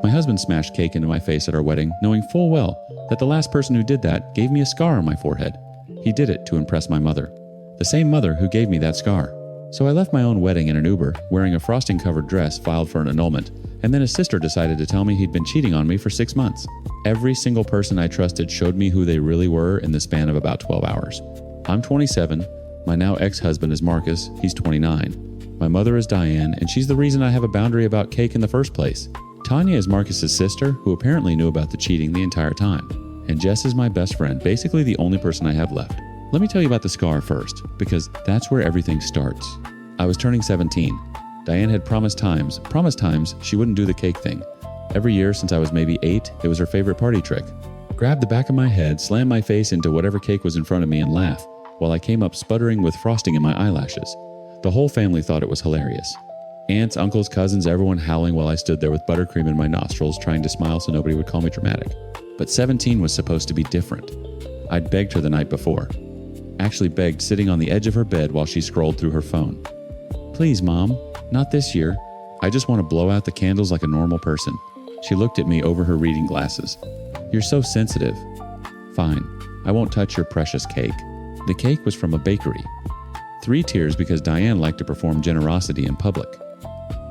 My husband smashed cake into my face at our wedding, knowing full well that the last person who did that gave me a scar on my forehead. He did it to impress my mother, the same mother who gave me that scar. So I left my own wedding in an Uber, wearing a frosting-covered dress filed for an annulment, and then his sister decided to tell me he'd been cheating on me for 6 months. Every single person I trusted showed me who they really were in the span of about 12 hours. I'm 27, my now ex-husband is Marcus, he's 29. My mother is Diane, and she's the reason I have a boundary about cake in the first place. Tanya is Marcus's sister, who apparently knew about the cheating the entire time. And Jess is my best friend, basically the only person I have left. Let me tell you about the scar first, because that's where everything starts. I was turning 17. Diane had promised times she wouldn't do the cake thing. Every year since I was maybe 8, it was her favorite party trick. Grab the back of my head, slam my face into whatever cake was in front of me and laugh, while I came up sputtering with frosting in my eyelashes. The whole family thought it was hilarious. Aunts, uncles, cousins, everyone howling while I stood there with buttercream in my nostrils trying to smile so nobody would call me dramatic. But 17 was supposed to be different. I'd begged her the night before. Actually begged sitting on the edge of her bed while she scrolled through her phone. Please, Mom, not this year. I just want to blow out the candles like a normal person. She looked at me over her reading glasses. You're so sensitive. Fine, I won't touch your precious cake. The cake was from a bakery. 3 tiers because Diane liked to perform generosity in public.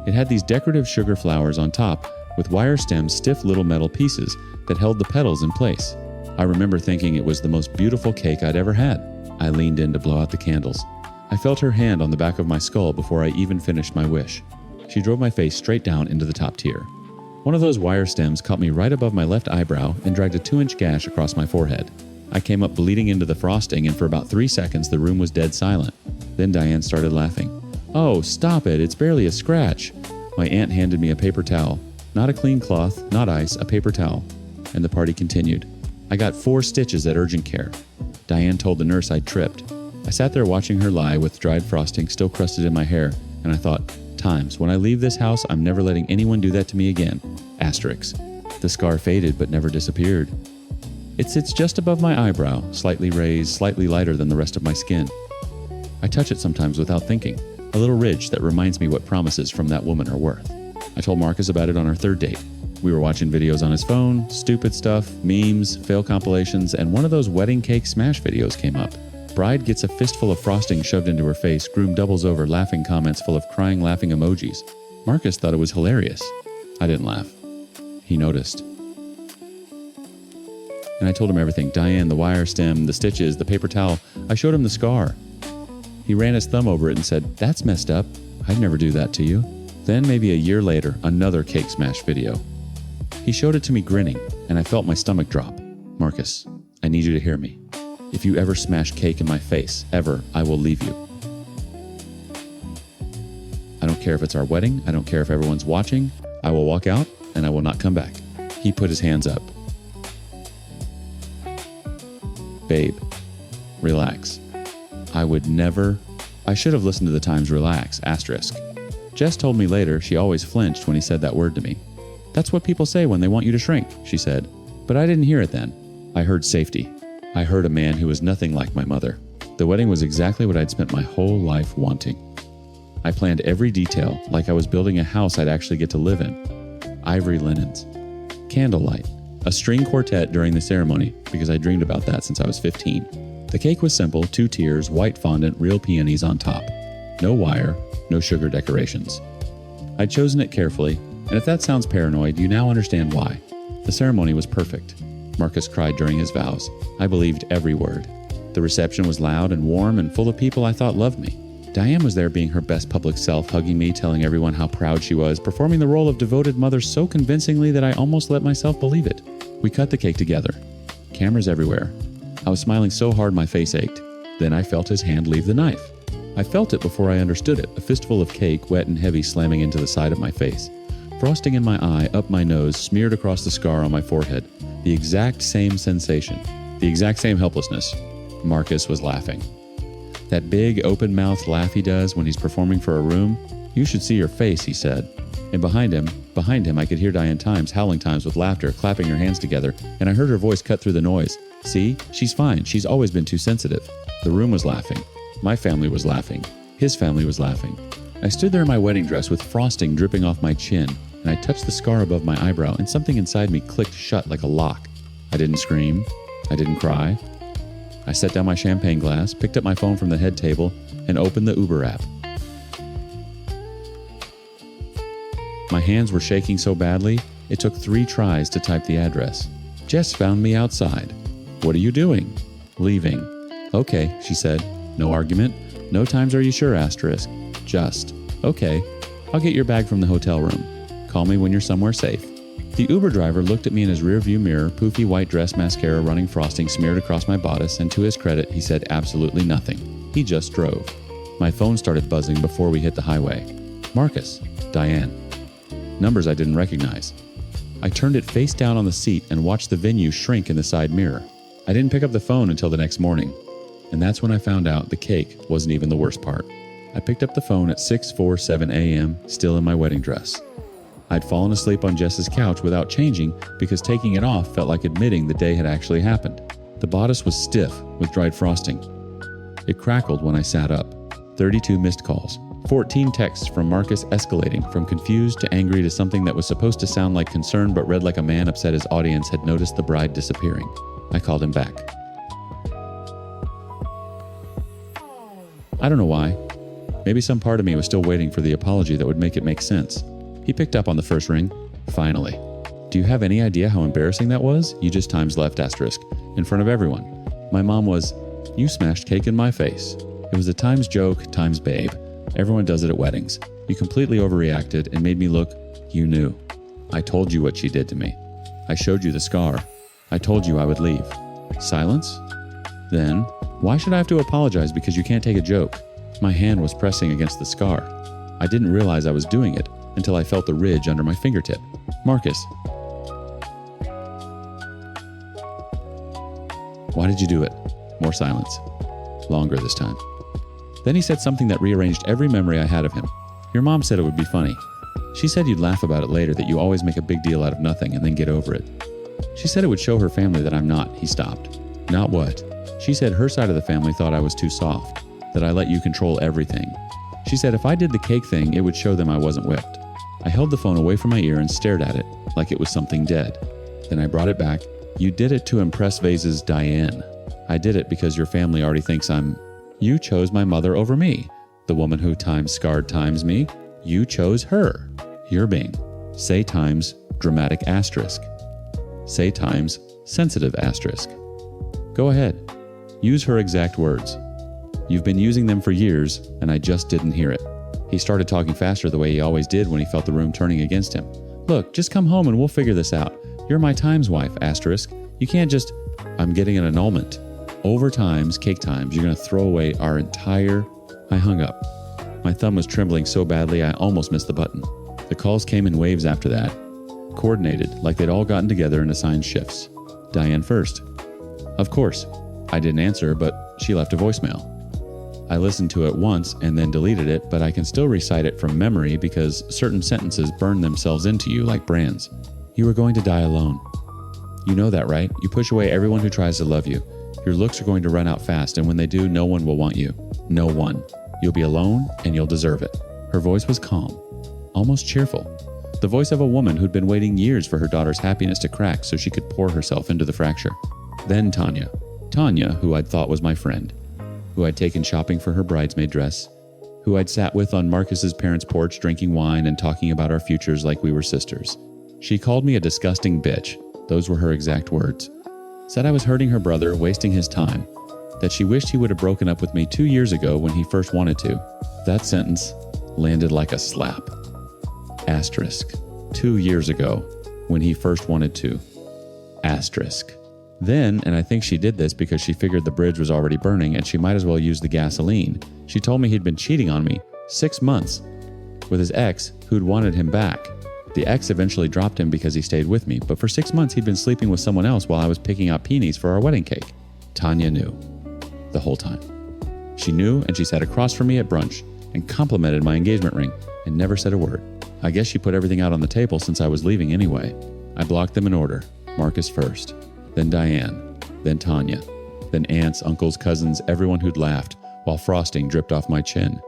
It had these decorative sugar flowers on top with wire stem stiff little metal pieces that held the petals in place. I remember thinking it was the most beautiful cake I'd ever had. I leaned in to blow out the candles. I felt her hand on the back of my skull before I even finished my wish. She drove my face straight down into the top tier. One of those wire stems caught me right above my left eyebrow and dragged a 2-inch gash across my forehead. I came up bleeding into the frosting, and for about 3 seconds the room was dead silent. Then Diane started laughing. Oh, stop it, it's barely a scratch. My aunt handed me a paper towel. Not a clean cloth, not ice, a paper towel. And the party continued. I got 4 stitches at urgent care. Diane told the nurse I'd tripped. I sat there watching her lie with dried frosting still crusted in my hair, and I thought, times, when I leave this house, I'm never letting anyone do that to me again. Asterisk. The scar faded but never disappeared. It sits just above my eyebrow, slightly raised, slightly lighter than the rest of my skin. I touch it sometimes without thinking, a little ridge that reminds me what promises from that woman are worth. I told Marcus about it on our 3rd date. We were watching videos on his phone, stupid stuff, memes, fail compilations, and one of those wedding cake smash videos came up. Bride gets a fistful of frosting shoved into her face, groom doubles over, laughing comments full of crying, laughing emojis. Marcus thought it was hilarious. I didn't laugh. He noticed. And I told him everything. Diane, the wire stem, the stitches, the paper towel. I showed him the scar. He ran his thumb over it and said, "That's messed up. I'd never do that to you." Then maybe a year later, another cake smash video. He showed it to me grinning, and I felt my stomach drop. Marcus, I need you to hear me. If you ever smash cake in my face, ever, I will leave you. I don't care if it's our wedding. I don't care if everyone's watching. I will walk out, and I will not come back. He put his hands up. Babe, relax. I should have listened to the Times relax, asterisk. Jess told me later she always flinched when he said that word to me. That's what people say when they want you to shrink, she said. But I didn't hear it then. I heard safety. I heard a man who was nothing like my mother. The wedding was exactly what I'd spent my whole life wanting. I planned every detail, like I was building a house I'd actually get to live in. Ivory linens. Candlelight. A string quartet during the ceremony, because I dreamed about that since I was 15. The cake was simple, 2 tiers, white fondant, real peonies on top. No wire, no sugar decorations. I'd chosen it carefully, and if that sounds paranoid, you now understand why. The ceremony was perfect. Marcus cried during his vows. I believed every word. The reception was loud and warm and full of people I thought loved me. Diane was there being her best public self, hugging me, telling everyone how proud she was, performing the role of devoted mother so convincingly that I almost let myself believe it. We cut the cake together. Cameras everywhere. I was smiling so hard my face ached. Then I felt his hand leave the knife. I felt it before I understood it, a fistful of cake, wet and heavy, slamming into the side of my face. Frosting in my eye, up my nose, smeared across the scar on my forehead. The exact same sensation. The exact same helplessness. Marcus was laughing. That big, open-mouthed laugh he does when he's performing for a room. You should see your face, he said. And behind him, I could hear Diane Times howling times with laughter, clapping her hands together, and I heard her voice cut through the noise. See? She's fine. She's always been too sensitive. The room was laughing. My family was laughing. His family was laughing. I stood there in my wedding dress with frosting dripping off my chin, and I touched the scar above my eyebrow, and something inside me clicked shut like a lock. I didn't scream. I didn't cry. I set down my champagne glass, picked up my phone from the head table, and opened the Uber app. My hands were shaking so badly, it took 3 tries to type the address. Jess found me outside. What are you doing? Leaving. Okay, she said. No argument. No times are you sure, asterisk. Just. Okay, I'll get your bag from the hotel room. Call me when you're somewhere safe. The Uber driver looked at me in his rearview mirror, poofy white dress, mascara, running frosting smeared across my bodice, and to his credit, he said absolutely nothing. He just drove. My phone started buzzing before we hit the highway. Marcus. Diane. Numbers I didn't recognize. I turned it face down on the seat and watched the venue shrink in the side mirror. I didn't pick up the phone until the next morning. And that's when I found out the cake wasn't even the worst part. I picked up the phone at 6:47 a.m., still in my wedding dress. I'd fallen asleep on Jess's couch without changing because taking it off felt like admitting the day had actually happened. The bodice was stiff with dried frosting. It crackled when I sat up. 32 missed calls. 14 texts from Marcus escalating from confused to angry to something that was supposed to sound like concern but read like a man upset his audience had noticed the bride disappearing. I called him back. I don't know why. Maybe some part of me was still waiting for the apology that would make it make sense. He picked up on the first ring. Finally. Do you have any idea how embarrassing that was? You just times left, asterisk. In front of everyone. My mom was, you smashed cake in my face. It was a times joke, times babe. Everyone does it at weddings. You completely overreacted and made me look, you knew. I told you what she did to me. I showed you the scar. I told you I would leave. Silence? Then, why should I have to apologize because you can't take a joke? My hand was pressing against the scar. I didn't realize I was doing it until I felt the ridge under my fingertip. Marcus. Why did you do it? More silence. Longer this time. Then he said something that rearranged every memory I had of him. Your mom said it would be funny. She said you'd laugh about it later, that you always make a big deal out of nothing and then get over it. She said it would show her family that I'm not. He stopped. Not what? She said her side of the family thought I was too soft, that I let you control everything. She said if I did the cake thing, it would show them I wasn't whipped. I held the phone away from my ear and stared at it like it was something dead. Then I brought it back. You did it to impress Vase's Diane. I did it because your family already thinks I'm... You chose my mother over me. The woman who times scarred times me. You chose her. You're being. Say times dramatic asterisk. Say times sensitive asterisk. Go ahead. Use her exact words. You've been using them for years, and I just didn't hear it. He started talking faster the way he always did when he felt the room turning against him. Look, just come home and we'll figure this out. You're my times wife, asterisk. You can't just... I'm getting an annulment. Over times, cake times, you're going to throw away our entire... I hung up. My thumb was trembling so badly I almost missed the button. The calls came in waves after that. Coordinated, like they'd all gotten together and assigned shifts. Diane first. Of course. I didn't answer, but she left a voicemail. I listened to it once and then deleted it, but I can still recite it from memory because certain sentences burn themselves into you like brands. You are going to die alone. You know that, right? You push away everyone who tries to love you. Your looks are going to run out fast, and when they do, no one will want you. No one. You'll be alone, and you'll deserve it. Her voice was calm, almost cheerful. The voice of a woman who'd been waiting years for her daughter's happiness to crack so she could pour herself into the fracture. Then Tanya. Tanya, who I'd thought was my friend. Who I'd taken shopping for her bridesmaid dress. Who I'd sat with on Marcus's parents' porch drinking wine and talking about our futures like we were sisters. She called me a disgusting bitch. Those were her exact words. Said I was hurting her brother, wasting his time. That she wished he would have broken up with me 2 years ago when he first wanted to. That sentence landed like a slap. Asterisk. 2 years ago when he first wanted to. Asterisk. Then, and I think she did this because she figured the bridge was already burning and she might as well use the gasoline, she told me he'd been cheating on me 6 months with his ex who'd wanted him back. The ex eventually dropped him because he stayed with me, but for 6 months he'd been sleeping with someone else while I was picking out peonies for our wedding cake. Tanya knew. The whole time. She knew, and she sat across from me at brunch and complimented my engagement ring and never said a word. I guess she put everything out on the table since I was leaving anyway. I blocked them in order. Marcus first. Then Diane, then Tanya, then aunts, uncles, cousins, everyone who'd laughed while frosting dripped off my chin.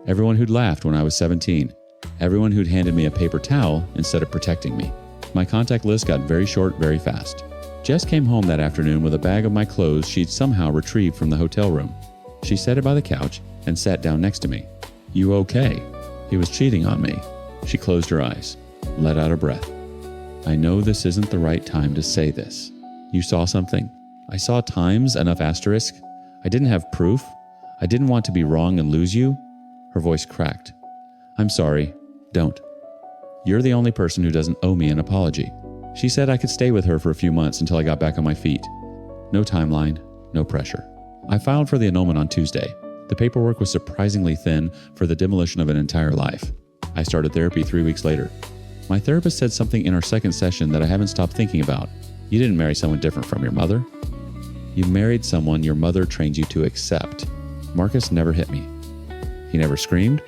Everyone who'd laughed when I was 17 Everyone who'd handed me a paper towel instead of protecting me. My contact list got very short very fast. Jess came home that afternoon with a bag of my clothes she'd somehow retrieved from the hotel room. She set it by the couch and sat down next to me. "You okay?" He was cheating on me. She closed her eyes, let out a breath. "I know this isn't the right time to say this. You saw something?" "I saw times, enough asterisk. I didn't have proof. I didn't want to be wrong and lose you." Her voice cracked. "I'm sorry. Don't. You're the only person who doesn't owe me an apology." She said I could stay with her for a few months until I got back on my feet. No timeline, no pressure. I filed for the annulment on Tuesday. The paperwork was surprisingly thin for the demolition of an entire life. I started therapy 3 weeks later. My therapist said something in our second session that I haven't stopped thinking about. "You didn't marry someone different from your mother. You married someone your mother trained you to accept." Marcus never hit me. He never screamed.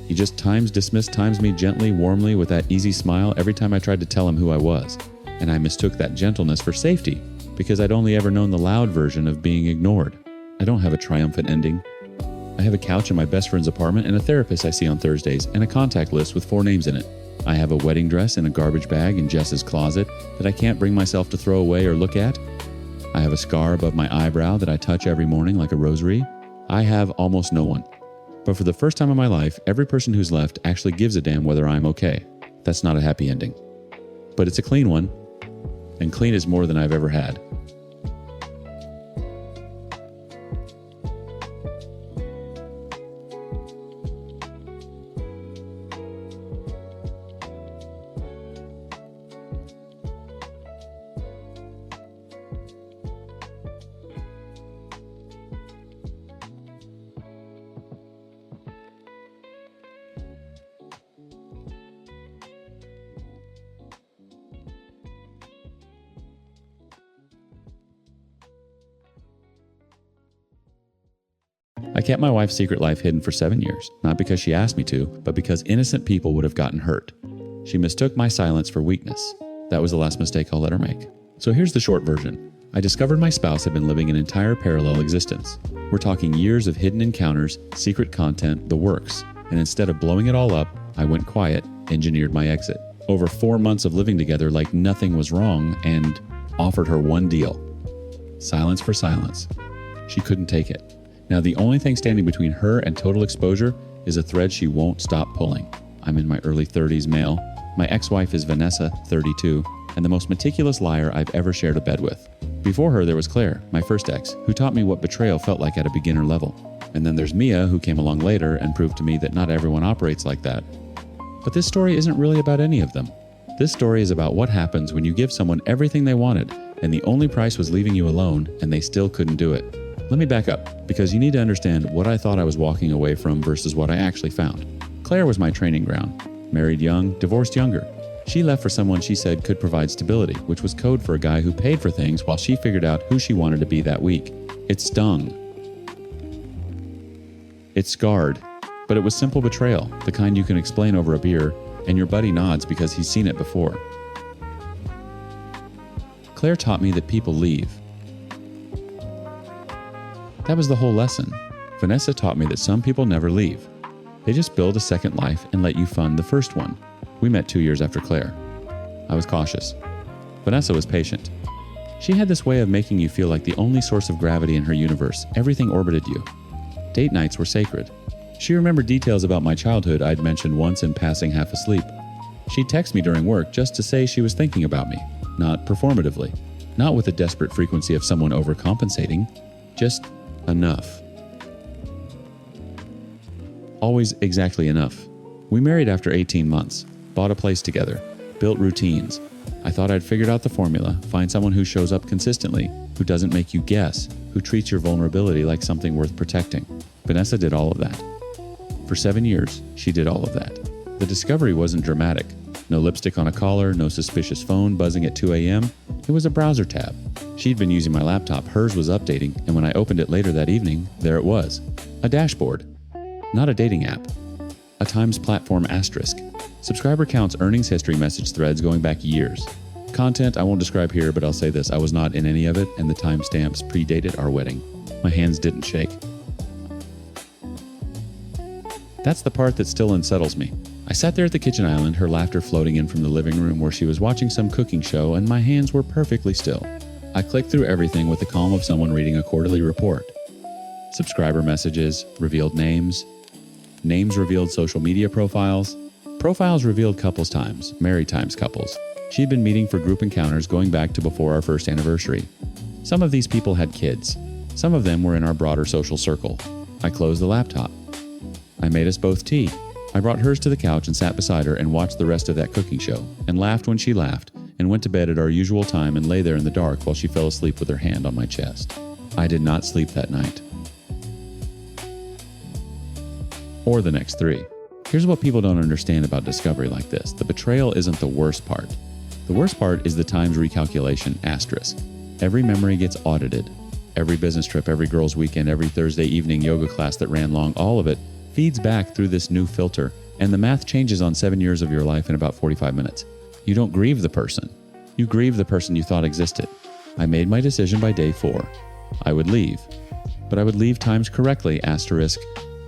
He just dismissed me gently, warmly, with that easy smile every time I tried to tell him who I was. And I mistook that gentleness for safety, because I'd only ever known the loud version of being ignored. I don't have a triumphant ending. I have a couch in my best friend's apartment and a therapist I see on Thursdays and a contact list with 4 names in it. I have a wedding dress in a garbage bag in Jess's closet that I can't bring myself to throw away or look at. I have a scar above my eyebrow that I touch every morning like a rosary. I have almost no one. But for the first time in my life, every person who's left actually gives a damn whether I'm okay. That's not a happy ending. But it's a clean one. And clean is more than I've ever had. I kept my wife's secret life hidden for 7 years, not because she asked me to, but because innocent people would have gotten hurt. She mistook my silence for weakness. That was the last mistake I'll let her make. So here's the short version. I discovered my spouse had been living an entire parallel existence. We're talking years of hidden encounters, secret content, the works. And instead of blowing it all up, I went quiet, engineered my exit. Over 4 months of living together like nothing was wrong, and offered her one deal. Silence for silence. She couldn't take it. Now the only thing standing between her and total exposure is a thread she won't stop pulling. I'm in my early 30s male. My ex-wife is Vanessa, 32, and the most meticulous liar I've ever shared a bed with. Before her there was Claire, my first ex, who taught me what betrayal felt like at a beginner level. And then there's Mia, who came along later and proved to me that not everyone operates like that. But this story isn't really about any of them. This story is about what happens when you give someone everything they wanted, and the only price was leaving you alone, and they still couldn't do it. Let me back up, because you need to understand what I thought I was walking away from versus what I actually found. Claire was my training ground. Married young, divorced younger. She left for someone she said could provide stability, which was code for a guy who paid for things while she figured out who she wanted to be that week. It stung. It scarred. But it was simple betrayal, the kind you can explain over a beer, and your buddy nods because he's seen it before. Claire taught me that people leave. That was the whole lesson. Vanessa taught me that some people never leave. They just build a second life and let you fund the first one. We met 2 years after Claire. I was cautious. Vanessa was patient. She had this way of making you feel like the only source of gravity in her universe. Everything orbited you. Date nights were sacred. She remembered details about my childhood I'd mentioned once in passing half asleep. She'd text me during work just to say she was thinking about me, not performatively, not with the desperate frequency of someone overcompensating, just enough. Always exactly enough. We married after 18 months, bought a place together, built routines. I thought I'd figured out the formula, find someone who shows up consistently, who doesn't make you guess, who treats your vulnerability like something worth protecting. Vanessa did all of that. For 7 years, she did all of that. The discovery wasn't dramatic. No lipstick on a collar, no suspicious phone buzzing at 2 a.m. It was a browser tab. She'd been using my laptop, hers was updating, and when I opened it later that evening, there it was. A dashboard. Not a dating app. A Times platform asterisk. Subscriber counts, earnings history message threads going back years. Content I won't describe here, but I'll say this, I was not in any of it, and the timestamps predated our wedding. My hands didn't shake. That's the part that still unsettles me. I sat there at the kitchen island, her laughter floating in from the living room where she was watching some cooking show, and my hands were perfectly still. I clicked through everything with the calm of someone reading a quarterly report. Subscriber messages revealed names. Names revealed social media profiles. Profiles revealed couples times, married times couples. She'd been meeting for group encounters going back to before our first anniversary. Some of these people had kids. Some of them were in our broader social circle. I closed the laptop. I made us both tea. I brought hers to the couch and sat beside her and watched the rest of that cooking show, and laughed when she laughed, and went to bed at our usual time and lay there in the dark while she fell asleep with her hand on my chest. I did not sleep that night. Or the next 3. Here's what people don't understand about discovery like this. The betrayal isn't the worst part. The worst part is the times recalculation asterisk. Every memory gets audited. Every business trip, every girls' weekend, every Thursday evening yoga class that ran long, all of it feeds back through this new filter, and the math changes on 7 years of your life in about 45 minutes. You don't grieve the person. You grieve the person you thought existed. I made my decision by day 4. I would leave. But I would leave times correctly, asterisk.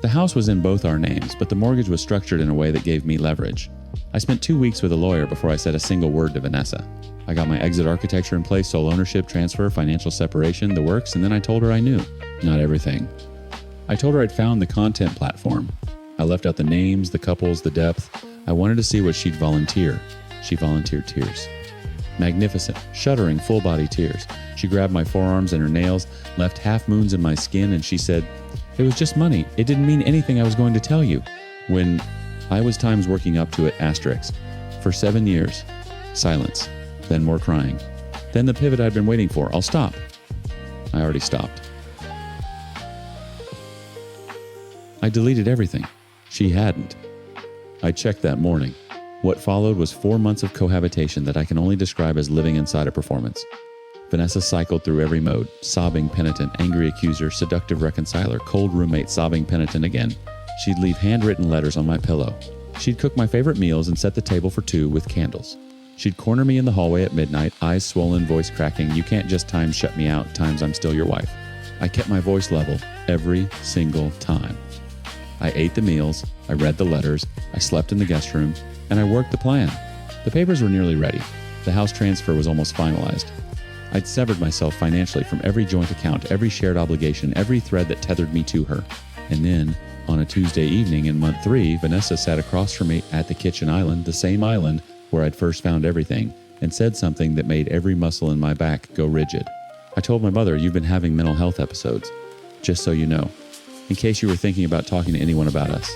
The house was in both our names, but the mortgage was structured in a way that gave me leverage. I spent 2 weeks with a lawyer before I said a single word to Vanessa. I got my exit architecture in place, sole ownership, transfer, financial separation, the works, and then I told her I knew. Not everything. I told her I'd found the content platform. I left out the names, the couples, the depth. I wanted to see what she'd volunteer. She volunteered tears. Magnificent, shuddering, full-body tears. She grabbed my forearms and her nails, left half moons in my skin, and she said, "It was just money. It didn't mean anything I was going to tell you." When I was times working up to it, asterisk. For 7 years. Silence. Then more crying. Then the pivot I'd been waiting for. I'll stop. I already stopped. I deleted everything. She hadn't. I checked that morning. What followed was 4 months of cohabitation that I can only describe as living inside a performance. Vanessa cycled through every mode, sobbing penitent, angry accuser, seductive reconciler, cold roommate, sobbing penitent again. She'd leave handwritten letters on my pillow. She'd cook my favorite meals and set the table for 2 with candles. She'd corner me in the hallway at midnight, eyes swollen, voice cracking. "You can't just times shut me out, times I'm still your wife." I kept my voice level every single time. I ate the meals, I read the letters, I slept in the guest room, and I worked the plan. The papers were nearly ready. The house transfer was almost finalized. I'd severed myself financially from every joint account, every shared obligation, every thread that tethered me to her. And then, on a Tuesday evening in month 3, Vanessa sat across from me at the kitchen island, the same island where I'd first found everything, and said something that made every muscle in my back go rigid. I told my mother, "You've been having mental health episodes. Just so you know. In case you were thinking about talking to anyone about us."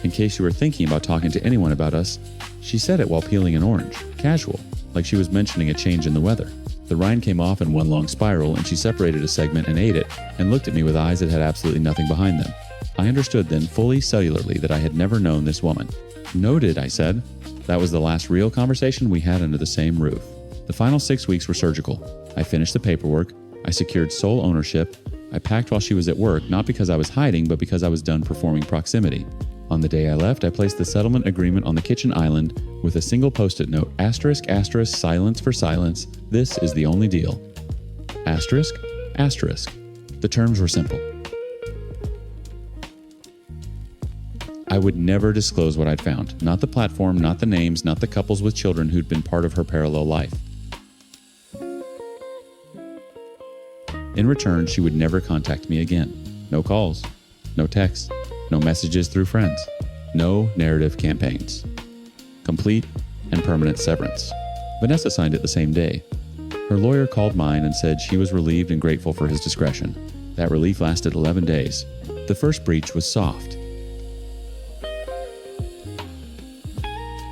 In case you were thinking about talking to anyone about us, she said it while peeling an orange, casual, like she was mentioning a change in the weather. The rind came off in one long spiral, and she separated a segment and ate it, and looked at me with eyes that had absolutely nothing behind them. I understood then fully cellularly that I had never known this woman. "Noted," I said. That was the last real conversation we had under the same roof. The final 6 weeks were surgical. I finished the paperwork. I secured sole ownership. I packed while she was at work, not because I was hiding, but because I was done performing proximity. On the day I left, I placed the settlement agreement on the kitchen island with a single post-it note, asterisk, asterisk, silence for silence. This is the only deal. Asterisk, asterisk. The terms were simple. I would never disclose what I'd found. Not the platform, not the names, not the couples with children who'd been part of her parallel life. In return, she would never contact me again. No calls, no texts, no messages through friends, no narrative campaigns. Complete and permanent severance. Vanessa signed it the same day. Her lawyer called mine and said she was relieved and grateful for his discretion. That relief lasted 11 days. The first breach was soft.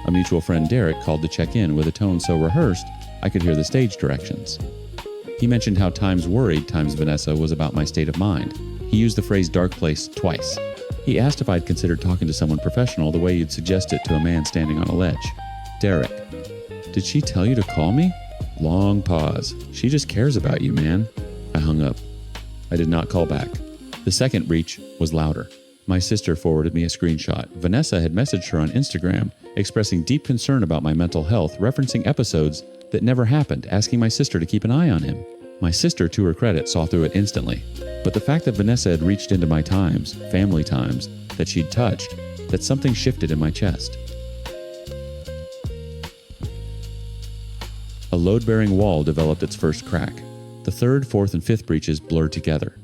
A mutual friend, Derek, called to check in with a tone so rehearsed I could hear the stage directions. He mentioned how times worried times Vanessa was about my state of mind. He used the phrase dark place twice. He asked if I'd considered talking to someone professional the way you'd suggest it to a man standing on a ledge. Derek. "Did she tell you to call me?" Long pause. "She just cares about you, man." I hung up. I did not call back. The second breach was louder. My sister forwarded me a screenshot. Vanessa had messaged her on Instagram, expressing deep concern about my mental health, referencing episodes that never happened, asking my sister to keep an eye on him. My sister, to her credit, saw through it instantly. But the fact that Vanessa had reached into my times, family times, that she'd touched, that something shifted in my chest. A load-bearing wall developed its first crack. The third, fourth, and fifth breaches blurred together.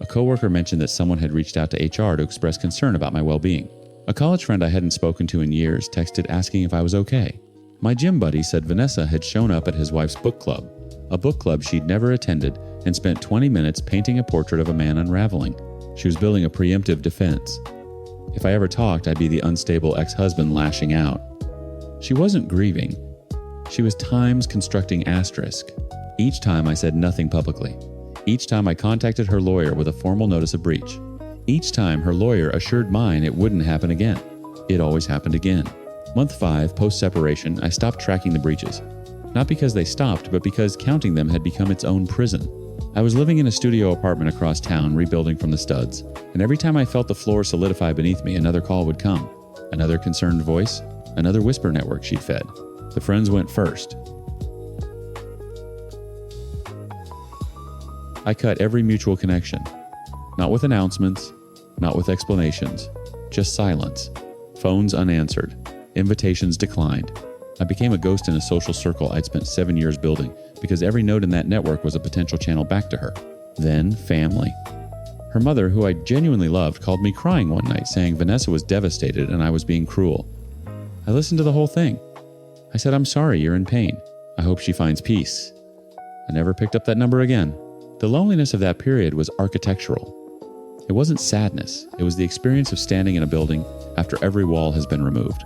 A coworker mentioned that someone had reached out to HR to express concern about my well-being. A college friend I hadn't spoken to in years texted asking if I was okay. My gym buddy said Vanessa had shown up at his wife's book club, a book club she'd never attended, and spent 20 minutes painting a portrait of a man unraveling. She was building a preemptive defense. If I ever talked, I'd be the unstable ex-husband lashing out. She wasn't grieving. She was times constructing asterisk. Each time I said nothing publicly. Each time I contacted her lawyer with a formal notice of breach. Each time her lawyer assured mine it wouldn't happen again. It always happened again. Month 5, post-separation, I stopped tracking the breaches. Not because they stopped, but because counting them had become its own prison. I was living in a studio apartment across town, rebuilding from the studs, and every time I felt the floor solidify beneath me, another call would come. Another concerned voice, another whisper network she'd fed. The friends went first. I cut every mutual connection. Not with announcements, not with explanations, just silence. Phones unanswered. Invitations declined. I became a ghost in a social circle I'd spent 7 years building because every node in that network was a potential channel back to her. Then family. Her mother, who I genuinely loved, called me crying one night saying Vanessa was devastated and I was being cruel. I listened to the whole thing. I said, "I'm sorry, you're in pain. I hope she finds peace." I never picked up that number again. The loneliness of that period was architectural. It wasn't sadness. It was the experience of standing in a building after every wall has been removed.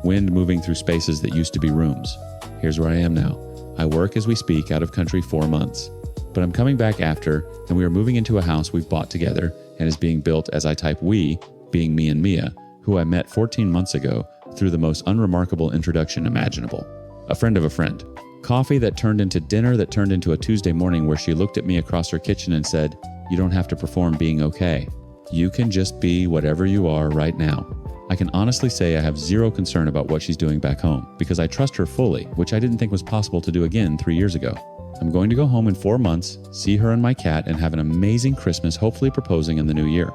Wind moving through spaces that used to be rooms. Here's where I am now. I work as we speak out of country 4 months. But I'm coming back after, and we are moving into a house we've bought together and is being built as I type we, being me and Mia, who I met 14 months ago through the most unremarkable introduction imaginable. A friend of a friend. Coffee that turned into dinner that turned into a Tuesday morning where she looked at me across her kitchen and said, "You don't have to perform being okay. You can just be whatever you are right now." I can honestly say I have zero concern about what she's doing back home because I trust her fully, which I didn't think was possible to do again 3 years ago. I'm going to go home in 4 months, see her and my cat, and have an amazing Christmas, hopefully proposing in the new year.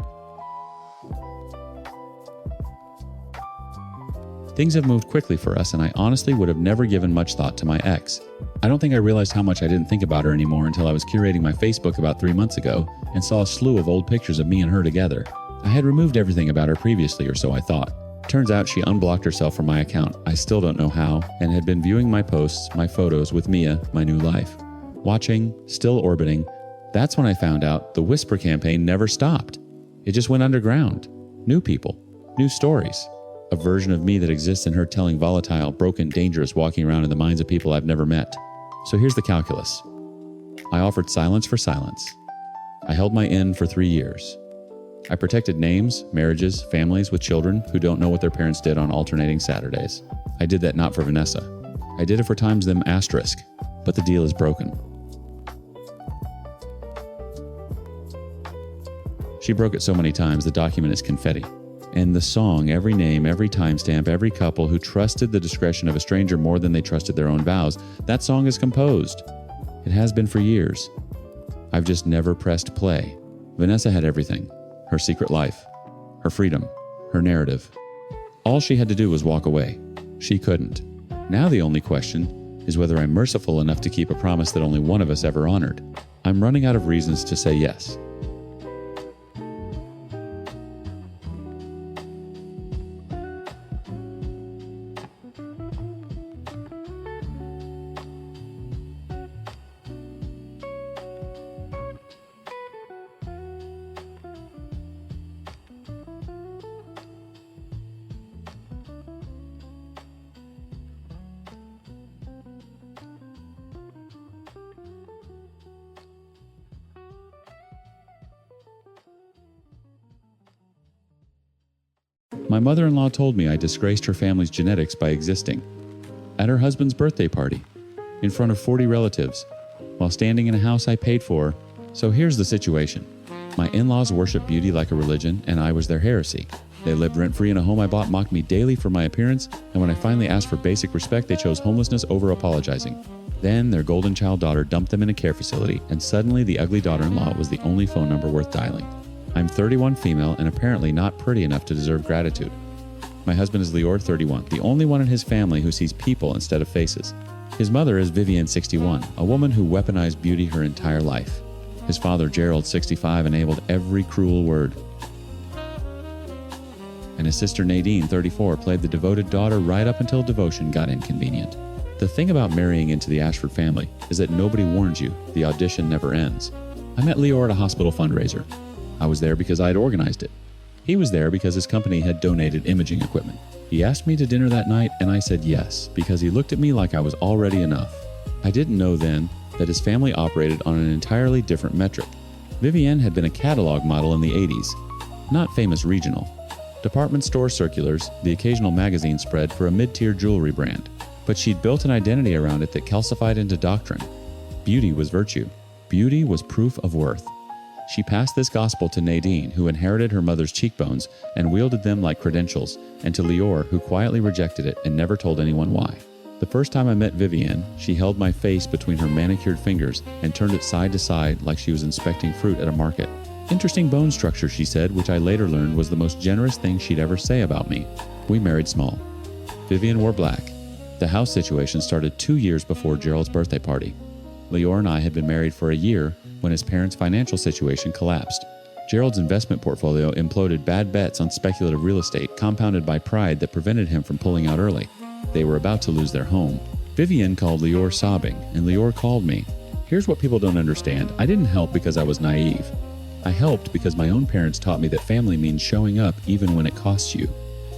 Things have moved quickly for us, and I honestly would have never given much thought to my ex. I don't think I realized how much I didn't think about her anymore until I was curating my Facebook about 3 months ago and saw a slew of old pictures of me and her together. I had removed everything about her previously, or so I thought. Turns out she unblocked herself from my account, I still don't know how, and had been viewing my posts, my photos with Mia, my new life. Watching, still orbiting. That's when I found out the Whisper campaign never stopped. It just went underground. New people, new stories. A version of me that exists in her telling volatile, broken, dangerous walking around in the minds of people I've never met. So here's the calculus. I offered silence for silence. I held my end for 3 years. I protected names, marriages, families with children who don't know what their parents did on alternating Saturdays. I did that not for Vanessa. I did it for times them asterisk, but the deal is broken. She broke it so many times the document is confetti. And the song, every name, every timestamp, every couple who trusted the discretion of a stranger more than they trusted their own vows, that song is composed. It has been for years. I've just never pressed play. Vanessa had everything. Her secret life, her freedom, her narrative. All she had to do was walk away. She couldn't. Now the only question is whether I'm merciful enough to keep a promise that only one of us ever honored. I'm running out of reasons to say yes. My mother-in-law told me I disgraced her family's genetics by existing. At her husband's birthday party, in front of 40 relatives, while standing in a house I paid for. So here's the situation. My in-laws worship beauty like a religion, and I was their heresy. They lived rent-free in a home I bought, mocked me daily for my appearance, and when I finally asked for basic respect, they chose homelessness over apologizing. Then their golden child daughter dumped them in a care facility, and suddenly the ugly daughter-in-law was the only phone number worth dialing. I'm 31 female and apparently not pretty enough to deserve gratitude. My husband is Lior, 31, the only one in his family who sees people instead of faces. His mother is Vivienne, 61, a woman who weaponized beauty her entire life. His father, Gerald, 65, enabled every cruel word. And his sister Nadine, 34, played the devoted daughter right up until devotion got inconvenient. The thing about marrying into the Ashford family is that nobody warns you. The audition never ends. I met Lior at a hospital fundraiser. I was there because I had organized it. He was there because his company had donated imaging equipment. He asked me to dinner that night, and I said yes, because he looked at me like I was already enough. I didn't know then that his family operated on an entirely different metric. Vivienne had been a catalog model in the 80s, not famous regional. Department store circulars, the occasional magazine spread for a mid-tier jewelry brand. But she'd built an identity around it that calcified into doctrine. Beauty was virtue. Beauty was proof of worth. She passed this gospel to Nadine, who inherited her mother's cheekbones and wielded them like credentials, and to Lior, who quietly rejected it and never told anyone why. The first time I met Vivienne, she held my face between her manicured fingers and turned it side to side like she was inspecting fruit at a market. Interesting bone structure, she said, which I later learned was the most generous thing she'd ever say about me. We married small. Vivienne wore black. The house situation started 2 years before Gerald's birthday party. Lior and I had been married for a year when his parents' financial situation collapsed. Gerald's investment portfolio imploded bad bets on speculative real estate, compounded by pride that prevented him from pulling out early. They were about to lose their home. Vivienne called Lior sobbing, and Lior called me. Here's what people don't understand. I didn't help because I was naive. I helped because my own parents taught me that family means showing up even when it costs you.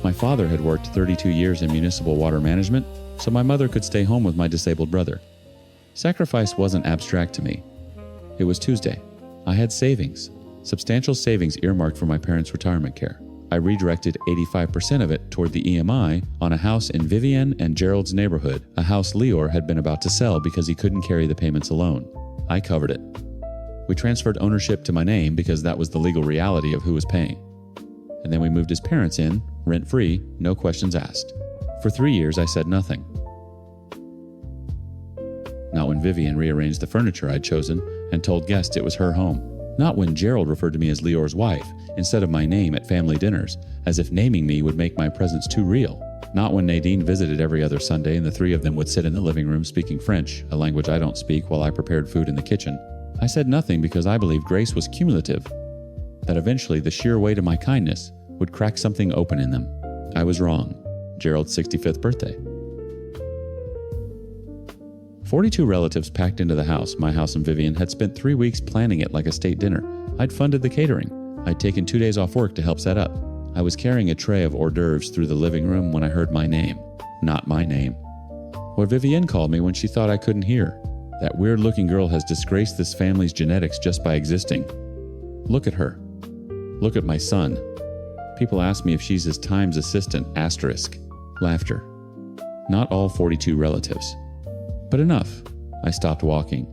My father had worked 32 years in municipal water management, so my mother could stay home with my disabled brother. Sacrifice wasn't abstract to me. It was Tuesday. I had savings, substantial savings earmarked for my parents' retirement care. I redirected 85% of it toward the EMI on a house in Vivienne and Gerald's neighborhood, a house Lior had been about to sell because he couldn't carry the payments alone. I covered it. We transferred ownership to my name because that was the legal reality of who was paying. And then we moved his parents in, rent-free, no questions asked. For 3 years, I said nothing. Not when Vivienne rearranged the furniture I'd chosen and told guests it was her home. Not when Gerald referred to me as Lior's wife instead of my name at family dinners, as if naming me would make my presence too real. Not when Nadine visited every other Sunday and the three of them would sit in the living room speaking French, a language I don't speak, while I prepared food in the kitchen. I said nothing because I believed grace was cumulative, that eventually the sheer weight of my kindness would crack something open in them. I was wrong. Gerald's 65th birthday. 42 relatives packed into the house. My house and Vivienne had spent 3 weeks planning it like a state dinner. I'd funded the catering. I'd taken 2 days off work to help set up. I was carrying a tray of hors d'oeuvres through the living room when I heard my name. Not my name. Or Vivienne called me when she thought I couldn't hear. That weird-looking girl has disgraced this family's genetics just by existing. Look at her. Look at my son. People ask me if she's his Times assistant, asterisk. Laughter. Not all 42 relatives. But enough. I stopped walking.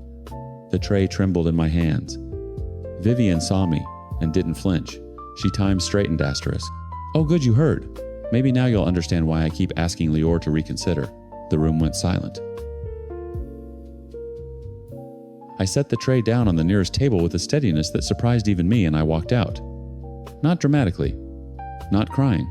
The tray trembled in my hands. Vivienne saw me and didn't flinch. She Times straightened, asterisk. Oh, good, you heard. Maybe now you'll understand why I keep asking Lior to reconsider. The room went silent. I set the tray down on the nearest table with a steadiness that surprised even me, and I walked out. Not dramatically. Not crying.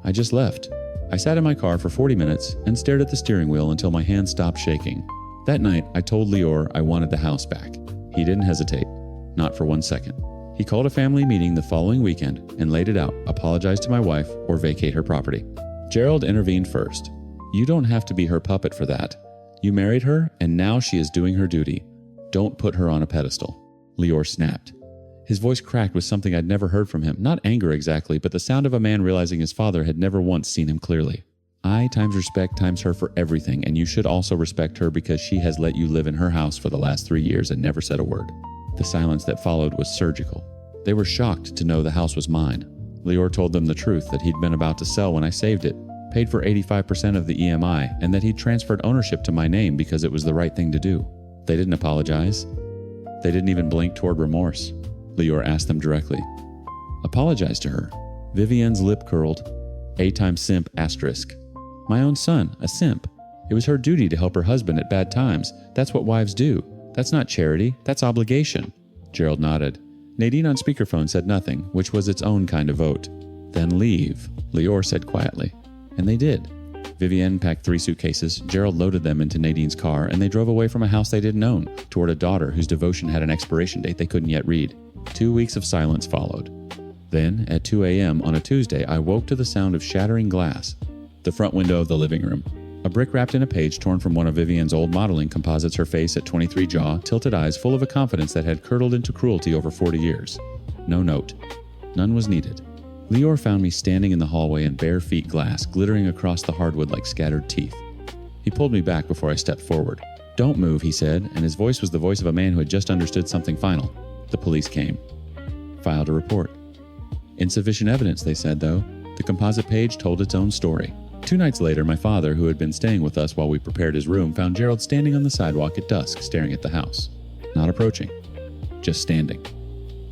I just left. I sat in my car for 40 minutes and stared at the steering wheel until my hands stopped shaking. That night, I told Lior I wanted the house back. He didn't hesitate. Not for 1 second. He called a family meeting the following weekend and laid it out, apologized to my wife, or vacate her property. Gerald intervened first. You don't have to be her puppet for that. You married her, and now she is doing her duty. Don't put her on a pedestal. Lior snapped. His voice cracked with something I'd never heard from him. Not anger exactly, but the sound of a man realizing his father had never once seen him clearly. I times respect times her for everything, and you should also respect her because she has let you live in her house for the last 3 years and never said a word. The silence that followed was surgical. They were shocked to know the house was mine. Lior told them the truth, that he'd been about to sell when I saved it, paid for 85% of the EMI, and that he'd transferred ownership to my name because it was the right thing to do. They didn't apologize. They didn't even blink toward remorse. Lior asked them directly. Apologize to her. Vivienne's lip curled. A times simp, asterisk. My own son, a simp. It was her duty to help her husband at bad times. That's what wives do. That's not charity, that's obligation. Gerald nodded. Nadine on speakerphone said nothing, which was its own kind of vote. Then leave, Lior said quietly. And they did. Vivienne packed 3 suitcases, Gerald loaded them into Nadine's car, and they drove away from a house they didn't own toward a daughter whose devotion had an expiration date they couldn't yet read. 2 weeks of silence followed. Then, at 2 a.m. on a Tuesday, I woke to the sound of shattering glass. The front window of the living room. A brick wrapped in a page torn from one of Vivienne's old modeling composites her face at 23 jaw, tilted eyes full of a confidence that had curdled into cruelty over 40 years. No note. None was needed. Lior found me standing in the hallway in bare feet glass, glittering across the hardwood like scattered teeth. He pulled me back before I stepped forward. "Don't move," he said, and his voice was the voice of a man who had just understood something final. The police came. Filed a report. Insufficient evidence, they said, though. The composite page told its own story. 2 nights later, my father, who had been staying with us while we prepared his room, found Gerald standing on the sidewalk at dusk, staring at the house. Not approaching. Just standing.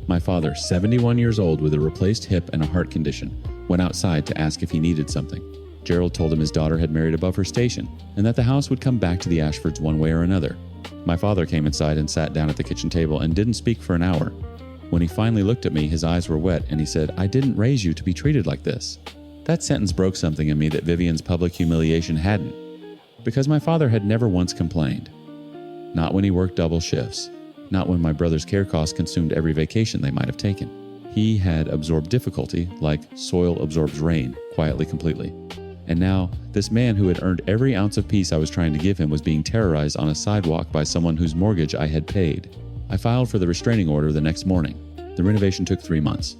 My father, 71 years old with a replaced hip and a heart condition, went outside to ask if he needed something. Gerald told him his daughter had married above her station, and that the house would come back to the Ashfords one way or another. My father came inside and sat down at the kitchen table and didn't speak for an hour. When he finally looked at me, his eyes were wet, and he said, "I didn't raise you to be treated like this." That sentence broke something in me that Vivienne's public humiliation hadn't, because my father had never once complained. Not when he worked double shifts. Not when my brother's care costs consumed every vacation they might have taken. He had absorbed difficulty, like soil absorbs rain, quietly, completely. And now, this man who had earned every ounce of peace I was trying to give him was being terrorized on a sidewalk by someone whose mortgage I had paid. I filed for the restraining order the next morning. The renovation took 3 months.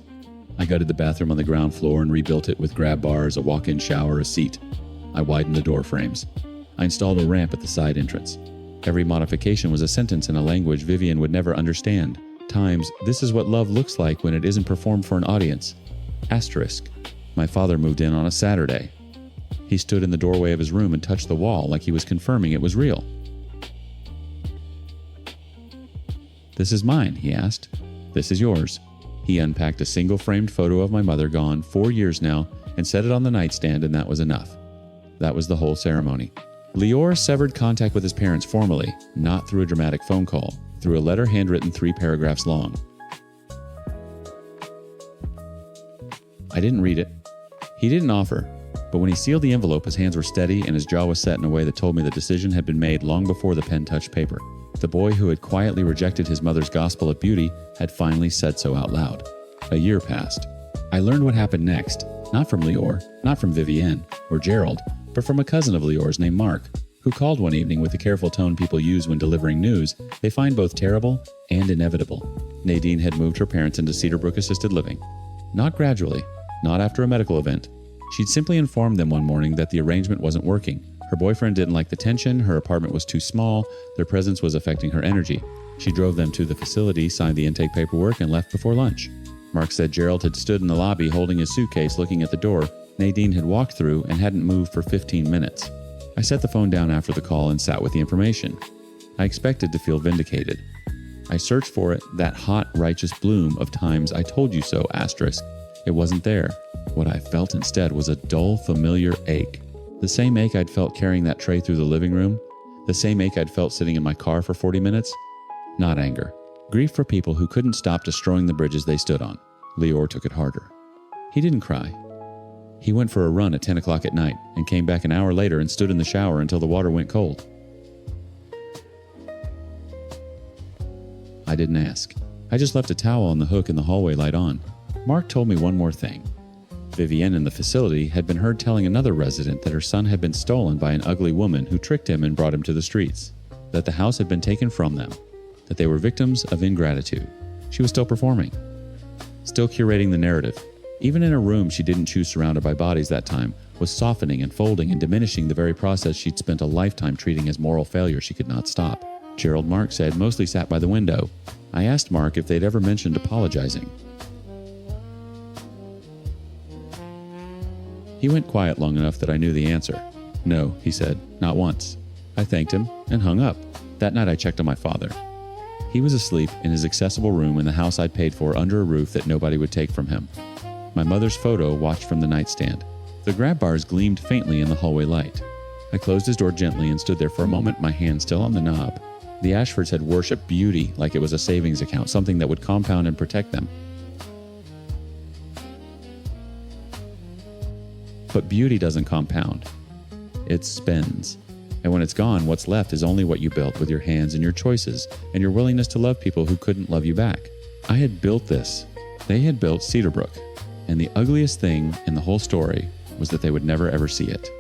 I gutted the bathroom on the ground floor and rebuilt it with grab bars, a walk-in shower, a seat. I widened the door frames. I installed a ramp at the side entrance. Every modification was a sentence in a language Vivienne would never understand. Times, "This is what love looks like when it isn't performed for an audience." Asterisk. My father moved in on a Saturday. He stood in the doorway of his room and touched the wall like he was confirming it was real. "This is mine," he asked. "This is yours." He unpacked a single framed photo of my mother, gone 4 years now, and set it on the nightstand, and that was enough. That was the whole ceremony. Lior severed contact with his parents formally, not through a dramatic phone call, through a letter handwritten 3 paragraphs long. I didn't read it. He didn't offer, but when he sealed the envelope, his hands were steady and his jaw was set in a way that told me the decision had been made long before the pen touched paper. The boy who had quietly rejected his mother's gospel of beauty had finally said so out loud. A year passed. I learned what happened next, not from Lior, not from Vivienne, or Gerald, but from a cousin of Lior's named Mark, who called one evening with the careful tone people use when delivering news they find both terrible and inevitable. Nadine had moved her parents into Cedar Brook Assisted Living. Not gradually, not after a medical event. She'd simply informed them one morning that the arrangement wasn't working. Her boyfriend didn't like the tension, her apartment was too small, their presence was affecting her energy. She drove them to the facility, signed the intake paperwork, and left before lunch. Mark said Gerald had stood in the lobby holding his suitcase looking at the door Nadine had walked through and hadn't moved for 15 minutes. I set the phone down after the call and sat with the information. I expected to feel vindicated. I searched for it, that hot, righteous bloom of times I told you so asterisk. It wasn't there. What I felt instead was a dull, familiar ache. The same ache I'd felt carrying that tray through the living room. The same ache I'd felt sitting in my car for 40 minutes. Not anger. Grief for people who couldn't stop destroying the bridges they stood on. Lior took it harder. He didn't cry. He went for a run at 10 o'clock at night and came back an hour later and stood in the shower until the water went cold. I didn't ask. I just left a towel on the hook in the hallway light on. Mark told me one more thing. Vivienne in the facility had been heard telling another resident that her son had been stolen by an ugly woman who tricked him and brought him to the streets, that the house had been taken from them, that they were victims of ingratitude. She was still performing, still curating the narrative. Even in a room she didn't choose surrounded by bodies that time, was softening and folding and diminishing the very process she'd spent a lifetime treating as moral failure she could not stop. Gerald, Mark said, mostly sat by the window. I asked Mark if they'd ever mentioned apologizing. He went quiet long enough that I knew the answer. No, he said, not once. I thanked him and hung up. That night I checked on my father. He was asleep in his accessible room in the house I'd paid for under a roof that nobody would take from him. My mother's photo watched from the nightstand. The grab bars gleamed faintly in the hallway light. I closed his door gently and stood there for a moment, my hand still on the knob. The Ashfords had worshipped beauty like it was a savings account, something that would compound and protect them. But beauty doesn't compound. It spends. And when it's gone, what's left is only what you built with your hands and your choices and your willingness to love people who couldn't love you back. I had built this. They had built Cedarbrook. And the ugliest thing in the whole story was that they would never ever see it.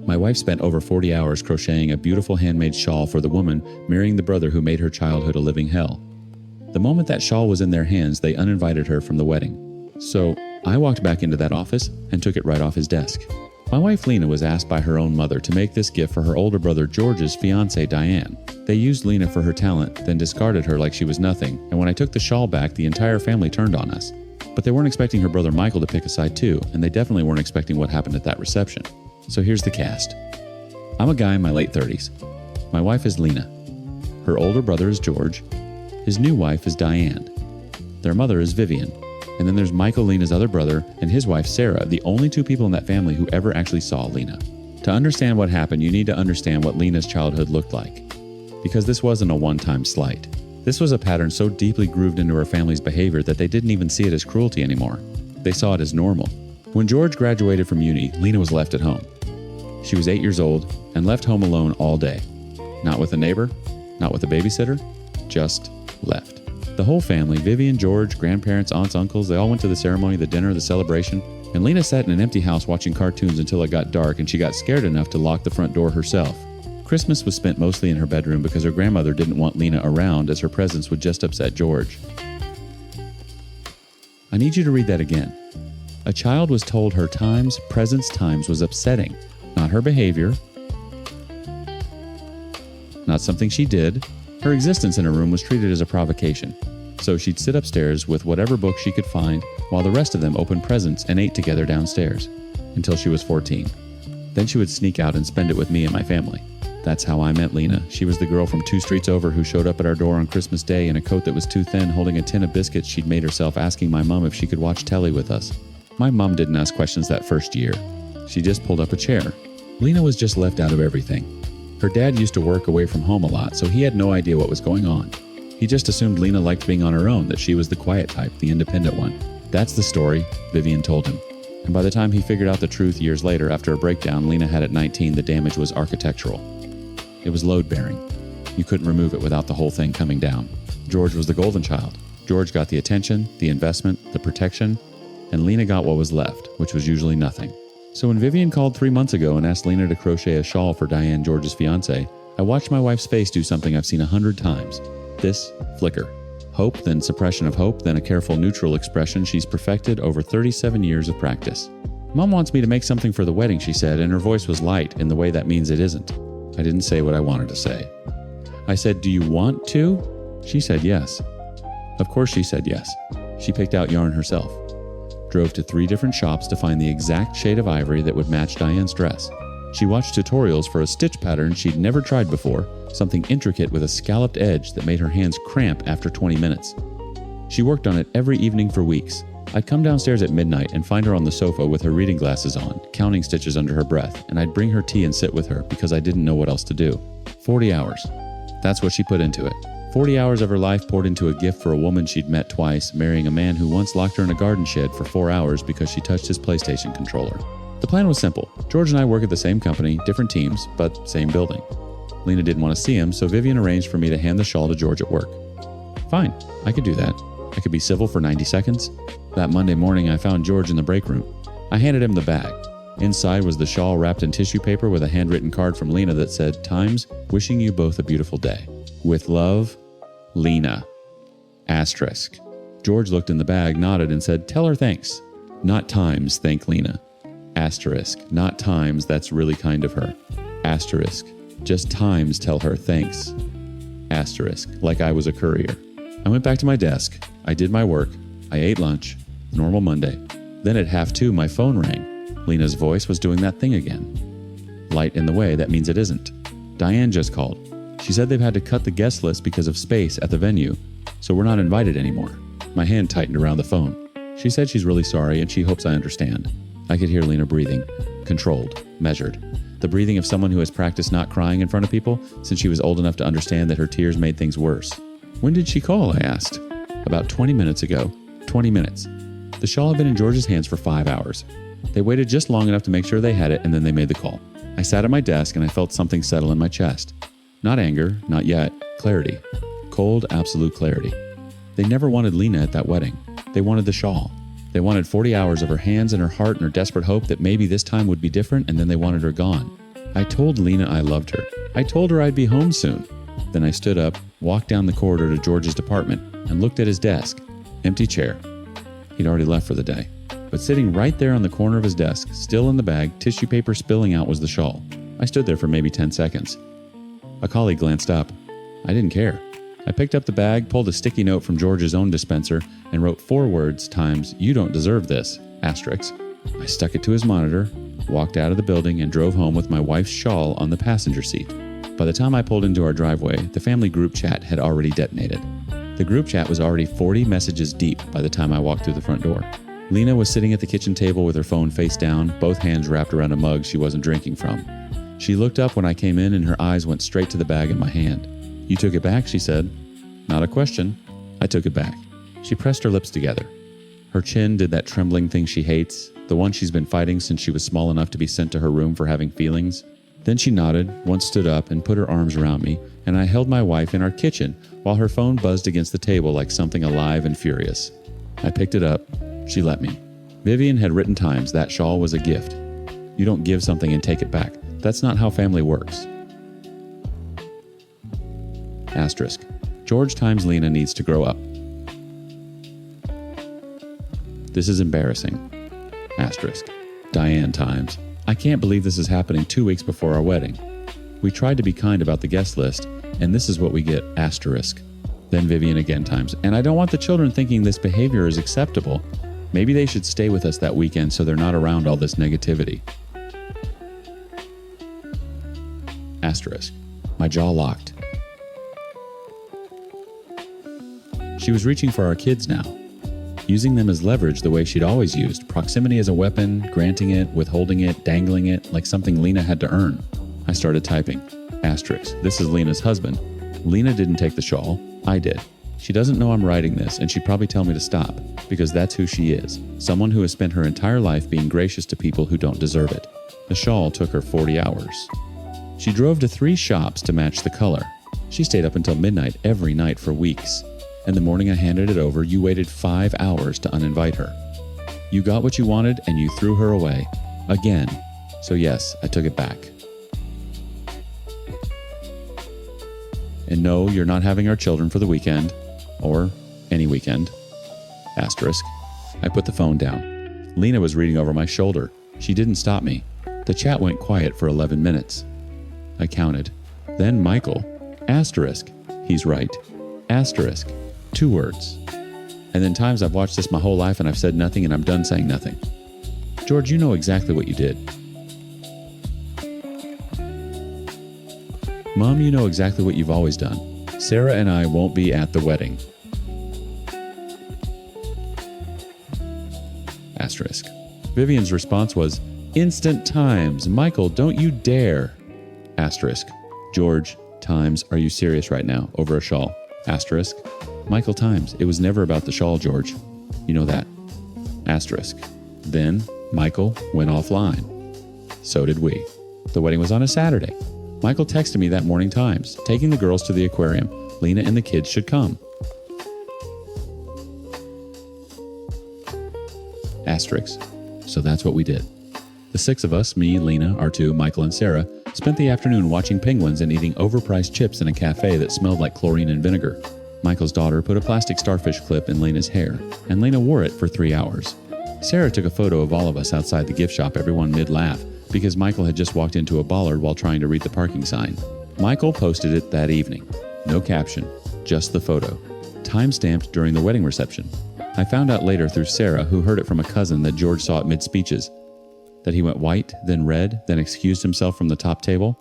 My wife spent over 40 hours crocheting a beautiful handmade shawl for the woman marrying the brother who made her childhood a living hell. The moment that shawl was in their hands, they uninvited her from the wedding. So I walked back into that office and took it right off his desk. My wife Lena was asked by her own mother to make this gift for her older brother George's fiancée Diane. They used Lena for her talent, then discarded her like she was nothing, and when I took the shawl back, the entire family turned on us. But they weren't expecting her brother Michael to pick a side too, and they definitely weren't expecting what happened at that reception. So here's the cast. I'm a guy in my late 30s. My wife is Lena. Her older brother is George. His new wife is Diane. Their mother is Vivian. And then there's Michael, Lena's other brother, and his wife Sarah, the only two people in that family who ever actually saw Lena. To understand what happened, you need to understand what Lena's childhood looked like. Because this wasn't a one-time slight. This was a pattern so deeply grooved into her family's behavior that they didn't even see it as cruelty anymore. They saw it as normal. When George graduated from uni, Lena was left at home. She was 8 years old and left home alone all day. Not with a neighbor, not with a babysitter, just left. The whole family, Vivian, George, grandparents, aunts, uncles, they all went to the ceremony, the dinner, the celebration, and Lena sat in an empty house watching cartoons until it got dark and she got scared enough to lock the front door herself. Christmas was spent mostly in her bedroom because her grandmother didn't want Lena around as her presence would just upset George. I need you to read that again. A child was told her presence times was upsetting. Not her behavior, not something she did. Her existence in her room was treated as a provocation. So she'd sit upstairs with whatever book she could find while the rest of them opened presents and ate together downstairs until she was 14. Then she would sneak out and spend it with me and my family. That's how I met Lena. She was the girl from 2 streets over who showed up at our door on Christmas Day in a coat that was too thin, holding a tin of biscuits she'd made herself, asking my mom if she could watch telly with us. My mom didn't ask questions that first year. She just pulled up a chair. Lena was just left out of everything. Her dad used to work away from home a lot, so he had no idea what was going on. He just assumed Lena liked being on her own, that she was the quiet type, the independent one. That's the story, Vivian told him. And by the time he figured out the truth years later, after a breakdown Lena had at 19, the damage was architectural. It was load-bearing. You couldn't remove it without the whole thing coming down. George was the golden child. George got the attention, the investment, the protection, and Lena got what was left, which was usually nothing. So when Vivian called 3 months ago and asked Lena to crochet a shawl for Diane, George's fiancé, I watched my wife's face do something I've seen 100 times. This flicker. Hope, then suppression of hope, then a careful neutral expression she's perfected over 37 years of practice. Mom wants me to make something for the wedding, she said, and her voice was light in the way that means it isn't. I didn't say what I wanted to say. I said, "Do you want to?" She said yes. Of course she said yes. She picked out yarn herself. Drove to 3 different shops to find the exact shade of ivory that would match Diane's dress. She watched tutorials for a stitch pattern she'd never tried before, something intricate with a scalloped edge that made her hands cramp after 20 minutes. She worked on it every evening for weeks. I'd come downstairs at midnight and find her on the sofa with her reading glasses on, counting stitches under her breath, and I'd bring her tea and sit with her because I didn't know what else to do. 40 hours. That's what she put into it. 40 hours of her life poured into a gift for a woman she'd met twice, marrying a man who once locked her in a garden shed for 4 hours because she touched his PlayStation controller. The plan was simple. George and I work at the same company, different teams, but same building. Lena didn't want to see him, so Vivian arranged for me to hand the shawl to George at work. Fine, I could do that. I could be civil for 90 seconds. That Monday morning, I found George in the break room. I handed him the bag. Inside was the shawl wrapped in tissue paper with a handwritten card from Lena that said, "Times, wishing you both a beautiful day. With love, Lena." Asterisk. George looked in the bag, nodded, and said, "Tell her thanks." Not Times, thank Lena. Asterisk. Not Times, that's really kind of her. Asterisk. Just Times, tell her thanks. Asterisk. Like I was a courier. I went back to my desk. I did my work. I ate lunch. Normal Monday. Then at 1:30, my phone rang. Lena's voice was doing that thing again. Light in the way, that means it isn't. Diane just called. She said they've had to cut the guest list because of space at the venue, so we're not invited anymore. My hand tightened around the phone. She said she's really sorry and she hopes I understand. I could hear Lena breathing. Controlled. Measured. The breathing of someone who has practiced not crying in front of people since she was old enough to understand that her tears made things worse. When did she call? I asked. About 20 minutes ago. 20 minutes. The shawl had been in George's hands for 5 hours. They waited just long enough to make sure they had it, and then they made the call. I sat at my desk and I felt something settle in my chest. Not anger, not yet. Clarity. Cold, absolute clarity. They never wanted Lena at that wedding. They wanted the shawl. They wanted 40 hours of her hands and her heart and her desperate hope that maybe this time would be different, and then they wanted her gone. I told Lena I loved her. I told her I'd be home soon. Then I stood up, walked down the corridor to George's department, and looked at his desk. Empty chair. He'd already left for the day. But sitting right there on the corner of his desk, still in the bag, tissue paper spilling out, was the shawl. I stood there for maybe 10 seconds. A colleague glanced up. I didn't care. I picked up the bag, pulled a sticky note from George's own dispenser, and wrote 4 words times, "You don't deserve this," asterisk. I stuck it to his monitor, walked out of the building, and drove home with my wife's shawl on the passenger seat. By the time I pulled into our driveway, the family group chat had already detonated. The group chat was already 40 messages deep by the time I walked through the front door. Lena was sitting at the kitchen table with her phone face down, both hands wrapped around a mug she wasn't drinking from. She looked up when I came in and her eyes went straight to the bag in my hand. "You took it back," she said. "Not a question." I took it back. She pressed her lips together. Her chin did that trembling thing she hates, the one she's been fighting since she was small enough to be sent to her room for having feelings. Then she nodded, once stood up and put her arms around me, and I held my wife in our kitchen while her phone buzzed against the table like something alive and furious. I picked it up. She let me. Vivian had written times that shawl was a gift. You don't give something and take it back. That's not how family works. Asterisk. George times Lena needs to grow up. This is embarrassing. Asterisk. Diane times. I can't believe this is happening 2 weeks before our wedding. We tried to be kind about the guest list, and this is what we get. Asterisk. Then Vivian again times. And I don't want the children thinking this behavior is acceptable. Maybe they should stay with us that weekend so they're not around all this negativity. Asterisk. My jaw locked. She was reaching for our kids now, using them as leverage the way she'd always used, proximity as a weapon, granting it, withholding it, dangling it, like something Lena had to earn. I started typing. Asterisk. This is Lena's husband. Lena didn't take the shawl. I did. She doesn't know I'm writing this, and she'd probably tell me to stop, because that's who she is. Someone who has spent her entire life being gracious to people who don't deserve it. The shawl took her 40 hours. She drove to 3 shops to match the color. She stayed up until midnight every night for weeks. And the morning I handed it over, you waited 5 hours to uninvite her. You got what you wanted and you threw her away. Again. So yes, I took it back. And no, you're not having our children for the weekend. Or any weekend. Asterisk. I put the phone down. Lena was reading over my shoulder. She didn't stop me. The chat went quiet for 11 minutes. I counted. Then Michael. Asterisk. He's right. Asterisk. 2 words. And then times I've watched this my whole life and I've said nothing and I'm done saying nothing. George, you know exactly what you did. Mom, you know exactly what you've always done. Sarah and I won't be at the wedding. Asterisk. Vivian's response was, instant times. Michael, don't you dare. Asterisk. George, times, are you serious right now? Over a shawl. Asterisk. Michael times. It was never about the shawl, George. You know that. Asterisk. Then Michael went offline. So did we. The wedding was on a Saturday. Michael texted me that morning times, taking the girls to the aquarium. Lena and the kids should come. Asterisk. So that's what we did. The 6 of us, me, Lena, R2, Michael, and Sarah, spent the afternoon watching penguins and eating overpriced chips in a cafe that smelled like chlorine and vinegar. Michael's daughter put a plastic starfish clip in Lena's hair, and Lena wore it for 3 hours. Sarah took a photo of all of us outside the gift shop, everyone mid-laugh, because Michael had just walked into a bollard while trying to read the parking sign. Michael posted it that evening. No caption, just the photo. Time-stamped during the wedding reception. I found out later through Sarah, who heard it from a cousin, that George saw it mid-speeches. That he went white, then red, then excused himself from the top table.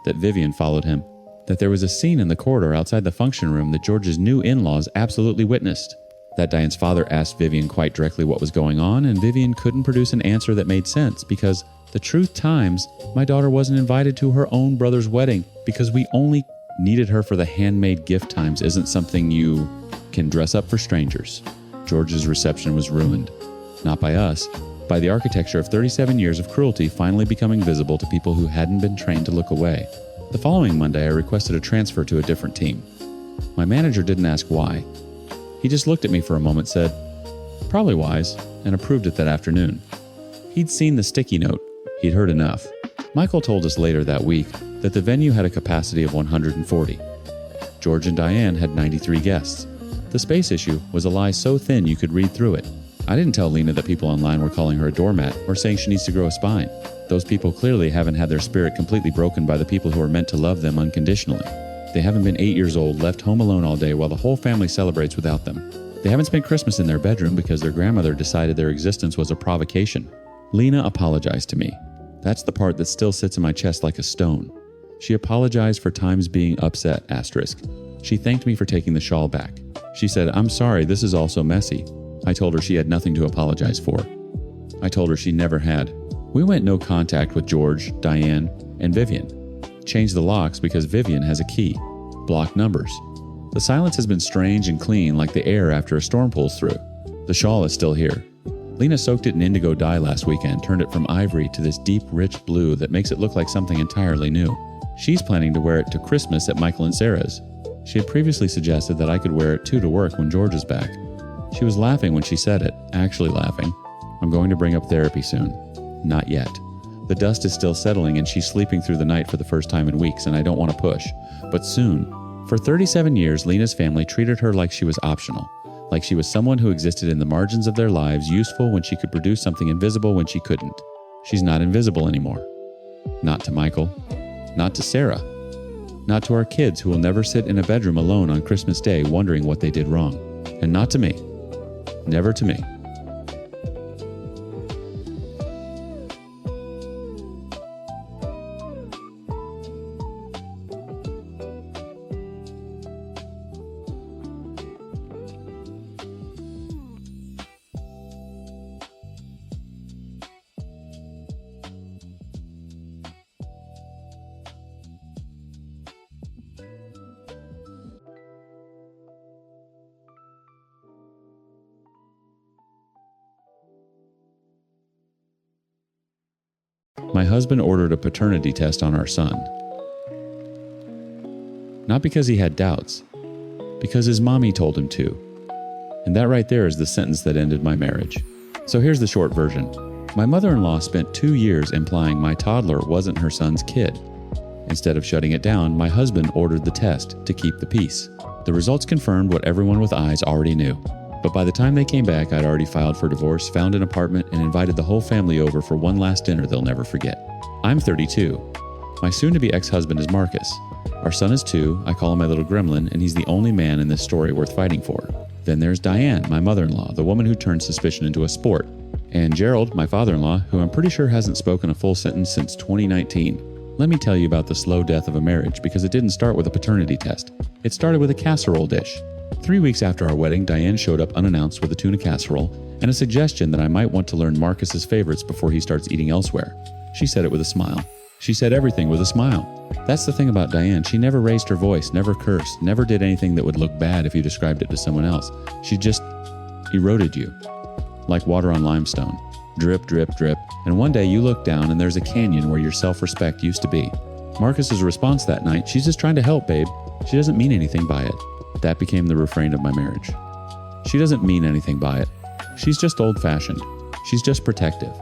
That Vivian followed him. That there was a scene in the corridor outside the function room that George's new in-laws absolutely witnessed. That Diane's father asked Vivian quite directly what was going on, and Vivian couldn't produce an answer that made sense because the truth times, my daughter wasn't invited to her own brother's wedding because we only needed her for the handmade gift times isn't something you can dress up for strangers. George's reception was ruined. Not by us, by the architecture of 37 years of cruelty finally becoming visible to people who hadn't been trained to look away. The following Monday, I requested a transfer to a different team. My manager didn't ask why. He just looked at me for a moment, said, "Probably wise," and approved it that afternoon. He'd seen the sticky note. He'd heard enough. Michael told us later that week that the venue had a capacity of 140. George and Diane had 93 guests. The space issue was a lie so thin you could read through it. I didn't tell Lena that people online were calling her a doormat or saying she needs to grow a spine. Those people clearly haven't had their spirit completely broken by the people who are meant to love them unconditionally. They haven't been 8 years old, left home alone all day while the whole family celebrates without them. They haven't spent Christmas in their bedroom because their grandmother decided their existence was a provocation. Lena apologized to me. That's the part that still sits in my chest like a stone. She apologized for times being upset, asterisk. She thanked me for taking the shawl back. She said, "I'm sorry, this is all so messy." I told her she had nothing to apologize for. I told her she never had. We went no contact with George, Diane, and Vivian. Changed the locks because Vivian has a key. Blocked numbers. The silence has been strange and clean like the air after a storm pulls through. The shawl is still here. Lena soaked it in indigo dye last weekend, turned it from ivory to this deep, rich blue that makes it look like something entirely new. She's planning to wear it to Christmas at Michael and Sarah's. She had previously suggested that I could wear it too to work when George is back. She was laughing when she said it, actually laughing. I'm going to bring up therapy soon. Not yet. The dust is still settling and she's sleeping through the night for the first time in weeks and I don't want to push. But soon. For 37 years, Lena's family treated her like she was optional. Like she was someone who existed in the margins of their lives, useful when she could produce something invisible when she couldn't. She's not invisible anymore. Not to Michael. Not to Sarah. Not to our kids who will never sit in a bedroom alone on Christmas Day wondering what they did wrong. And not to me. Never to me. My husband ordered a paternity test on our son. Not because he had doubts, because his mommy told him to. And that right there is the sentence that ended my marriage. So here's the short version. My mother-in-law spent 2 years implying my toddler wasn't her son's kid. Instead of shutting it down, my husband ordered the test to keep the peace. The results confirmed what everyone with eyes already knew. But by the time they came back, I'd already filed for divorce, found an apartment, and invited the whole family over for one last dinner they'll never forget. I'm 32. My soon-to-be ex-husband is Marcus. Our son is 2, I call him my little gremlin, and he's the only man in this story worth fighting for. Then there's Diane, my mother-in-law, the woman who turned suspicion into a sport. And Gerald, my father-in-law, who I'm pretty sure hasn't spoken a full sentence since 2019. Let me tell you about the slow death of a marriage because it didn't start with a paternity test. It started with a casserole dish. 3 weeks after our wedding, Diane showed up unannounced with a tuna casserole and a suggestion that I might want to learn Marcus's favorites before he starts eating elsewhere. She said it with a smile. She said everything with a smile. That's the thing about Diane. She never raised her voice, never cursed, never did anything that would look bad if you described it to someone else. She just eroded you, like water on limestone. Drip, drip, drip. And one day you look down and there's a canyon where your self-respect used to be. Marcus's response that night, "She's just trying to help, babe. She doesn't mean anything by it." That became the refrain of my marriage. She doesn't mean anything by it. She's just old-fashioned. She's just protective.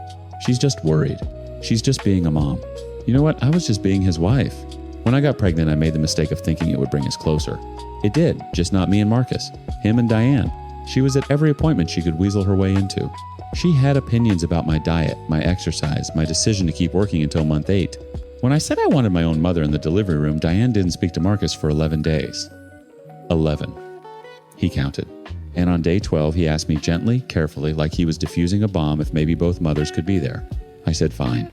She's just worried. She's just being a mom. You know what? I was just being his wife. When I got pregnant, I made the mistake of thinking it would bring us closer. It did, just not me and Marcus. Him and Diane. She was at every appointment she could weasel her way into. She had opinions about my diet, my exercise, my decision to keep working until month 8. When I said I wanted my own mother in the delivery room, Diane didn't speak to Marcus for 11 days. 11. He counted. And on day 12, he asked me gently, carefully, like he was defusing a bomb, if maybe both mothers could be there. I said fine.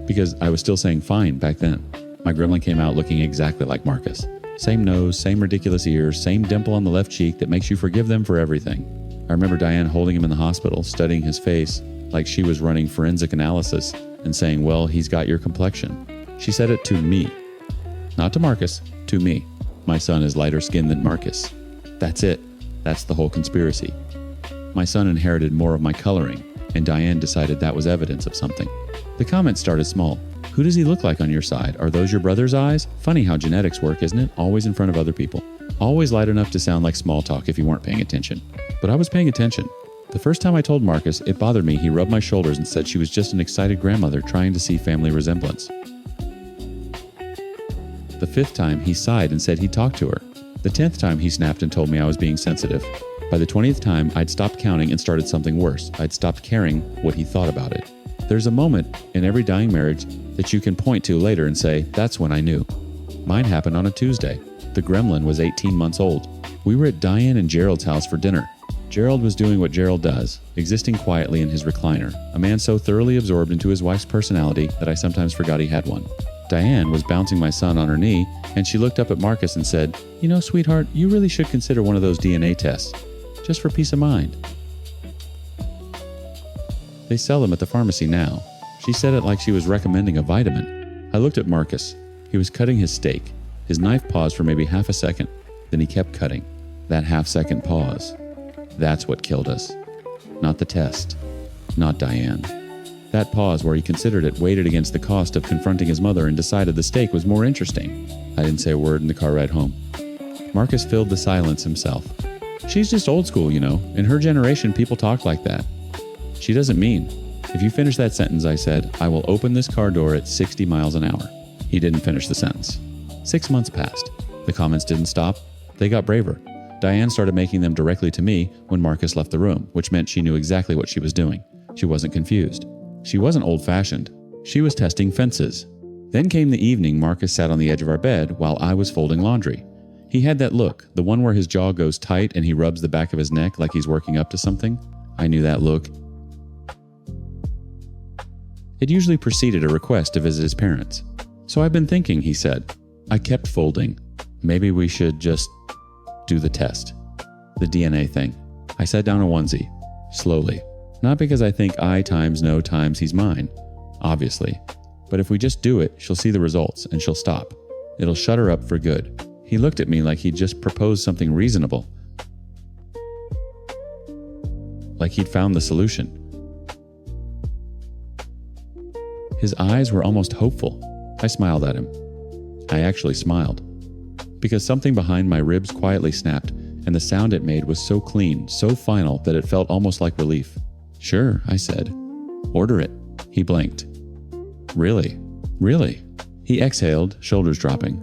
Because I was still saying fine back then. My gremlin came out looking exactly like Marcus. Same nose, same ridiculous ears, same dimple on the left cheek that makes you forgive them for everything. I remember Diane holding him in the hospital, studying his face like she was running forensic analysis and saying, well, he's got your complexion. She said it to me. Not to Marcus, to me. My son is lighter skinned than Marcus. That's it. That's the whole conspiracy. My son inherited more of my coloring, and Diane decided that was evidence of something. The comments started small. Who does he look like on your side? Are those your brother's eyes? Funny how genetics work, isn't it? Always in front of other people. Always light enough to sound like small talk if you weren't paying attention. But I was paying attention. The first time I told Marcus, it bothered me. He rubbed my shoulders and said she was just an excited grandmother trying to see family resemblance. The 5th time, he sighed and said he'd talk to her. The 10th time, he snapped and told me I was being sensitive. By the 20th time, I'd stopped counting and started something worse. I'd stopped caring what he thought about it. There's a moment in every dying marriage that you can point to later and say, that's when I knew. Mine happened on a Tuesday. The gremlin was 18 months old. We were at Diane and Gerald's house for dinner. Gerald was doing what Gerald does, existing quietly in his recliner, a man so thoroughly absorbed into his wife's personality that I sometimes forgot he had one. Diane was bouncing my son on her knee, and she looked up at Marcus and said, you know, sweetheart, you really should consider one of those DNA tests, just for peace of mind. They sell them at the pharmacy now. She said it like she was recommending a vitamin. I looked at Marcus. He was cutting his steak. His knife paused for maybe half a second. Then he kept cutting. That half-second pause. That's what killed us. Not the test. Not Diane. That pause where he considered it weighted against the cost of confronting his mother and decided the steak was more interesting. I didn't say a word in the car ride home. Marcus filled the silence himself. She's just old school, you know. In her generation, people talk like that. She doesn't mean. If you finish that sentence, I said, I will open this car door at 60 miles an hour. He didn't finish the sentence. 6 months passed. The comments didn't stop. They got braver. Diane started making them directly to me when Marcus left the room, which meant she knew exactly what she was doing. She wasn't confused. She wasn't old-fashioned. She was testing fences. Then came the evening Marcus sat on the edge of our bed while I was folding laundry. He had that look, the one where his jaw goes tight and he rubs the back of his neck like he's working up to something. I knew that look. It usually preceded a request to visit his parents. So I've been thinking, he said. I kept folding. Maybe we should just do the test. The DNA thing. I sat down a onesie. Slowly. Not because I think I times no times he's mine. Obviously. But if we just do it, she'll see the results and she'll stop. It'll shut her up for good. He looked at me like he'd just proposed something reasonable. Like he'd found the solution. His eyes were almost hopeful. I smiled at him. I actually smiled. Because something behind my ribs quietly snapped, and the sound it made was so clean, so final, that it felt almost like relief. Sure, I said. Order it. He blinked. Really? Really? He exhaled, shoulders dropping.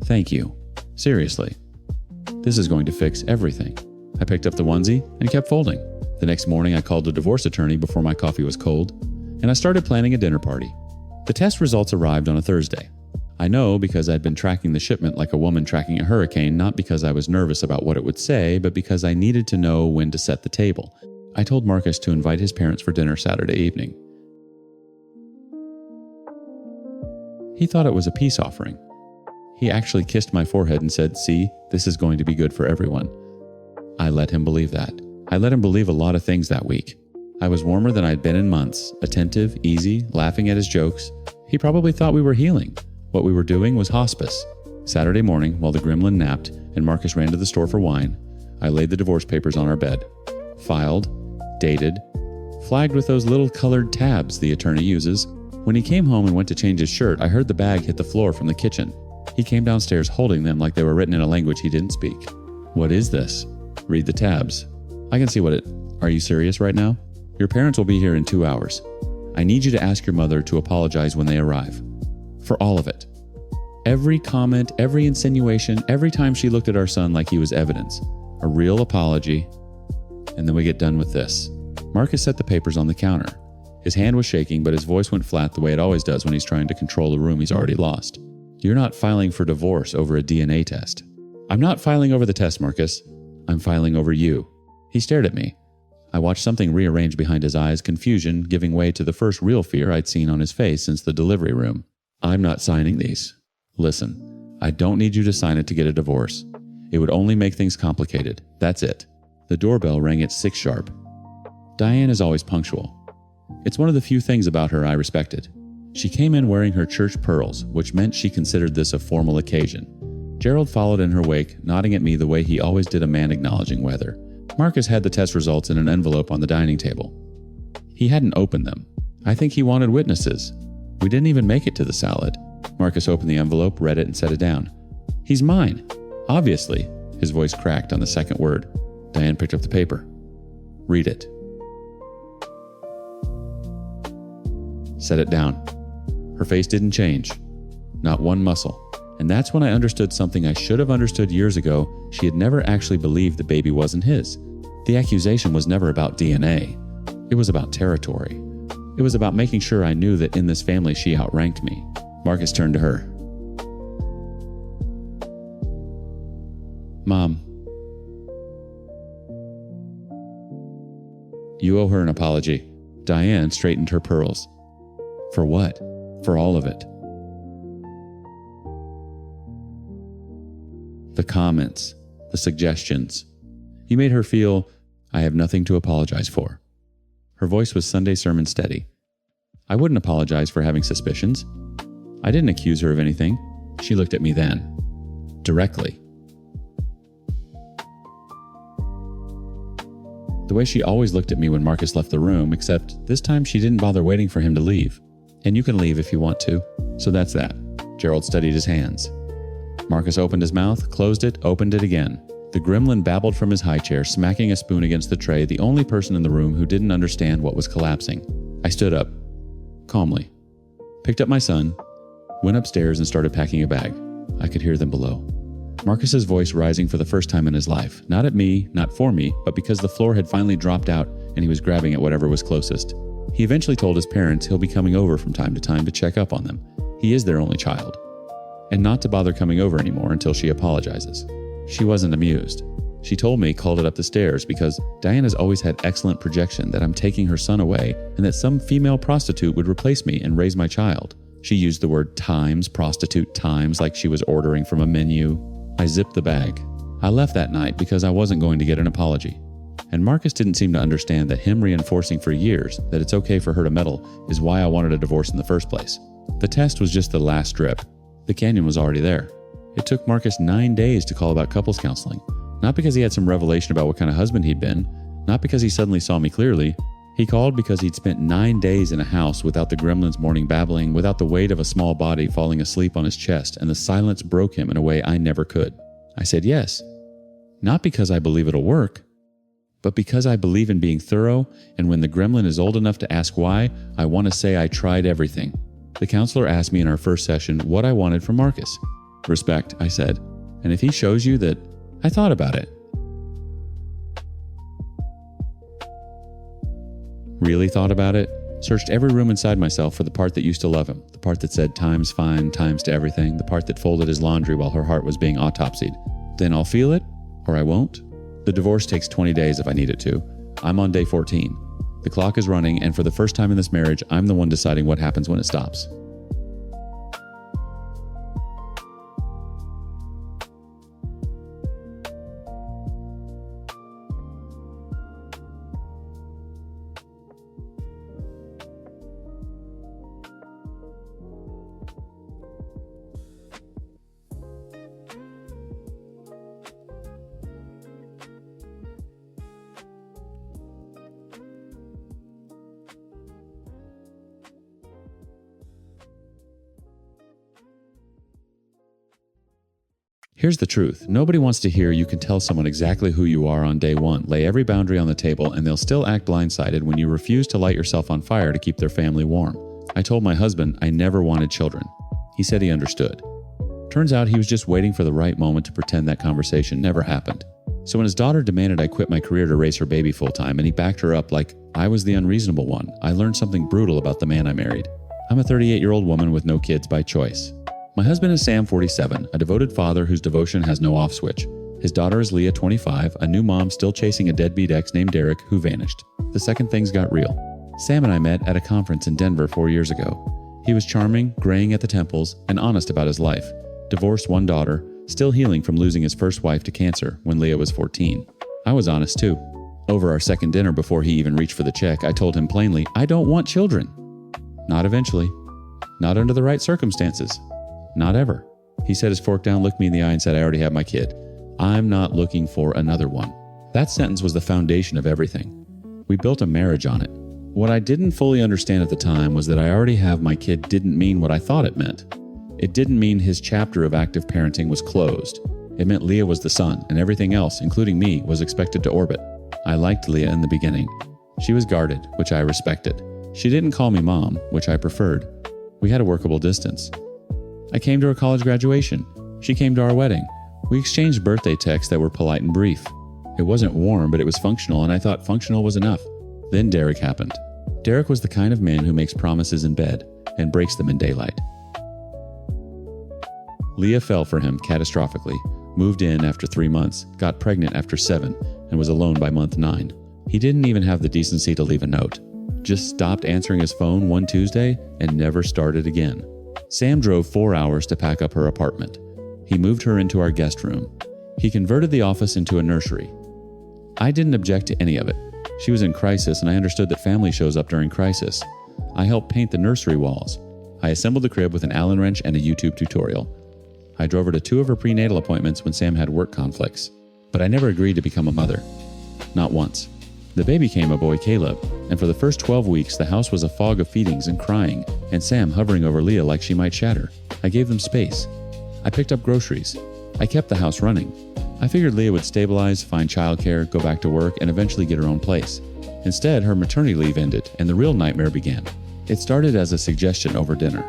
Thank you. Seriously. This is going to fix everything. I picked up the onesie and kept folding. The next morning I called a divorce attorney before my coffee was cold, and I started planning a dinner party. The test results arrived on a Thursday. I know because I'd been tracking the shipment like a woman tracking a hurricane, not because I was nervous about what it would say, but because I needed to know when to set the table. I told Marcus to invite his parents for dinner Saturday evening. He thought it was a peace offering. He actually kissed my forehead and said, "See, this is going to be good for everyone." I let him believe that. I let him believe a lot of things that week. I was warmer than I'd been in months, attentive, easy, laughing at his jokes. He probably thought we were healing. What we were doing was hospice. Saturday morning, while the gremlin napped and Marcus ran to the store for wine, I laid the divorce papers on our bed. Filed, dated, flagged with those little colored tabs the attorney uses. When he came home and went to change his shirt, I heard the bag hit the floor from the kitchen. He came downstairs holding them like they were written in a language he didn't speak. What is this? Read the tabs. I can see what it... Are you serious right now? Your parents will be here in 2 hours. I need you to ask your mother to apologize when they arrive. For all of it. Every comment, every insinuation, every time she looked at our son like he was evidence. A real apology. And then we get done with this. Marcus set the papers on the counter. His hand was shaking, but his voice went flat the way it always does when he's trying to control a room he's already lost. You're not filing for divorce over a DNA test. I'm not filing over the test, Marcus. I'm filing over you. He stared at me. I watched something rearrange behind his eyes, confusion giving way to the first real fear I'd seen on his face since the delivery room. I'm not signing these. Listen, I don't need you to sign it to get a divorce. It would only make things complicated. That's it. The doorbell rang at 6 sharp. Diane is always punctual. It's one of the few things about her I respected. She came in wearing her church pearls, which meant she considered this a formal occasion. Gerald followed in her wake, nodding at me the way he always did a man acknowledging weather. Marcus had the test results in an envelope on the dining table. He hadn't opened them. I think he wanted witnesses. We didn't even make it to the salad. Marcus opened the envelope, read it, and set it down. He's mine. Obviously. His voice cracked on the second word. Diane picked up the paper. Read it. Set it down. Her face didn't change. Not one muscle. And that's when I understood something I should have understood years ago. She had never actually believed the baby wasn't his. The accusation was never about DNA. It was about territory. It was about making sure I knew that in this family she outranked me. Marcus turned to her. Mom. You owe her an apology. Diane straightened her pearls. For what? For all of it. The comments, the suggestions. You made her feel, I have nothing to apologize for. Her voice was Sunday sermon steady. I wouldn't apologize for having suspicions. I didn't accuse her of anything. She looked at me then. Directly. The way she always looked at me when Marcus left the room, except this time she didn't bother waiting for him to leave. And you can leave if you want to. So that's that. Gerald steadied his hands. Marcus opened his mouth, closed it, opened it again. The gremlin babbled from his high chair, smacking a spoon against the tray, the only person in the room who didn't understand what was collapsing. I stood up, calmly, picked up my son, went upstairs and started packing a bag. I could hear them below. Marcus's voice rising for the first time in his life, not at me, not for me, but because the floor had finally dropped out and he was grabbing at whatever was closest. He eventually told his parents he'll be coming over from time to check up on them. He is their only child. And not to bother coming over anymore until she apologizes. She wasn't amused. She told me, called it up the stairs because Diana's always had excellent projection that I'm taking her son away and that some female prostitute would replace me and raise my child. She used the word times, prostitute times, like she was ordering from a menu. I zipped the bag. I left that night because I wasn't going to get an apology. And Marcus didn't seem to understand that him reinforcing for years that it's okay for her to meddle is why I wanted a divorce in the first place. The test was just the last strip. The canyon was already there. It took Marcus 9 days to call about couples counseling. Not because he had some revelation about what kind of husband he'd been. Not because he suddenly saw me clearly. He called because he'd spent 9 days in a house without the gremlin's morning babbling, without the weight of a small body falling asleep on his chest, and the silence broke him in a way I never could. I said yes. Not because I believe it'll work, but because I believe in being thorough, and when the gremlin is old enough to ask why, I want to say I tried everything. The counselor asked me in our first session what I wanted from Marcus. Respect, I said. And if he shows you that I thought about it. Really thought about it? Searched every room inside myself for the part that used to love him. The part that said time's fine, time's to everything. The part that folded his laundry while her heart was being autopsied. Then I'll feel it, or I won't. The divorce takes 20 days if I need it to. I'm on day 14. The clock is running, and for the first time in this marriage, I'm the one deciding what happens when it stops. Here's the truth. Nobody wants to hear you can tell someone exactly who you are on day one, lay every boundary on the table, and they'll still act blindsided when you refuse to light yourself on fire to keep their family warm. I told my husband I never wanted children. He said he understood. Turns out he was just waiting for the right moment to pretend that conversation never happened. So when his daughter demanded I quit my career to raise her baby full-time and he backed her up like I was the unreasonable one, I learned something brutal about the man I married. I'm a 38-year-old woman with no kids by choice. My husband is Sam, 47, a devoted father whose devotion has no off switch. His daughter is Leah, 25, a new mom still chasing a deadbeat ex named Derek who vanished. The second things got real. Sam and I met at a conference in Denver 4 years ago. He was charming, graying at the temples, and honest about his life. Divorced, one daughter, still healing from losing his first wife to cancer when Leah was 14. I was honest too. Over our second dinner before he even reached for the check, I told him plainly, I don't want children. Not eventually. Not under the right circumstances. Not ever. He set his fork down, looked me in the eye, and said, I already have my kid. I'm not looking for another one. That sentence was the foundation of everything. We built a marriage on it. What I didn't fully understand at the time was that I already have my kid didn't mean what I thought it meant. It didn't mean his chapter of active parenting was closed. It meant Leah was the son, and everything else, including me, was expected to orbit. I liked Leah in the beginning. She was guarded, which I respected. She didn't call me mom, which I preferred. We had a workable distance. I came to her college graduation. She came to our wedding. We exchanged birthday texts that were polite and brief. It wasn't warm, but it was functional, and I thought functional was enough. Then Derek happened. Derek was the kind of man who makes promises in bed and breaks them in daylight. Leah fell for him catastrophically, moved in after 3 months, got pregnant after 7, and was alone by month 9. He didn't even have the decency to leave a note. Just stopped answering his phone one Tuesday and never started again. Sam drove 4 hours to pack up her apartment. He moved her into our guest room. He converted the office into a nursery. I didn't object to any of it. She was in crisis, and I understood that family shows up during crisis. I helped paint the nursery walls. I assembled the crib with an Allen wrench and a YouTube tutorial. I drove her to 2 of her prenatal appointments when Sam had work conflicts. But I never agreed to become a mother. Not once. The baby came a boy, Caleb, and for the first 12 weeks, the house was a fog of feedings and crying, and Sam hovering over Leah like she might shatter. I gave them space. I picked up groceries. I kept the house running. I figured Leah would stabilize, find childcare, go back to work, and eventually get her own place. Instead, her maternity leave ended, and the real nightmare began. It started as a suggestion over dinner.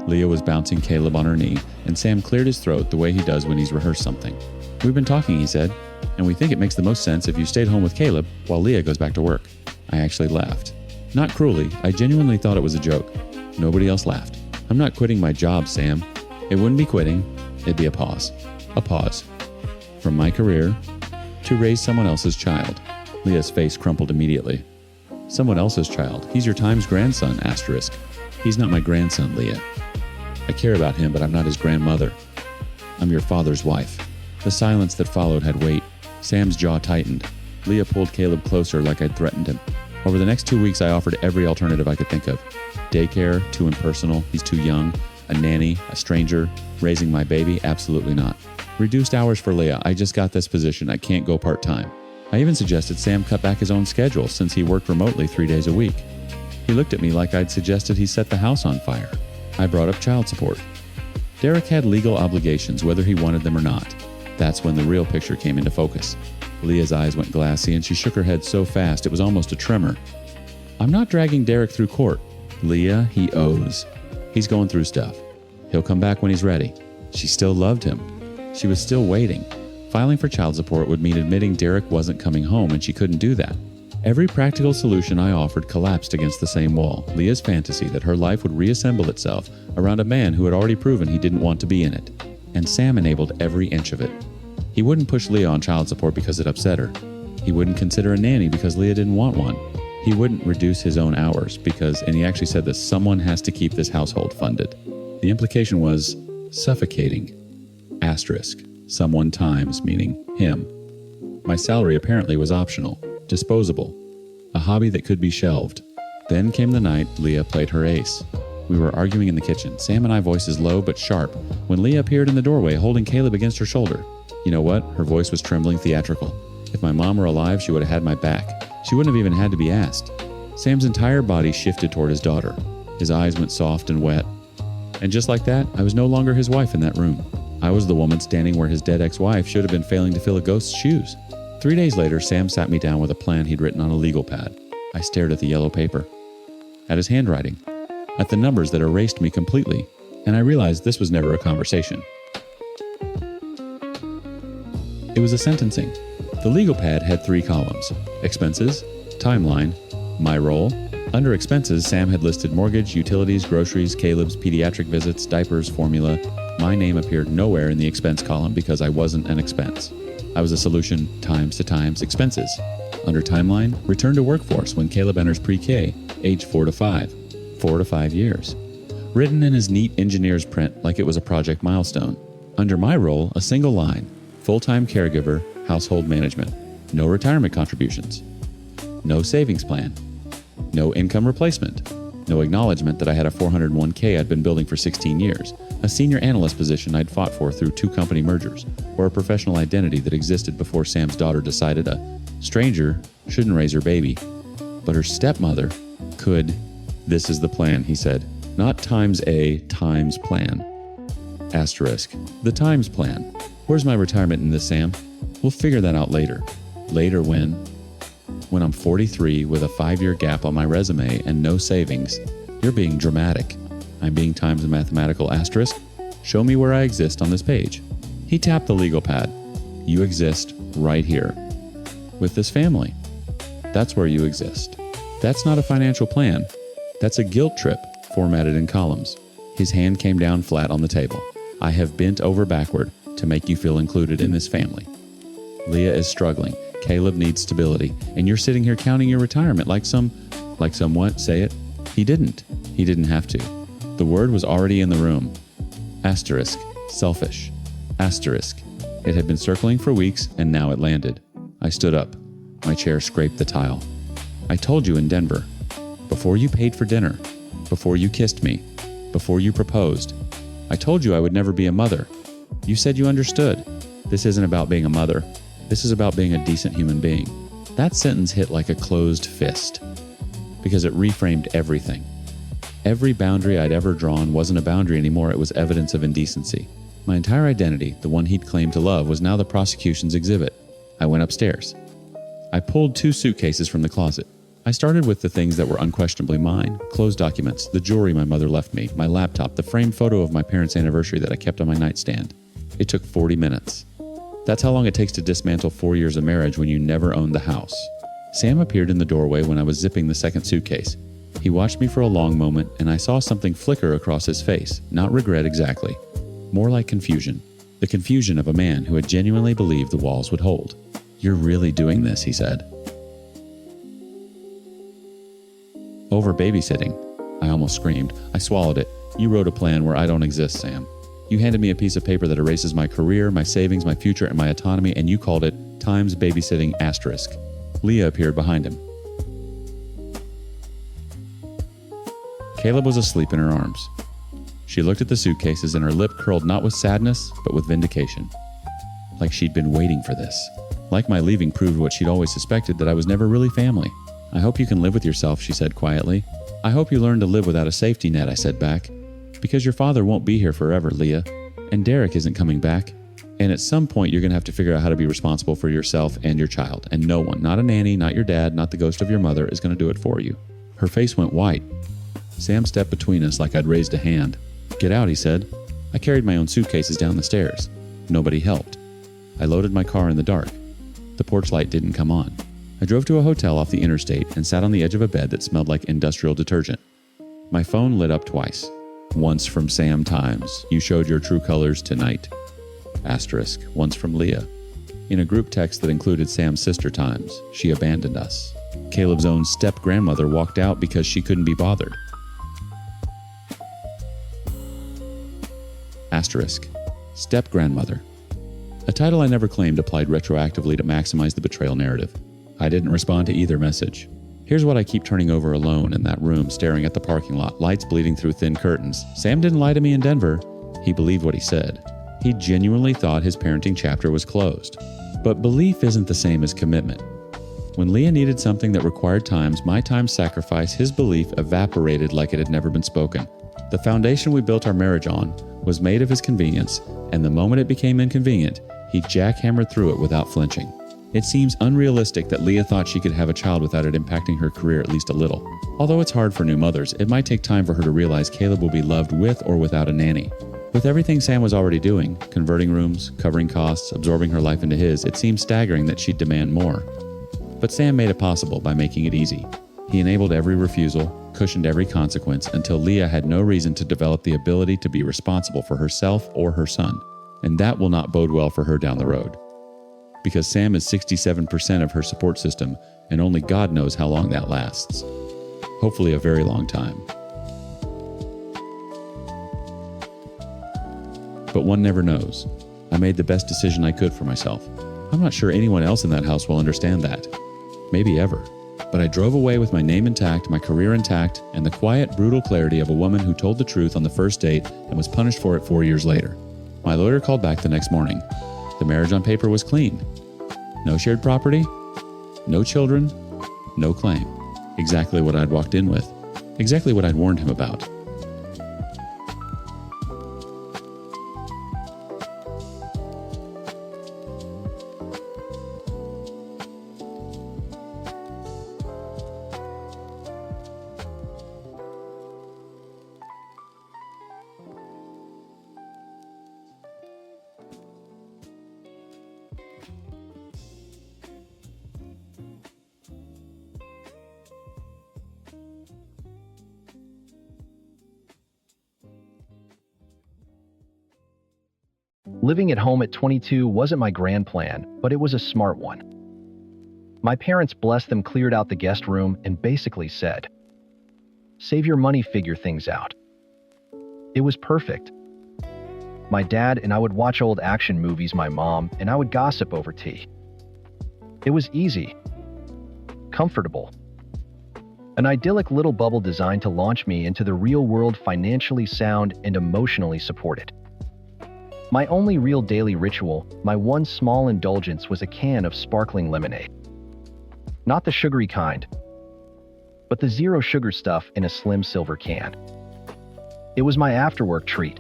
Leah was bouncing Caleb on her knee, and Sam cleared his throat the way he does when he's rehearsed something. We've been talking, he said, and we think it makes the most sense if you stayed home with Caleb while Leah goes back to work. I actually laughed. Not cruelly, I genuinely thought it was a joke. Nobody else laughed. I'm not quitting my job, Sam. It wouldn't be quitting. It'd be a pause. A pause. From my career to raise someone else's child. Leah's face crumpled immediately. Someone else's child. He's your Times grandson, asterisk. He's not my grandson, Leah. I care about him, but I'm not his grandmother. I'm your father's wife. The silence that followed had weight. Sam's jaw tightened. Leah pulled Caleb closer like I'd threatened him. Over the next 2 weeks, I offered every alternative I could think of. Daycare, too impersonal, he's too young. A nanny, a stranger, raising my baby, absolutely not. Reduced hours for Leah, I just got this position, I can't go part-time. I even suggested Sam cut back his own schedule since he worked remotely 3 days a week. He looked at me like I'd suggested he set the house on fire. I brought up child support. Derek had legal obligations whether he wanted them or not. That's when the real picture came into focus. Leah's eyes went glassy and she shook her head so fast it was almost a tremor. I'm not dragging Derek through court. Leah, he owes. He's going through stuff. He'll come back when he's ready. She still loved him. She was still waiting. Filing for child support would mean admitting Derek wasn't coming home, and she couldn't do that. Every practical solution I offered collapsed against the same wall, Leah's fantasy that her life would reassemble itself around a man who had already proven he didn't want to be in it. And Sam enabled every inch of it. He wouldn't push Leah on child support because it upset her. He wouldn't consider a nanny because Leah didn't want one. He wouldn't reduce his own hours because, and he actually said this, someone has to keep this household funded. The implication was suffocating. Asterisk. Someone times, meaning him. My salary apparently was optional, disposable, a hobby that could be shelved. Then came the night Leah played her ace. We were arguing in the kitchen, Sam and I voices low but sharp, when Leah appeared in the doorway holding Caleb against her shoulder. You know what? Her voice was trembling theatrical. If my mom were alive, she would have had my back. She wouldn't have even had to be asked. Sam's entire body shifted toward his daughter. His eyes went soft and wet. And just like that, I was no longer his wife in that room. I was the woman standing where his dead ex-wife should have been failing to fill a ghost's shoes. 3 days later, Sam sat me down with a plan he'd written on a legal pad. I stared at the yellow paper, at his handwriting, at the numbers that erased me completely, and I realized this was never a conversation. It was a sentencing. The legal pad had 3 columns: expenses, timeline, my role, Under expenses, Sam had listed mortgage, utilities, groceries, Caleb's pediatric visits, diapers, formula. My name appeared nowhere in the expense column because I wasn't an expense. I was a solution times to times expenses. Under timeline, return to workforce when Caleb enters pre-K, age 4 to 5. 4 to 5 years. Written in his neat engineer's print like it was a project milestone. Under my role, a single line, full-time caregiver, household management. No retirement contributions. No savings plan. No income replacement. No acknowledgement that I had a 401k I'd been building for 16 years, a senior analyst position I'd fought for through 2 company mergers, or a professional identity that existed before Sam's daughter decided a stranger shouldn't raise her baby, but her stepmother could. This is the plan, he said. Not times a times plan. Asterisk. The times plan. Where's my retirement in this, Sam? We'll figure that out later. Later when I'm 43 with a 5-year gap on my resume and no savings. You're being dramatic. I'm being times a mathematical asterisk. Show me where I exist on this page. He tapped the legal pad. You exist right here. With this family. That's where you exist. That's not a financial plan. That's a guilt trip formatted in columns. His hand came down flat on the table. I have bent over backward to make you feel included in this family. Leah is struggling. Caleb needs stability. And you're sitting here counting your retirement like some what? Say it. He didn't. He didn't have to. The word was already in the room. Asterisk. Selfish. Asterisk. It had been circling for weeks and now it landed. I stood up. My chair scraped the tile. I told you in Denver. Before you paid for dinner. Before you kissed me. Before you proposed. I told you I would never be a mother. You said you understood. This isn't about being a mother. This is about being a decent human being. That sentence hit like a closed fist because it reframed everything. Every boundary I'd ever drawn wasn't a boundary anymore. It was evidence of indecency. My entire identity, the one he'd claimed to love, was now the prosecution's exhibit. I went upstairs. I pulled 2 suitcases from the closet. I started with the things that were unquestionably mine, closed documents, the jewelry my mother left me, my laptop, the framed photo of my parents' anniversary that I kept on my nightstand. It took 40 minutes. That's how long it takes to dismantle 4 years of marriage when you never owned the house. Sam appeared in the doorway when I was zipping the second suitcase. He watched me for a long moment, and I saw something flicker across his face. Not regret exactly. More like confusion. The confusion of a man who had genuinely believed the walls would hold. You're really doing this, he said. Over babysitting. I almost screamed. I swallowed it. You wrote a plan where I don't exist, Sam. You handed me a piece of paper that erases my career, my savings, my future, and my autonomy, and you called it times babysitting asterisk. Leah appeared behind him. Caleb was asleep in her arms. She looked at the suitcases and her lip curled not with sadness, but with vindication. Like she'd been waiting for this. Like my leaving proved what she'd always suspected, that I was never really family. I hope you can live with yourself, she said quietly. I hope you learn to live without a safety net, I said back. Because your father won't be here forever, Leah. And Derek isn't coming back. And at some point, you're going to have to figure out how to be responsible for yourself and your child. And no one, not a nanny, not your dad, not the ghost of your mother, is going to do it for you. Her face went white. Sam stepped between us like I'd raised a hand. Get out, he said. I carried my own suitcases down the stairs. Nobody helped. I loaded my car in the dark. The porch light didn't come on. I drove to a hotel off the interstate and sat on the edge of a bed that smelled like industrial detergent. My phone lit up twice. Once from Sam Times. You showed your true colors tonight. Asterisk. Once from Leah. In a group text that included Sam's sister Times. She abandoned us. Caleb's own step-grandmother walked out because she couldn't be bothered. Asterisk. Step-grandmother. A title I never claimed applied retroactively to maximize the betrayal narrative. I didn't respond to either message. Here's what I keep turning over alone in that room, staring at the parking lot, lights bleeding through thin curtains. Sam didn't lie to me in Denver. He believed what he said. He genuinely thought his parenting chapter was closed. But belief isn't the same as commitment. When Leah needed something that required times, my time sacrifice, his belief evaporated like it had never been spoken. The foundation we built our marriage on was made of his convenience, and the moment it became inconvenient, he jackhammered through it without flinching. It seems unrealistic that Leah thought she could have a child without it impacting her career at least a little. Although it's hard for new mothers, it might take time for her to realize Caleb will be loved with or without a nanny. With everything Sam was already doing, converting rooms, covering costs, absorbing her life into his, it seemed staggering that she'd demand more. But Sam made it possible by making it easy. He enabled every refusal, cushioned every consequence until Leah had no reason to develop the ability to be responsible for herself or her son. And that will not bode well for her down the road. Because Sam is 67% of her support system, and only God knows how long that lasts. Hopefully a very long time. But one never knows. I made the best decision I could for myself. I'm not sure anyone else in that house will understand that. Maybe ever. But I drove away with my name intact, my career intact, and the quiet, brutal clarity of a woman who told the truth on the first date and was punished for it 4 years later. My lawyer called back the next morning. The marriage on paper was clean. No shared property, no children, no claim. Exactly what I'd walked in with. Exactly what I'd warned him about. Living at home at 22 wasn't my grand plan, but it was a smart one. My parents, bless them, cleared out the guest room and basically said, "Save your money, figure things out." It was perfect. My dad and I would watch old action movies, my mom and I would gossip over tea. It was easy, comfortable, an idyllic little bubble designed to launch me into the real world, financially sound and emotionally supported. My only real daily ritual, my one small indulgence, was a can of sparkling lemonade. Not the sugary kind, but the zero sugar stuff in a slim silver can. It was my after-work treat.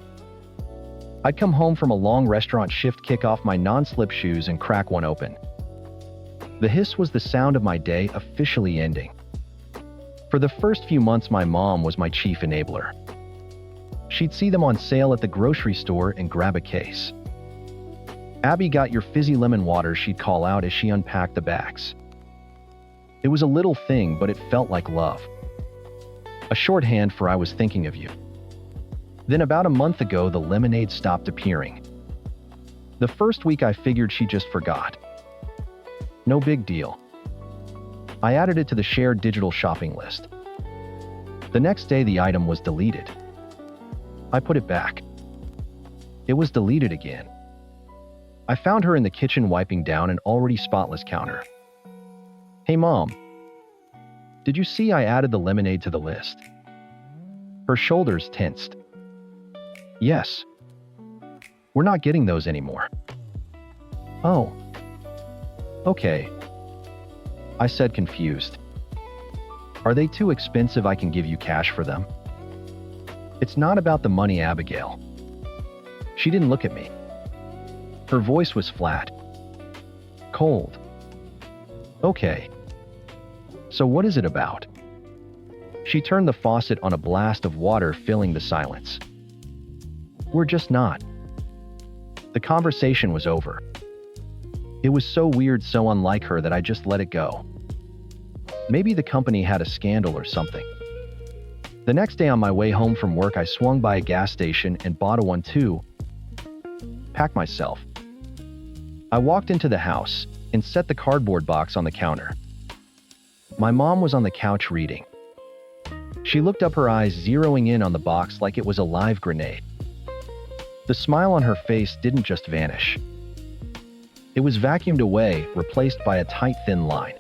I'd come home from a long restaurant shift, kick off my non-slip shoes and crack one open. The hiss was the sound of my day officially ending. For the first few months, my mom was my chief enabler. She'd see them on sale at the grocery store and grab a case. "Abby got your fizzy lemon water," she'd call out as she unpacked the bags. It was a little thing, but it felt like love. A shorthand for "I was thinking of you." Then about a month ago, the lemonade stopped appearing. The first week I figured she just forgot. No big deal. I added it to the shared digital shopping list. The next day, the item was deleted. I put it back. It was deleted again. I found her in the kitchen wiping down an already spotless counter. "Hey Mom, did you see I added the lemonade to the list?" Her shoulders tensed. "Yes. We're not getting those anymore." "Oh. Okay," I said, confused. "Are they too expensive? I can give you cash for them." "It's not about the money, Abigail." She didn't look at me. Her voice was flat, cold. "Okay. So what is it about?" She turned the faucet on, a blast of water filling the silence. "We're just not." The conversation was over. It was so weird, so unlike her, that I just let it go. Maybe the company had a scandal or something. The next day on my way home from work, I swung by a gas station and bought a 1-2 pack myself. I walked into the house and set the cardboard box on the counter. My mom was on the couch reading. She looked up, her eyes zeroing in on the box like it was a live grenade. The smile on her face didn't just vanish. It was vacuumed away, replaced by a tight, thin line.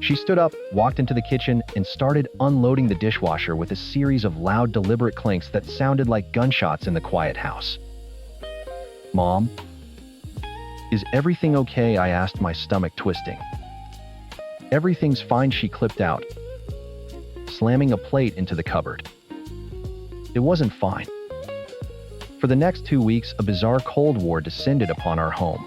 She stood up, walked into the kitchen, and started unloading the dishwasher with a series of loud, deliberate clinks that sounded like gunshots in the quiet house. "Mom, is everything okay?" I asked, my stomach twisting. "Everything's fine," she clipped out, slamming a plate into the cupboard. It wasn't fine. For the next 2 weeks, a bizarre Cold War descended upon our home.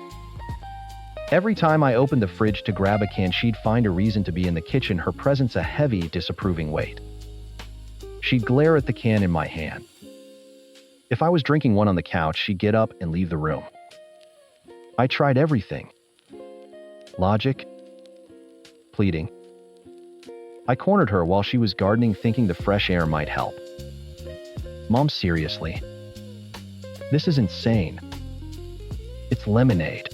Every time I opened the fridge to grab a can, she'd find a reason to be in the kitchen, her presence a heavy, disapproving weight. She'd glare at the can in my hand. If I was drinking one on the couch, she'd get up and leave the room. I tried everything. Logic, pleading, I cornered her while she was gardening, thinking the fresh air might help. Mom, seriously? This is insane. It's lemonade.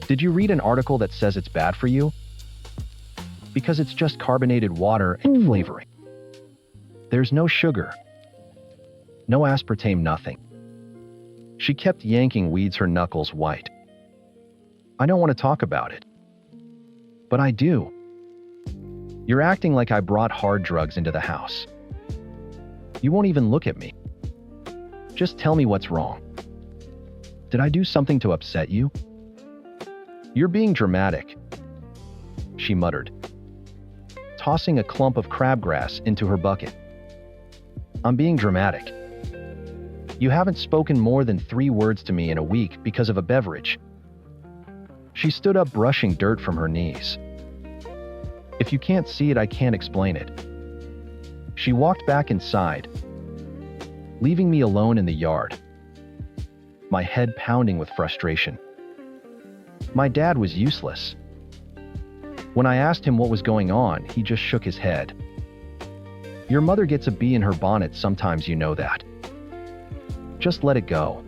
Did you read an article that says it's bad for you? Because it's just carbonated water and flavoring. There's no sugar. No aspartame, nothing. She kept yanking weeds, her knuckles white. I don't want to talk about it. But I do. You're acting like I brought hard drugs into the house. You won't even look at me. Just tell me what's wrong. Did I do something to upset you? You're being dramatic, she muttered, tossing a clump of crabgrass into her bucket. I'm being dramatic. You haven't spoken more than 3 words to me in a week because of a beverage. She stood up, brushing dirt from her knees. If you can't see it, I can't explain it. She walked back inside, leaving me alone in the yard, my head pounding with frustration. My dad was useless. When I asked him what was going on, he just shook his head. Your mother gets a bee in her bonnet sometimes, you know that. Just let it go.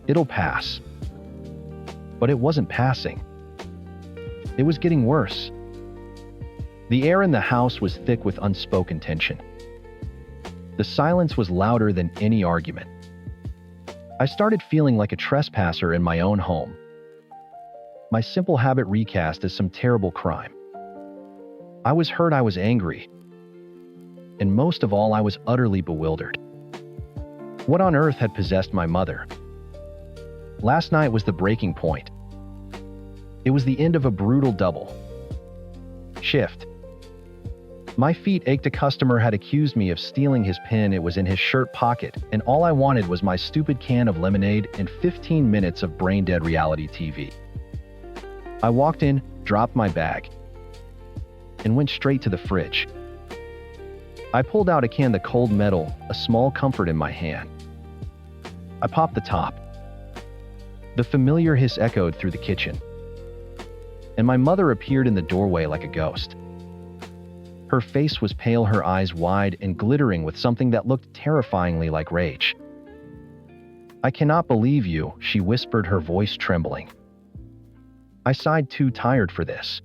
It'll pass. But it wasn't passing. It was getting worse. The air in the house was thick with unspoken tension. The silence was louder than any argument. I started feeling like a trespasser in my own home. My simple habit recast as some terrible crime. I was hurt, I was angry. And most of all, I was utterly bewildered. What on earth had possessed my mother? Last night was the breaking point. It was the end of a brutal double shift. My feet ached. A customer had accused me of stealing his pen. It was in his shirt pocket, and all I wanted was my stupid can of lemonade and 15 minutes of brain-dead reality TV. I walked in, dropped my bag, and went straight to the fridge. I pulled out a can, the cold metal, a small comfort in my hand. I popped the top. The familiar hiss echoed through the kitchen, and my mother appeared in the doorway like a ghost. Her face was pale, her eyes wide and glittering with something that looked terrifyingly like rage. I cannot believe you, she whispered, her voice trembling. I sighed, too tired for this.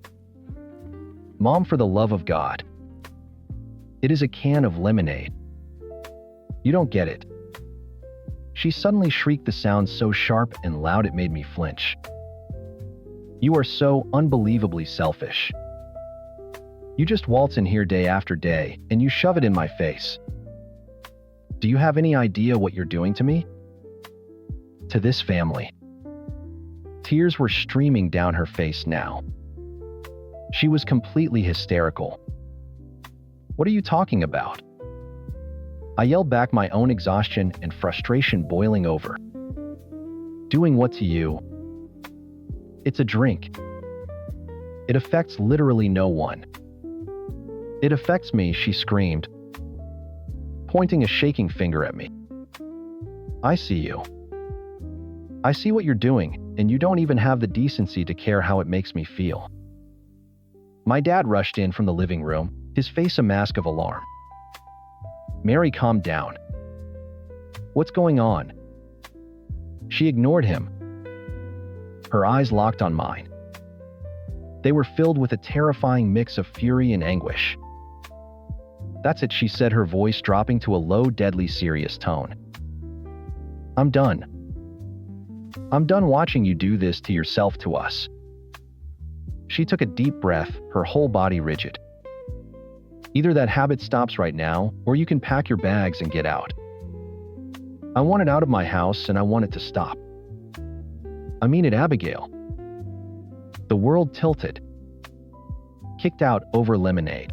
Mom, for the love of God. It is a can of lemonade. You don't get it. She suddenly shrieked, the sound so sharp and loud it made me flinch. You are so unbelievably selfish. You just waltz in here day after day, and you shove it in my face. Do you have any idea what you're doing to me? To this family? Tears were streaming down her face now. She was completely hysterical. What are you talking about? I yelled back, my own exhaustion and frustration boiling over. Doing what to you? It's a drink. It affects literally no one. It affects me, she screamed, pointing a shaking finger at me. I see you. I see what you're doing, and you don't even have the decency to care how it makes me feel. My dad rushed in from the living room, his face a mask of alarm. Mary, calm down. What's going on? She ignored him. Her eyes locked on mine. They were filled with a terrifying mix of fury and anguish. That's it, she said, her voice dropping to a low, deadly serious tone. I'm done. I'm done watching you do this to yourself, to us. She took a deep breath, her whole body rigid. Either that habit stops right now, or you can pack your bags and get out. I want it out of my house, and I want it to stop. I mean it, Abigail. The world tilted. Kicked out over lemonade.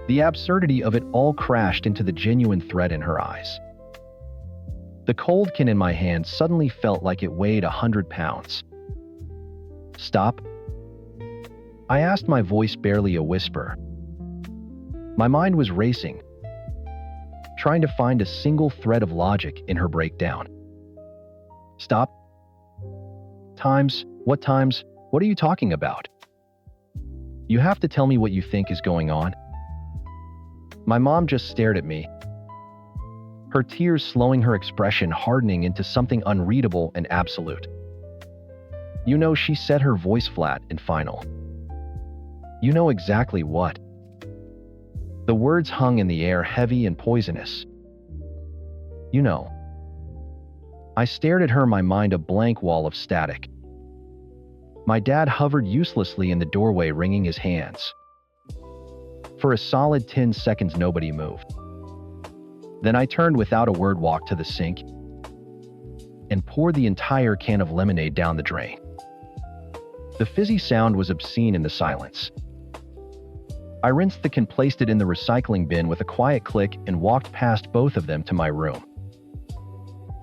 The absurdity of it all crashed into the genuine threat in her eyes. The cold can in my hand suddenly felt like it weighed 100 pounds. Stop? I asked, my voice barely a whisper. My mind was racing, trying to find a single thread of logic in her breakdown. Stop? Times? What times? What are you talking about? You have to tell me what you think is going on." My mom just stared at me, her tears slowing her expression hardening into something unreadable and absolute. "You know," she said, her voice flat and final. "You know exactly what." The words hung in the air, heavy and poisonous. "You know." I stared at her, my mind a blank wall of static. My dad hovered uselessly in the doorway, wringing his hands. For a solid 10 seconds, nobody moved. Then I turned without a word, walked to the sink, and poured the entire can of lemonade down the drain. The fizzy sound was obscene in the silence. I rinsed the can, placed it in the recycling bin with a quiet click, and walked past both of them to my room.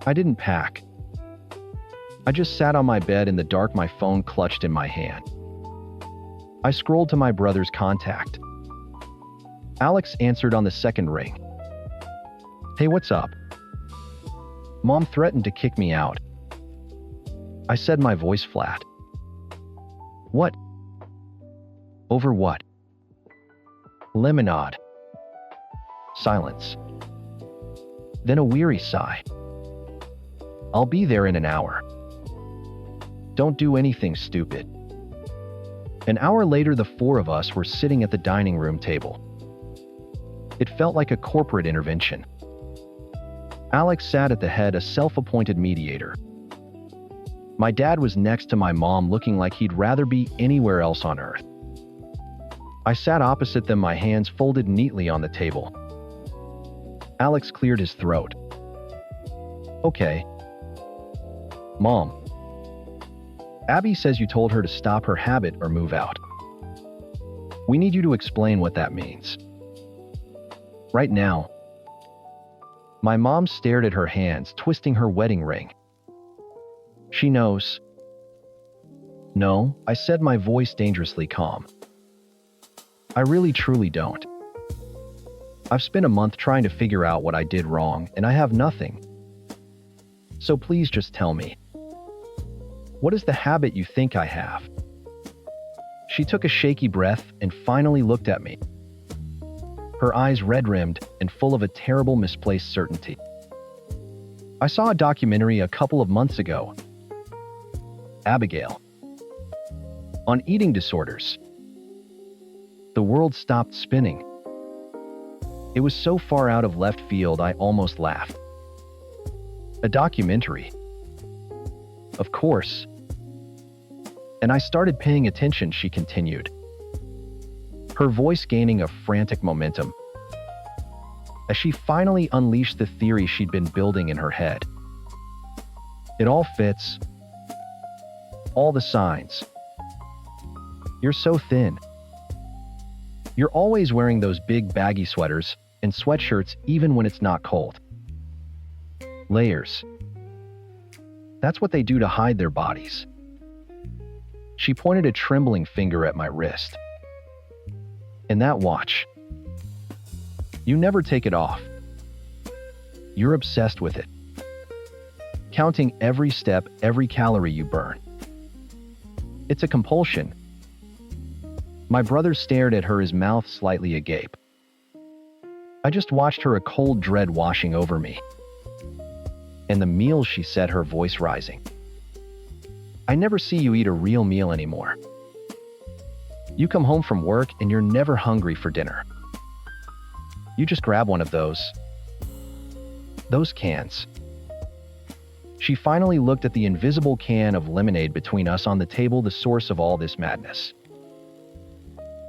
I didn't pack. I just sat on my bed in the dark, my phone clutched in my hand. I scrolled to my brother's contact. Alex answered on the second ring. "Hey, what's up?" "Mom threatened to kick me out," I said, my voice flat. "What? Over what?" "Lemonade." Silence. Then a weary sigh. "I'll be there in an hour. Don't do anything stupid." An hour later, the four of us were sitting at the dining room table. It felt like a corporate intervention. Alex sat at the head, a self-appointed mediator. My dad was next to my mom, looking like he'd rather be anywhere else on earth. I sat opposite them, my hands folded neatly on the table. Alex cleared his throat. "Okay. Mom, Abby says you told her to stop her habit or move out. We need you to explain what that means. Right now." My mom stared at her hands, twisting her wedding ring. "She knows." "No," I said, my voice dangerously calm. "I really truly don't. I've spent a month trying to figure out what I did wrong, and I have nothing. So please just tell me. What is the habit you think I have?" She took a shaky breath and finally looked at me, her eyes red-rimmed and full of a terrible misplaced certainty. "I saw a documentary a couple of months ago, Abigail, on eating disorders." The world stopped spinning. It was so far out of left field I almost laughed. "A documentary? Of course." "And I started paying attention," she continued, her voice gaining a frantic momentum, as she finally unleashed the theory she'd been building in her head. "It all fits. All the signs. You're so thin. You're always wearing those big baggy sweaters and sweatshirts even when it's not cold. Layers. That's what they do to hide their bodies." She pointed a trembling finger at my wrist. "And that watch. You never take it off. You're obsessed with it. Counting every step, every calorie you burn. It's a compulsion." My brother stared at her, his mouth slightly agape. I just watched her, a cold dread washing over me. "And the meals," she said, her voice rising. "I never see you eat a real meal anymore. You come home from work and you're never hungry for dinner. You just grab one of those cans." She finally looked at the invisible can of lemonade between us on the table, the source of all this madness.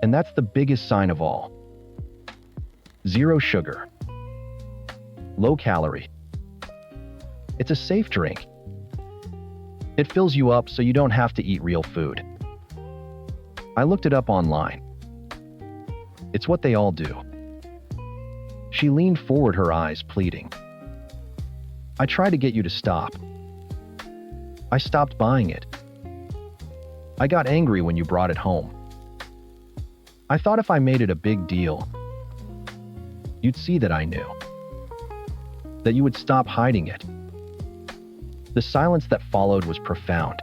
"And that's the biggest sign of all. 0 sugar. Low calorie. It's a safe drink. It fills you up so you don't have to eat real food. I looked it up online. It's what they all do." She leaned forward, her eyes pleading. "I tried to get you to stop. I stopped buying it. I got angry when you brought it home. I thought if I made it a big deal, you'd see that I knew. That you would stop hiding it." The silence that followed was profound.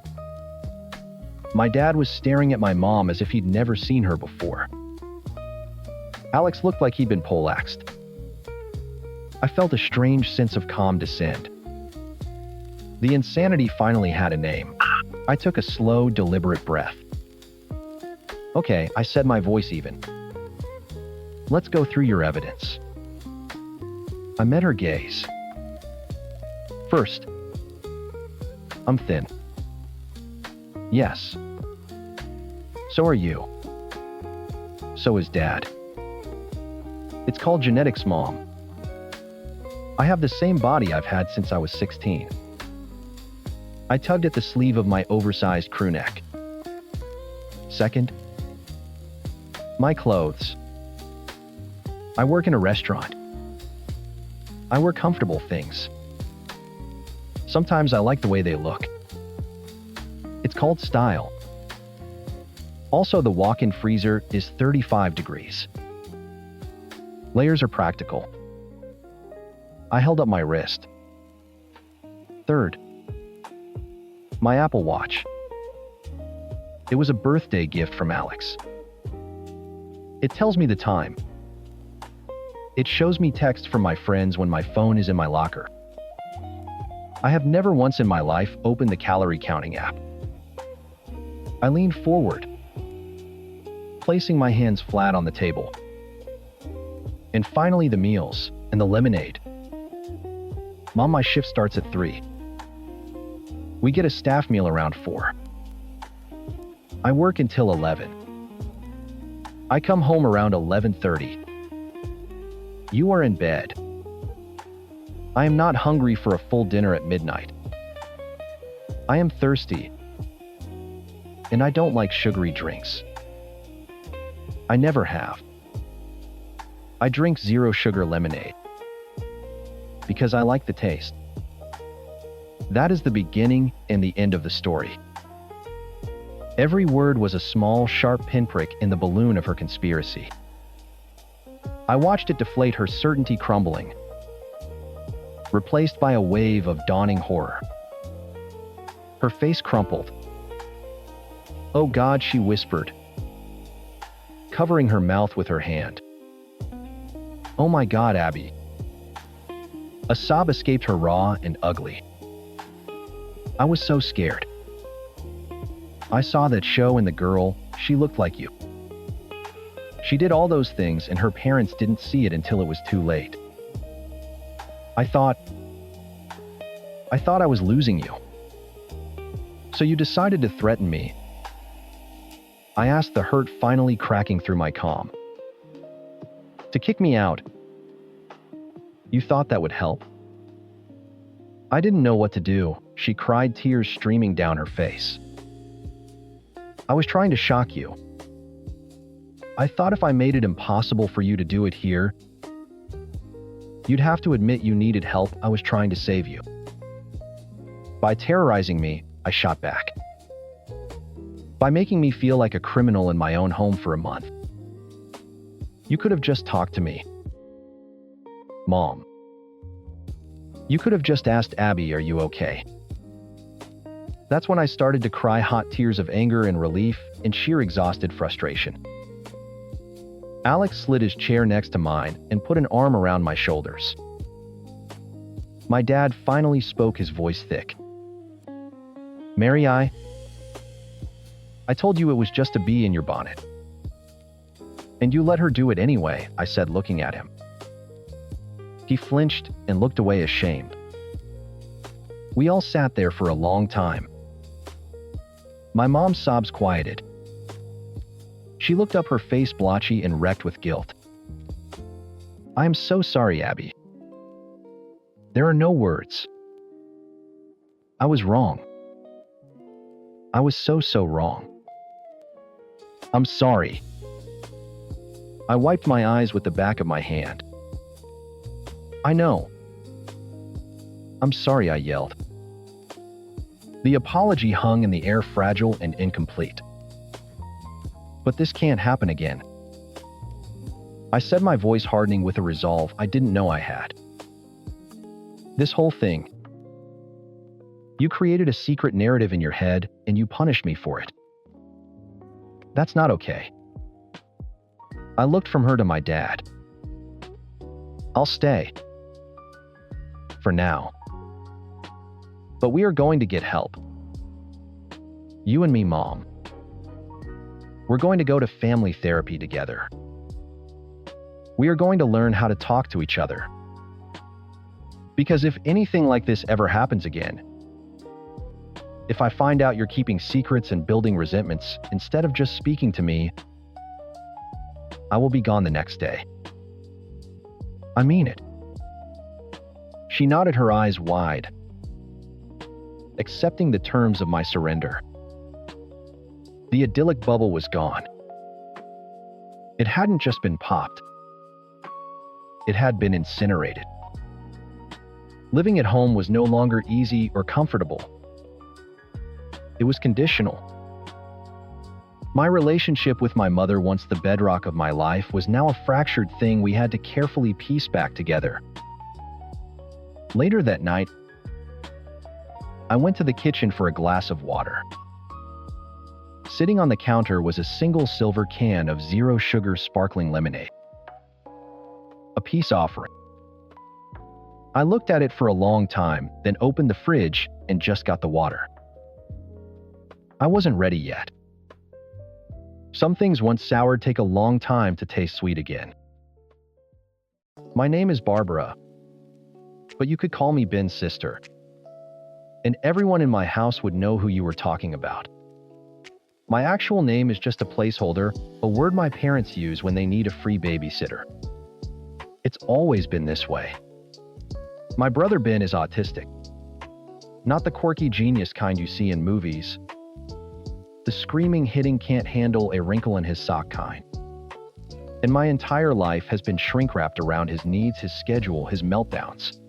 My dad was staring at my mom as if he'd never seen her before. Alex looked like he'd been poleaxed. I felt a strange sense of calm descend. The insanity finally had a name. I took a slow, deliberate breath. Okay, I said, my voice even. Let's go through your evidence. I met her gaze. First, I'm thin. Yes. So are you. So is Dad. It's called genetics, Mom. I have the same body I've had since I was 16. I tugged at the sleeve of my oversized crew neck. Second, my clothes. I work in a restaurant. I wear comfortable things. Sometimes I like the way they look. It's called style. Also, the walk-in freezer is 35 degrees. Layers are practical. I held up my wrist. Third, my Apple Watch. It was a birthday gift from Alex. It tells me the time. It shows me texts from my friends when my phone is in my locker. I have never once in my life opened the calorie counting app. I leaned forward, placing my hands flat on the table. And finally, the meals and the lemonade. Mom, my shift starts at 3. We get a staff meal around 4. I work until 11. I come home around 11:30. You are in bed. I am not hungry for a full dinner at midnight. I am thirsty, and I don't like sugary drinks. I never have. I drink zero sugar lemonade because I like the taste. That is the beginning and the end of the story. Every word was a small, sharp pinprick in the balloon of her conspiracy. I watched it deflate, her certainty crumbling, replaced by a wave of dawning horror. Her face crumpled. "Oh God," she whispered, covering her mouth with her hand. "Oh my God, Abby." A sob escaped her, raw and ugly. I was so scared. I saw that show and the girl, she looked like you. She did all those things and her parents didn't see it until it was too late. I thought I was losing you. So you decided to threaten me. I asked, the hurt finally cracking through my calm. To kick me out. You thought that would help? I didn't know what to do, she cried, tears streaming down her face. I was trying to shock you. I thought if I made it impossible for you to do it here, you'd have to admit you needed help. I was trying to save you. By terrorizing me, I shot back. By making me feel like a criminal in my own home for a month. You could have just talked to me. Mom. You could have just asked Abby, "Are you okay?" That's when I started to cry, hot tears of anger and relief and sheer exhausted frustration. Alex slid his chair next to mine and put an arm around my shoulders. My dad finally spoke, his voice thick. "Mary, I told you it was just a bee in your bonnet. And you let her do it anyway," I said, looking at him. He flinched and looked away, ashamed. We all sat there for a long time. My mom's sobs quieted. She looked up, her face blotchy and wrecked with guilt. "I am so sorry, Abby. There are no words. I was wrong. I was so wrong. I'm sorry." I wiped my eyes with the back of my hand. "I know. I'm sorry," I yelled. The apology hung in the air, fragile and incomplete. "But this can't happen again," I said, my voice hardening with a resolve I didn't know I had. "This whole thing. You created a secret narrative in your head, and you punished me for it. That's not okay. I looked from her to my dad. I'll stay. For now. But we are going to get help. You and me, Mom. We're going to go to family therapy together. We are going to learn how to talk to each other. Because if anything like this ever happens again, if I find out you're keeping secrets and building resentments instead of just speaking to me, I will be gone the next day. I mean it. She nodded, her eyes wide, accepting the terms of my surrender. The idyllic bubble was gone. It hadn't just been popped. It had been incinerated. Living at home was no longer easy or comfortable. It was conditional. My relationship with my mother, once the bedrock of my life, was now a fractured thing we had to carefully piece back together. Later that night, I went to the kitchen for a glass of water. Sitting on the counter was a single silver can of zero sugar sparkling lemonade. A peace offering. I looked at it for a long time, then opened the fridge and just got the water. I wasn't ready yet. Some things once soured take a long time to taste sweet again. My name is Barbara, but you could call me Ben's sister. And everyone in my house would know who you were talking about. My actual name is just a placeholder, a word my parents use when they need a free babysitter. It's always been this way. My brother Ben is autistic. Not the quirky genius kind you see in movies. The screaming, hitting, can't handle a wrinkle in his sock kind. And my entire life has been shrink-wrapped around his needs, his schedule, his meltdowns.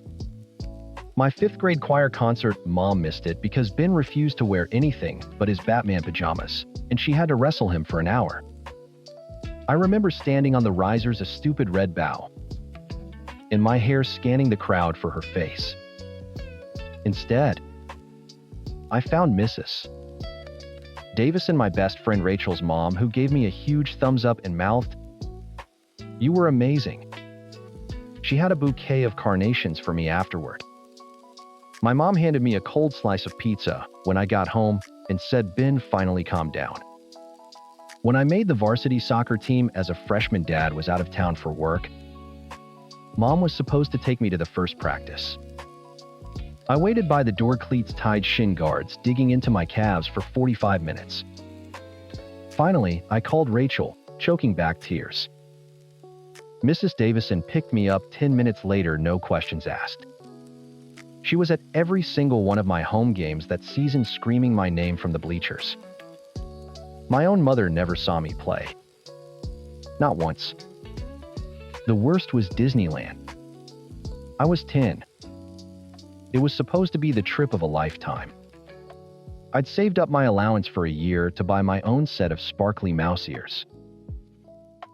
My 5th grade choir concert, Mom missed it because Ben refused to wear anything but his Batman pajamas, and she had to wrestle him for an hour. I remember standing on the risers, a stupid red bow, and my hair scanning the crowd for her face. Instead, I found Mrs. Davis and my best friend Rachel's mom, who gave me a huge thumbs up and mouthed, "You were amazing." She had a bouquet of carnations for me afterward. My mom handed me a cold slice of pizza when I got home and said Ben finally calmed down. When I made the varsity soccer team as a freshman, Dad was out of town for work. Mom was supposed to take me to the first practice. I waited by the door, cleats tied, shin guards digging into my calves for 45 minutes. Finally, I called Rachel, choking back tears. Mrs. Davison picked me up 10 minutes later, no questions asked. She was at every single one of my home games that season, screaming my name from the bleachers. My own mother never saw me play. Not once. The worst was Disneyland. I was 10. It was supposed to be the trip of a lifetime. I'd saved up my allowance for a year to buy my own set of sparkly mouse ears.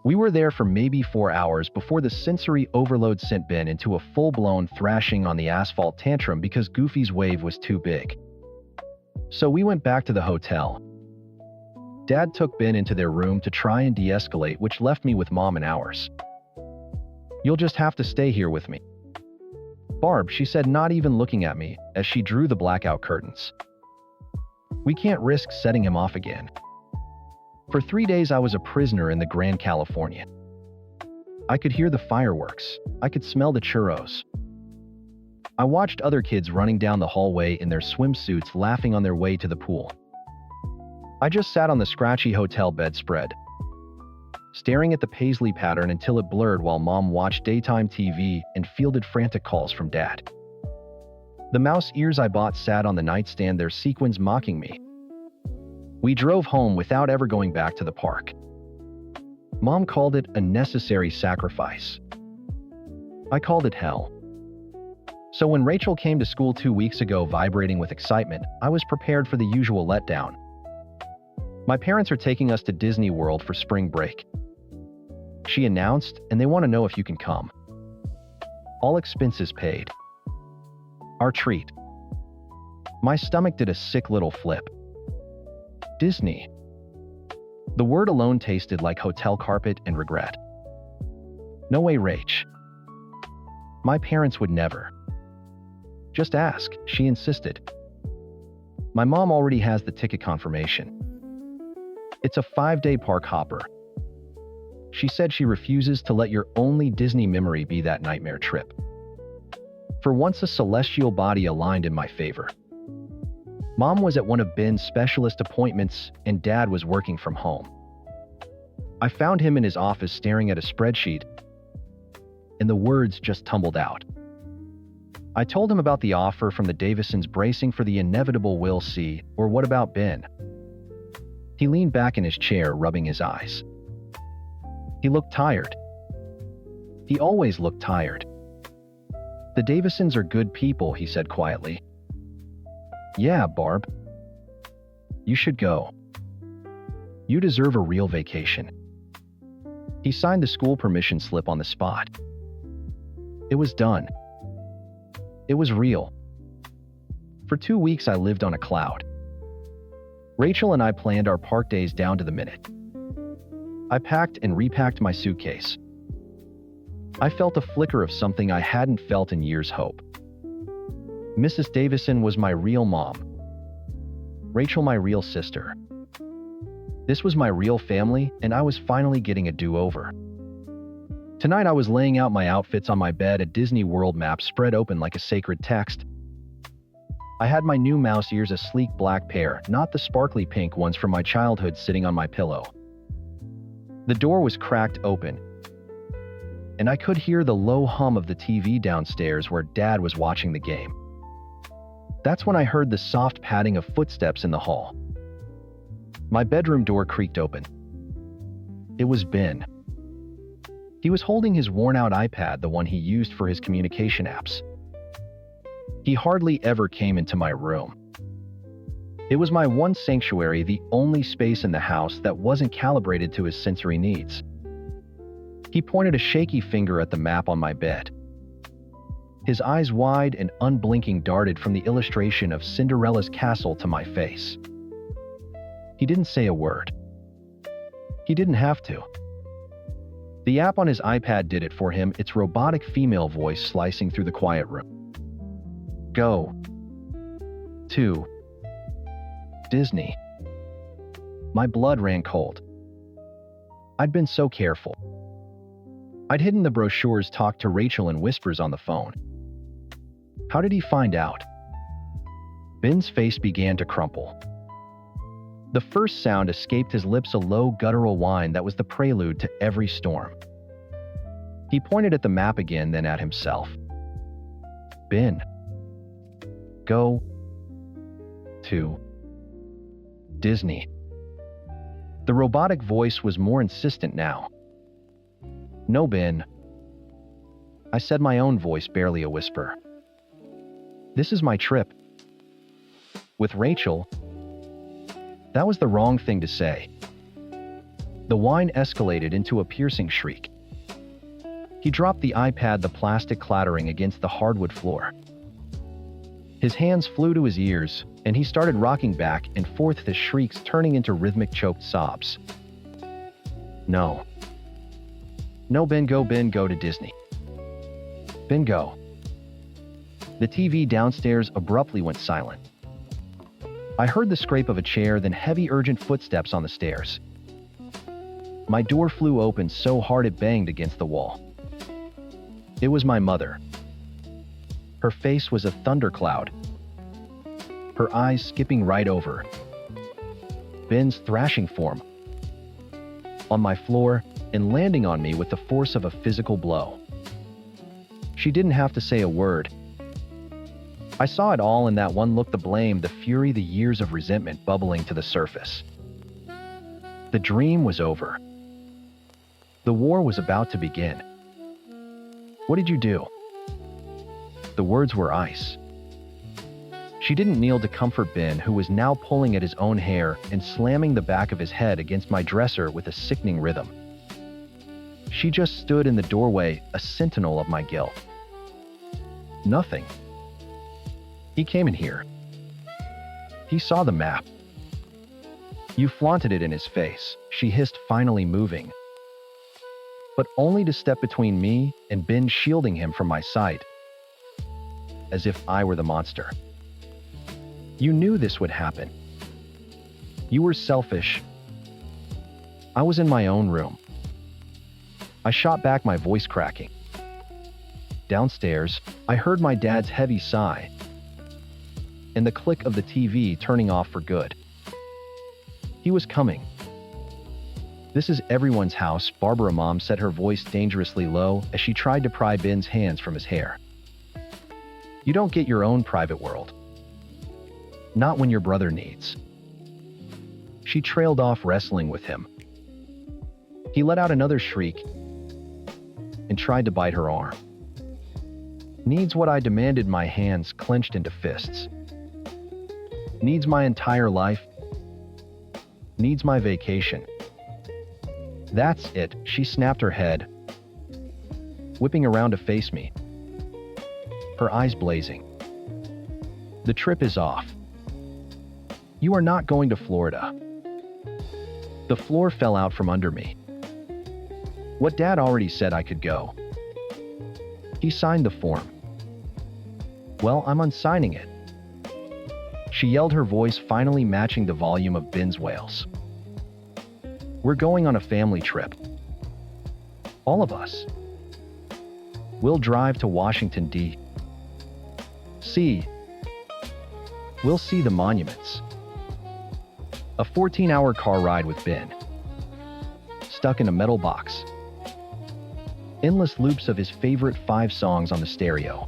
We were there for maybe 4 hours before the sensory overload sent Ben into a full-blown thrashing on the asphalt tantrum because Goofy's wave was too big. So we went back to the hotel. Dad took Ben into their room to try and de-escalate, which left me with Mom and hours. "You'll just have to stay here with me, Barb," she said, not even looking at me, as she drew the blackout curtains. "We can't risk setting him off again." For 3 days I was a prisoner in the Grand Californian. I could hear the fireworks. I could smell the churros. I watched other kids running down the hallway in their swimsuits, laughing on their way to the pool. I just sat on the scratchy hotel bedspread, staring at the paisley pattern until it blurred while Mom watched daytime TV and fielded frantic calls from Dad. The mouse ears I bought sat on the nightstand, their sequins mocking me. We drove home without ever going back to the park. Mom called it a necessary sacrifice. I called it hell. So when Rachel came to school 2 weeks ago, vibrating with excitement, I was prepared for the usual letdown. "My parents are taking us to Disney World for spring break," she announced, "and they want to know if you can come. All expenses paid. Our treat." My stomach did a sick little flip. Disney. The word alone tasted like hotel carpet and regret. No way, Rach. My parents would never. Just ask, she insisted. My mom already has the ticket confirmation. It's a 5-day park hopper. She said she refuses to let your only Disney memory be that nightmare trip. For once, a celestial body aligned in my favor. Mom was at one of Ben's specialist appointments, and Dad was working from home. I found him in his office staring at a spreadsheet, and the words just tumbled out. I told him about the offer from the Davisons, bracing for the inevitable "we'll see," or "what about Ben?" He leaned back in his chair, rubbing his eyes. He looked tired. He always looked tired. "The Davisons are good people," he said quietly. "Yeah, Barb. You should go. You deserve a real vacation." He signed the school permission slip on the spot. It was done. It was real. For 2 weeks, I lived on a cloud. Rachel and I planned our park days down to the minute. I packed and repacked my suitcase. I felt a flicker of something I hadn't felt in years: hope. Mrs. Davison was my real mom. Rachel, my real sister. This was my real family, and I was finally getting a do-over. Tonight, I was laying out my outfits on my bed, a Disney World map spread open like a sacred text. I had my new mouse ears, a sleek black pair, not the sparkly pink ones from my childhood, sitting on my pillow. The door was cracked open, and I could hear the low hum of the TV downstairs where Dad was watching the game. That's when I heard the soft padding of footsteps in the hall. My bedroom door creaked open. It was Ben. He was holding his worn-out iPad, the one he used for his communication apps. He hardly ever came into my room. It was my one sanctuary, the only space in the house that wasn't calibrated to his sensory needs. He pointed a shaky finger at the map on my bed. His eyes, wide and unblinking, darted from the illustration of Cinderella's castle to my face. He didn't say a word. He didn't have to. The app on his iPad did it for him, its robotic female voice slicing through the quiet room. Go to Disney. My blood ran cold. I'd been so careful. I'd hidden the brochures, talked to Rachel in whispers on the phone. How did he find out? Ben's face began to crumple. The first sound escaped his lips, a low, guttural whine that was the prelude to every storm. He pointed at the map again, then at himself. Ben. Go to Disney. The robotic voice was more insistent now. No, Ben. I said, my own voice, barely a whisper. This is my trip. With Rachel. That was the wrong thing to say. The whine escalated into a piercing shriek. He dropped the iPad, the plastic clattering against the hardwood floor. His hands flew to his ears, and he started rocking back and forth, the shrieks turning into rhythmic, choked sobs. No. No, Ben, go to Disney. Ben, go. The TV downstairs abruptly went silent. I heard the scrape of a chair, then heavy, urgent footsteps on the stairs. My door flew open so hard it banged against the wall. It was my mother. Her face was a thundercloud. Her eyes skipping right over Ben's thrashing form on my floor and landing on me with the force of a physical blow. She didn't have to say a word. I saw it all in that one look, the blame, the fury, the years of resentment bubbling to the surface. The dream was over. The war was about to begin. What did you do? The words were ice. She didn't kneel to comfort Ben, who was now pulling at his own hair and slamming the back of his head against my dresser with a sickening rhythm. She just stood in the doorway, a sentinel of my guilt. Nothing. He came in here. He saw the map. You flaunted it in his face, she hissed, finally moving, but only to step between me and Ben, shielding him from my sight, as if I were the monster. You knew this would happen. You were selfish. I was in my own room. I shot back, my voice cracking. Downstairs, I heard my dad's heavy sigh and the click of the TV turning off for good. He was coming. "This is everyone's house," Barbara Mom said, her voice dangerously low as she tried to pry Ben's hands from his hair. "You don't get your own private world. Not when your brother needs." She trailed off, wrestling with him. He let out another shriek and tried to bite her arm. "Needs what?" I demanded, my hands clenched into fists. "Needs my entire life. Needs my vacation." "That's it," she snapped, her head whipping around to face me, her eyes blazing. "The trip is off. You are not going to Florida." The floor fell out from under me. What Dad already said, I could go. He signed the form. Well, I'm unsigning it. She yelled, her voice finally matching the volume of Ben's wails. "We're going on a family trip. All of us. We'll drive to Washington, D.C. We'll see the monuments. A 14-hour car ride with Ben. Stuck in a metal box. Endless loops of his favorite 5 songs on the stereo.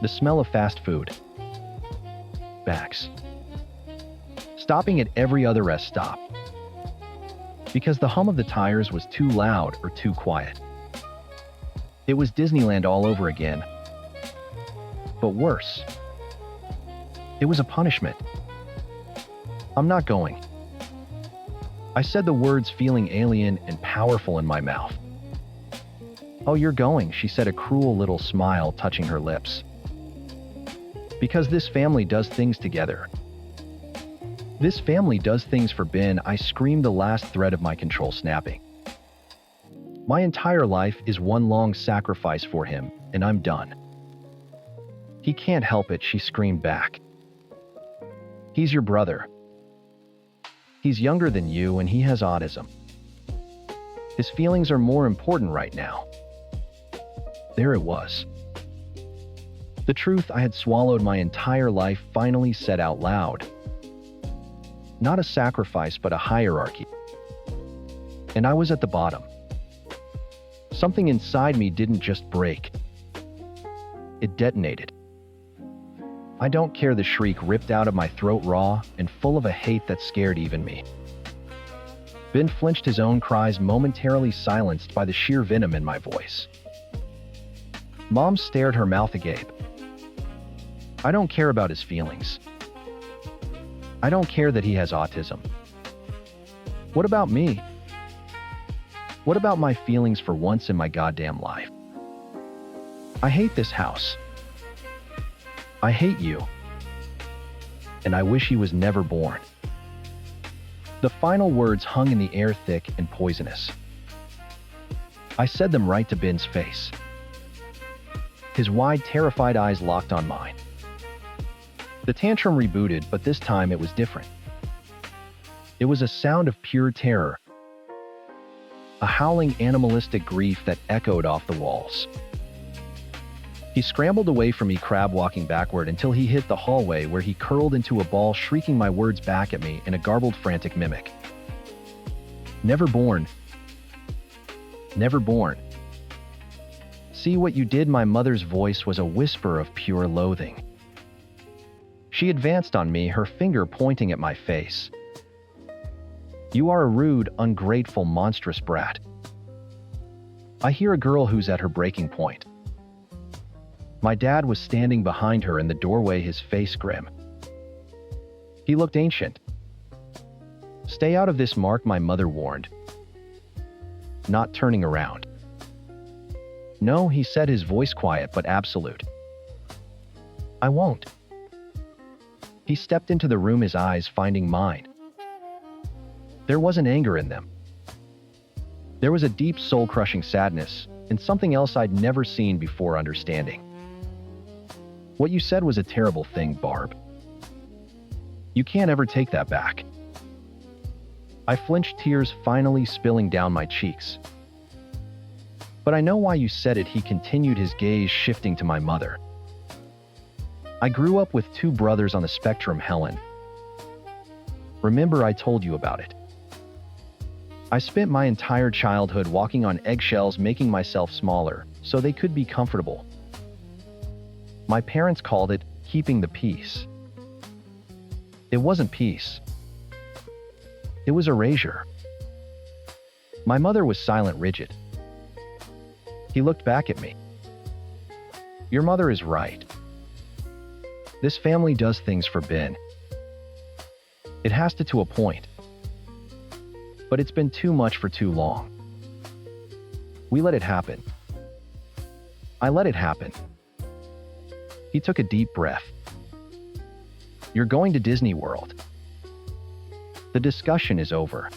The smell of fast food. Bags. Stopping at every other rest stop. Because the hum of the tires was too loud or too quiet. It was Disneyland all over again. But worse. It was a punishment. I'm not going. I said the words, feeling alien and powerful in my mouth. "Oh, you're going," she said, a cruel little smile touching her lips. "Because this family does things together. This family does things for Ben," I screamed, the last thread of my control snapping. "My entire life is one long sacrifice for him, and I'm done." "He can't help it," she screamed back. "He's your brother. He's younger than you and he has autism. His feelings are more important right now." There it was. The truth I had swallowed my entire life finally said out loud. Not a sacrifice, but a hierarchy. And I was at the bottom. Something inside me didn't just break. It detonated. "I don't care," the shriek ripped out of my throat, raw and full of a hate that scared even me. Ben flinched, his own cries momentarily silenced by the sheer venom in my voice. Mom stared, her mouth agape. "I don't care about his feelings. I don't care that he has autism. What about me? What about my feelings for once in my goddamn life? I hate this house. I hate you. And I wish he was never born." The final words hung in the air, thick and poisonous. I said them right to Ben's face. His wide, terrified eyes locked on mine. The tantrum rebooted, but this time it was different. It was a sound of pure terror, a howling, animalistic grief that echoed off the walls. He scrambled away from me, crab walking backward until he hit the hallway, where he curled into a ball, shrieking my words back at me in a garbled, frantic mimic. "Never born. Never born. See what you did?" My mother's voice was a whisper of pure loathing. She advanced on me, her finger pointing at my face. "You are a rude, ungrateful, monstrous brat. I hear a girl who's at her breaking point." My dad was standing behind her in the doorway, his face grim. He looked ancient. "Stay out of this, Mark," my mother warned, not turning around. "No," he said, his voice quiet but absolute. "I won't." He stepped into the room, his eyes finding mine. There wasn't anger in them. There was a deep soul-crushing sadness and something else I'd never seen before understanding. What you said was a terrible thing, Barb. You can't ever take that back. I flinched, tears finally spilling down my cheeks. But I know why you said it, he continued, his gaze shifting to my mother. I grew up with 2 brothers on the spectrum, Helen. Remember I told you about it. I spent my entire childhood walking on eggshells, making myself smaller so they could be comfortable. My parents called it keeping the peace. It wasn't peace. It was erasure. My mother was silent, rigid. He looked back at me. Your mother is right. This family does things for Ben. It has to a point. But it's been too much for too long. We let it happen. I let it happen. He took a deep breath. You're going to Disney World. The discussion is over.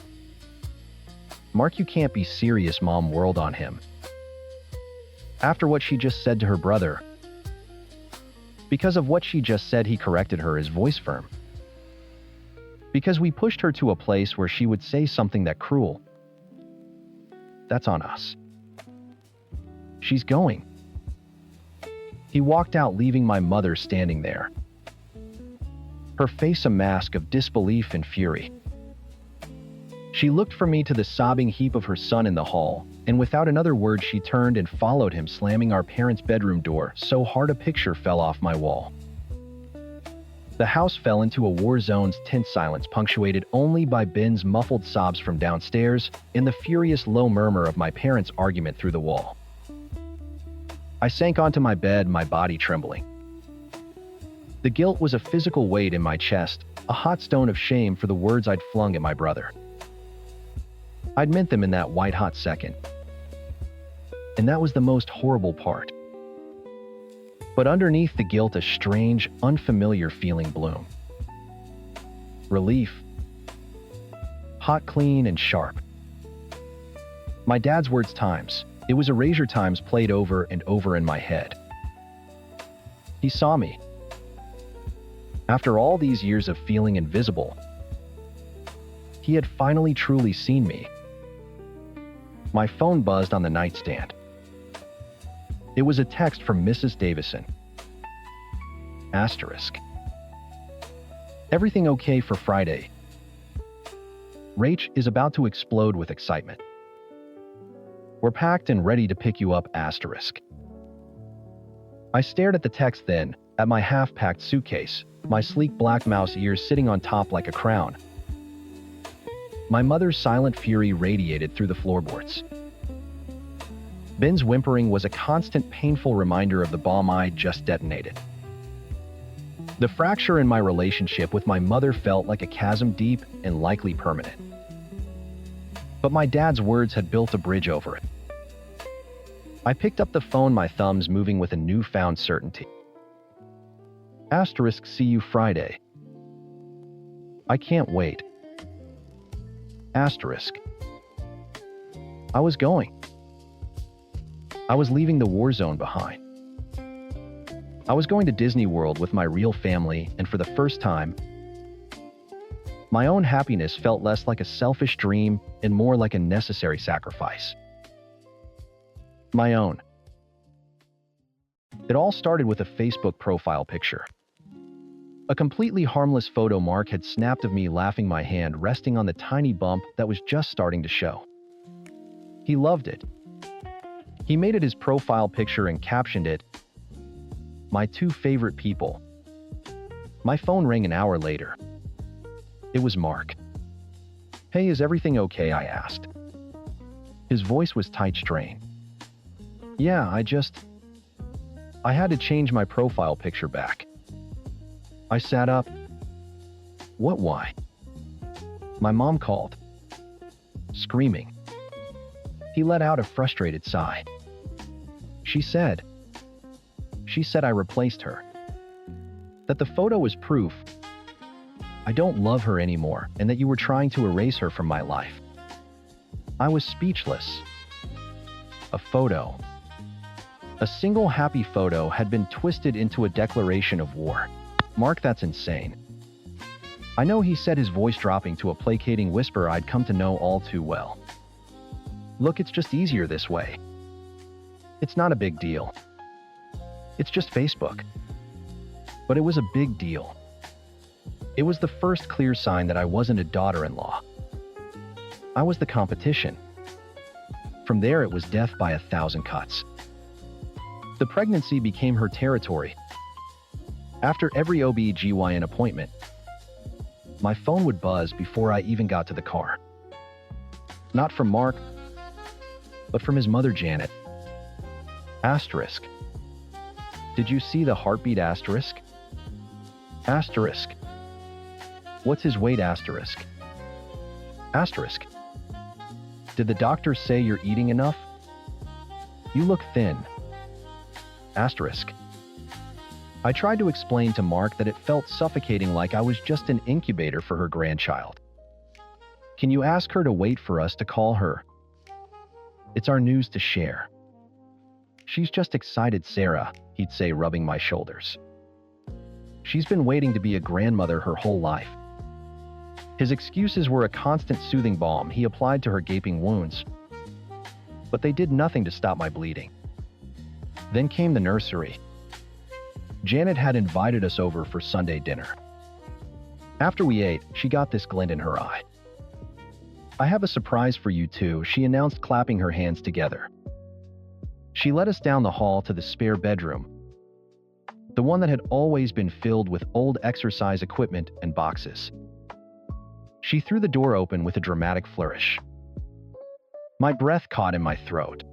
Mark, you can't be serious, Mom whirled on him. After what she just said to her brother. Because of what she just said, he corrected her, his voice firm. Because we pushed her to a place where she would say something that cruel. That's on us. She's going. He walked out, leaving my mother standing there. Her face a mask of disbelief and fury. She looked from me to the sobbing heap of her son in the hall, and without another word she turned and followed him, slamming our parents' bedroom door so hard a picture fell off my wall. The house fell into a war zone's tense silence, punctuated only by Ben's muffled sobs from downstairs and the furious low murmur of my parents' argument through the wall. I sank onto my bed, my body trembling. The guilt was a physical weight in my chest, a hot stone of shame for the words I'd flung at my brother. I'd meant them in that white-hot second. And that was the most horrible part. But underneath the guilt, a strange, unfamiliar feeling bloomed. Relief. Hot, clean, and sharp. My dad's words times. It was erasure times played over and over in my head. He saw me. After all these years of feeling invisible, he had finally truly seen me. My phone buzzed on the nightstand. It was a text from Mrs. Davison. Asterisk. Everything okay for Friday? Rach is about to explode with excitement. We're packed and ready to pick you up, asterisk. I stared at the text, then at my half-packed suitcase, my sleek black mouse ears sitting on top like a crown. My mother's silent fury radiated through the floorboards. Ben's whimpering was a constant, painful reminder of the bomb I'd just detonated. The fracture in my relationship with my mother felt like a chasm, deep and likely permanent. But my dad's words had built a bridge over it. I picked up the phone, my thumbs moving with a newfound certainty. Asterisk, see you Friday. I can't wait. Asterisk. I was going. I was leaving the war zone behind. I was going to Disney World with my real family, and for the first time, my own happiness felt less like a selfish dream and more like a necessary sacrifice. My own. It all started with a Facebook profile picture. A completely harmless photo Mark had snapped of me laughing, my hand resting on the tiny bump that was just starting to show. He loved it. He made it his profile picture and captioned it, "My 2 favorite people." My phone rang an hour later. It was Mark. "Hey, is everything okay?" I asked. His voice was tight, strained. "Yeah, I had to change my profile picture back." I sat up. "What, why?" My mom called. Screaming. He let out a frustrated sigh. She said I replaced her. That the photo was proof. I don't love her anymore and that you were trying to erase her from my life. I was speechless. A photo. A single happy photo had been twisted into a declaration of war. Mark, that's insane. I know, he said, his voice dropping to a placating whisper I'd come to know all too well. Look, it's just easier this way. It's not a big deal. It's just Facebook. But it was a big deal. It was the first clear sign that I wasn't a daughter-in-law. I was the competition. From there, it was death by 1,000 cuts. The pregnancy became her territory. After every OB/GYN appointment, my phone would buzz before I even got to the car. Not from Mark, but from his mother, Janet. Asterisk. Did you see the heartbeat? Asterisk. Asterisk. What's his weight? Asterisk. Asterisk. Did the doctor say you're eating enough? You look thin. Asterisk. I tried to explain to Mark that it felt suffocating, like I was just an incubator for her grandchild. Can you ask her to wait for us to call her? It's our news to share. She's just excited, Sarah, he'd say, rubbing my shoulders. She's been waiting to be a grandmother her whole life. His excuses were a constant soothing balm he applied to her gaping wounds, but they did nothing to stop my bleeding. Then came the nursery. Janet had invited us over for Sunday dinner. After we ate, she got this glint in her eye. I have a surprise for you too, she announced, clapping her hands together. She led us down the hall to the spare bedroom, the one that had always been filled with old exercise equipment and boxes. She threw the door open with a dramatic flourish. My breath caught in my throat.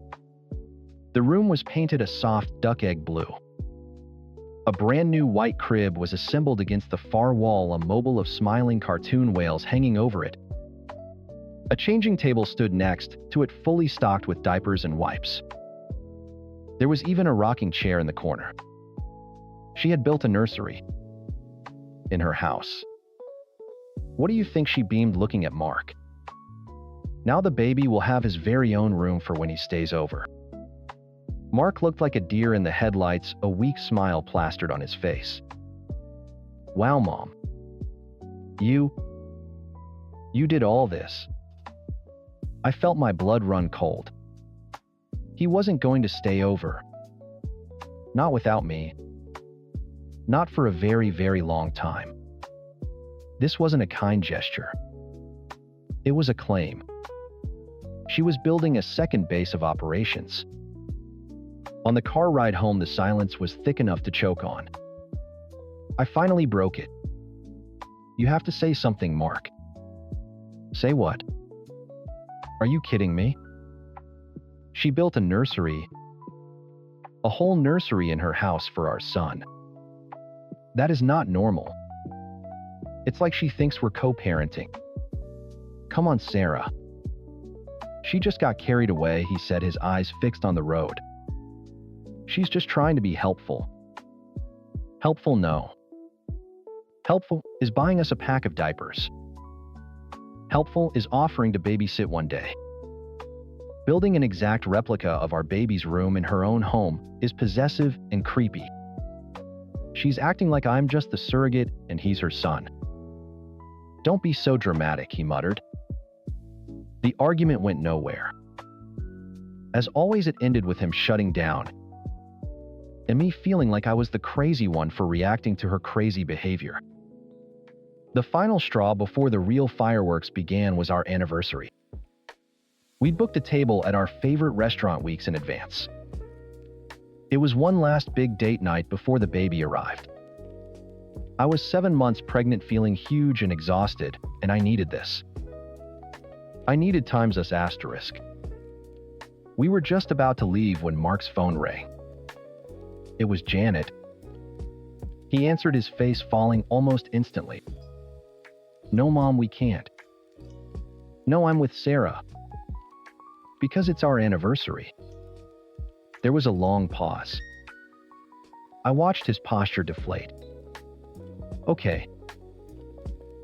The room was painted a soft duck egg blue. A brand new white crib was assembled against the far wall, a mobile of smiling cartoon whales hanging over it. A changing table stood next to it, fully stocked with diapers and wipes. There was even a rocking chair in the corner. She had built a nursery in her house. What do you think? She beamed, looking at Mark. Now the baby will have his very own room for when he stays over. Mark looked like a deer in the headlights, a weak smile plastered on his face. Wow, Mom. You did all this. I felt my blood run cold. He wasn't going to stay over. Not without me. Not for a very, very long time. This wasn't a kind gesture. It was a claim. She was building a second base of operations. On the car ride home, the silence was thick enough to choke on. I finally broke it. You have to say something, Mark. Say what? Are you kidding me? She built a nursery, a whole nursery in her house for our son. That is not normal. It's like she thinks we're co-parenting. Come on, Sarah. She just got carried away, he said, his eyes fixed on the road. She's just trying to be helpful. Helpful, no. Helpful is buying us a pack of diapers. Helpful is offering to babysit one day. Building an exact replica of our baby's room in her own home is possessive and creepy. She's acting like I'm just the surrogate and he's her son. Don't be so dramatic, he muttered. The argument went nowhere. As always, it ended with him shutting down, and me feeling like I was the crazy one for reacting to her crazy behavior. The final straw before the real fireworks began was our anniversary. We'd booked a table at our favorite restaurant weeks in advance. It was one last big date night before the baby arrived. I was 7 months pregnant, feeling huge and exhausted, and I needed this. I needed times us asterisk. We were just about to leave when Mark's phone rang. It was Janet. He answered, his face falling almost instantly. No, Mom, we can't. No, I'm with Sarah. Because it's our anniversary. There was a long pause. I watched his posture deflate. Okay.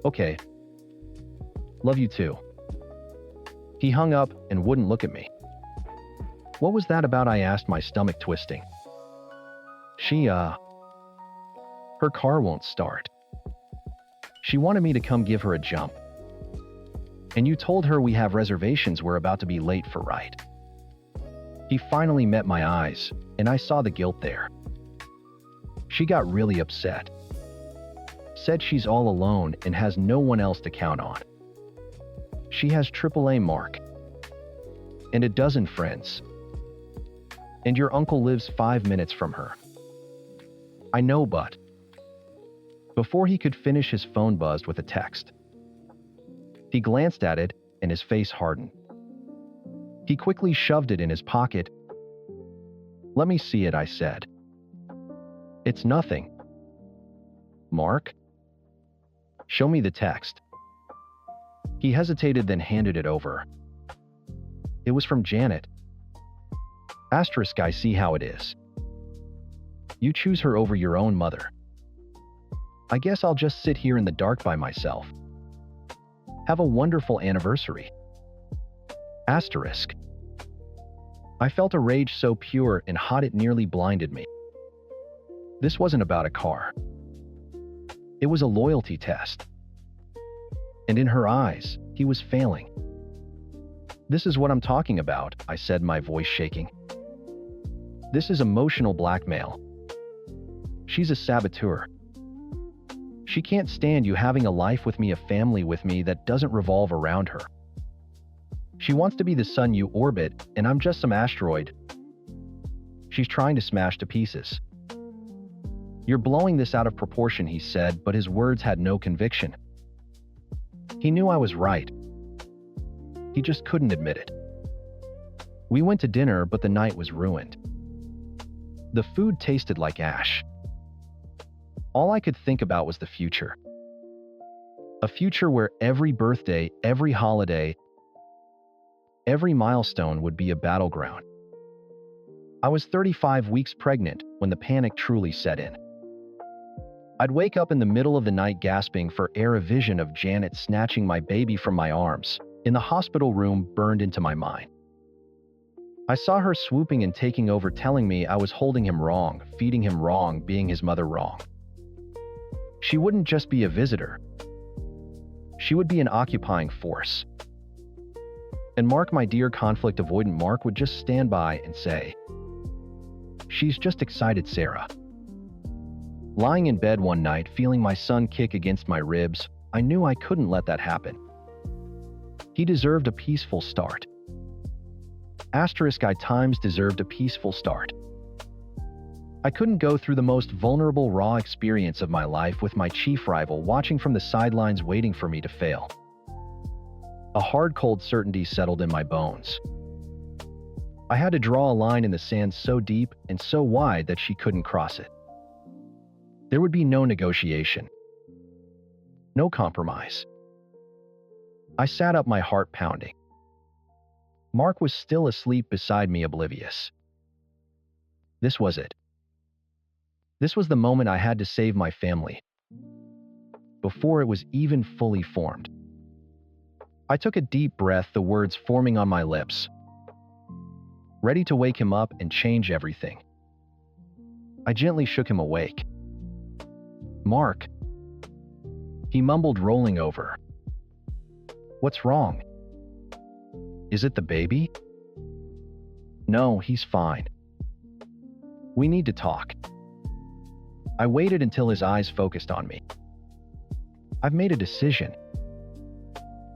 Okay. Love you too. He hung up and wouldn't look at me. What was that about? I asked, my stomach twisting. Her car won't start. She wanted me to come give her a jump. And you told her we have reservations, we're about to be late for right. He finally met my eyes, and I saw the guilt there. She got really upset. Said she's all alone and has no one else to count on. She has AAA Mark. And a dozen friends. And your uncle lives 5 minutes from her. I know, but... Before he could finish, his phone buzzed with a text. He glanced at it, and his face hardened. He quickly shoved it in his pocket. Let me see it, I said. It's nothing. Mark? Show me the text. He hesitated, then handed it over. It was from Janet. Asterisk, I see how it is. You choose her over your own mother. I guess I'll just sit here in the dark by myself. Have a wonderful anniversary. Asterisk. I felt a rage so pure and hot it nearly blinded me. This wasn't about a car. It was a loyalty test. And in her eyes, he was failing. This is what I'm talking about, I said, my voice shaking. This is emotional blackmail. She's a saboteur. She can't stand you having a life with me, a family with me that doesn't revolve around her. She wants to be the sun you orbit, and I'm just some asteroid she's trying to smash to pieces. You're blowing this out of proportion, he said, but his words had no conviction. He knew I was right. He just couldn't admit it. We went to dinner, but the night was ruined. The food tasted like ash. All I could think about was the future. A future where every birthday, every holiday, every milestone would be a battleground. I was 35 weeks pregnant when the panic truly set in. I'd wake up in the middle of the night gasping for air. A vision of Janet snatching my baby from my arms in the hospital room burned into my mind. I saw her swooping and taking over, telling me I was holding him wrong, feeding him wrong, being his mother wrong. She wouldn't just be a visitor. She would be an occupying force. And Mark, my dear conflict avoidant Mark, would just stand by and say, "She's just excited, Sarah." Lying in bed one night, feeling my son kick against my ribs, I knew I couldn't let that happen. He deserved a peaceful start. Asterisk, I times deserved a peaceful start. I couldn't go through the most vulnerable, raw experience of my life with my chief rival watching from the sidelines, waiting for me to fail. A hard, cold certainty settled in my bones. I had to draw a line in the sand so deep and so wide that she couldn't cross it. There would be no negotiation. No compromise. I sat up, my heart pounding. Mark was still asleep beside me, oblivious. This was it. This was the moment I had to save my family. Before it was even fully formed. I took a deep breath, the words forming on my lips. Ready to wake him up and change everything. I gently shook him awake. "Mark," he mumbled, rolling over. "What's wrong? Is it the baby?" "No, he's fine. We need to talk." I waited until his eyes focused on me. "I've made a decision.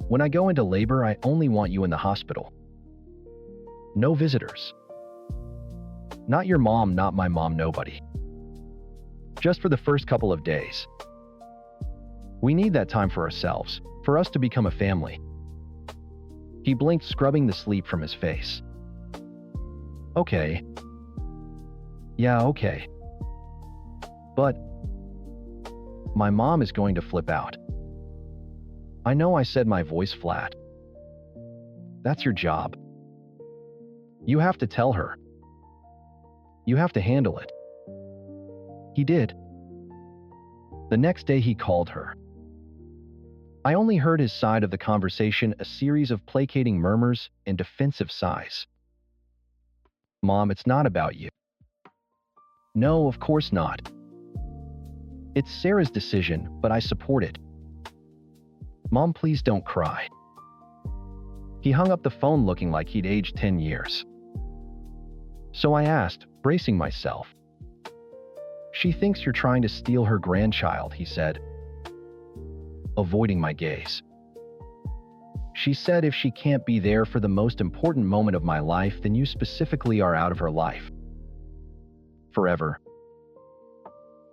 When I go into labor, I only want you in the hospital. No visitors. Not your mom, not my mom, nobody. Just for the first couple of days. We need that time for ourselves, for us to become a family." He blinked, scrubbing the sleep from his face. "Okay. Yeah, okay. But my mom is going to flip out." "I know," I said, my voice flat. "That's your job. You have to tell her. You have to handle it." He did. The next day he called her. I only heard his side of the conversation, a series of placating murmurs and defensive sighs. Mom, it's not about you. No, of course not. It's Sarah's decision, but I support it. Mom, please don't cry. He hung up the phone looking like he'd aged 10 years. So I asked, bracing myself. She thinks you're trying to steal her grandchild, he said, avoiding my gaze. She said if she can't be there for the most important moment of my life, then you specifically are out of her life. Forever.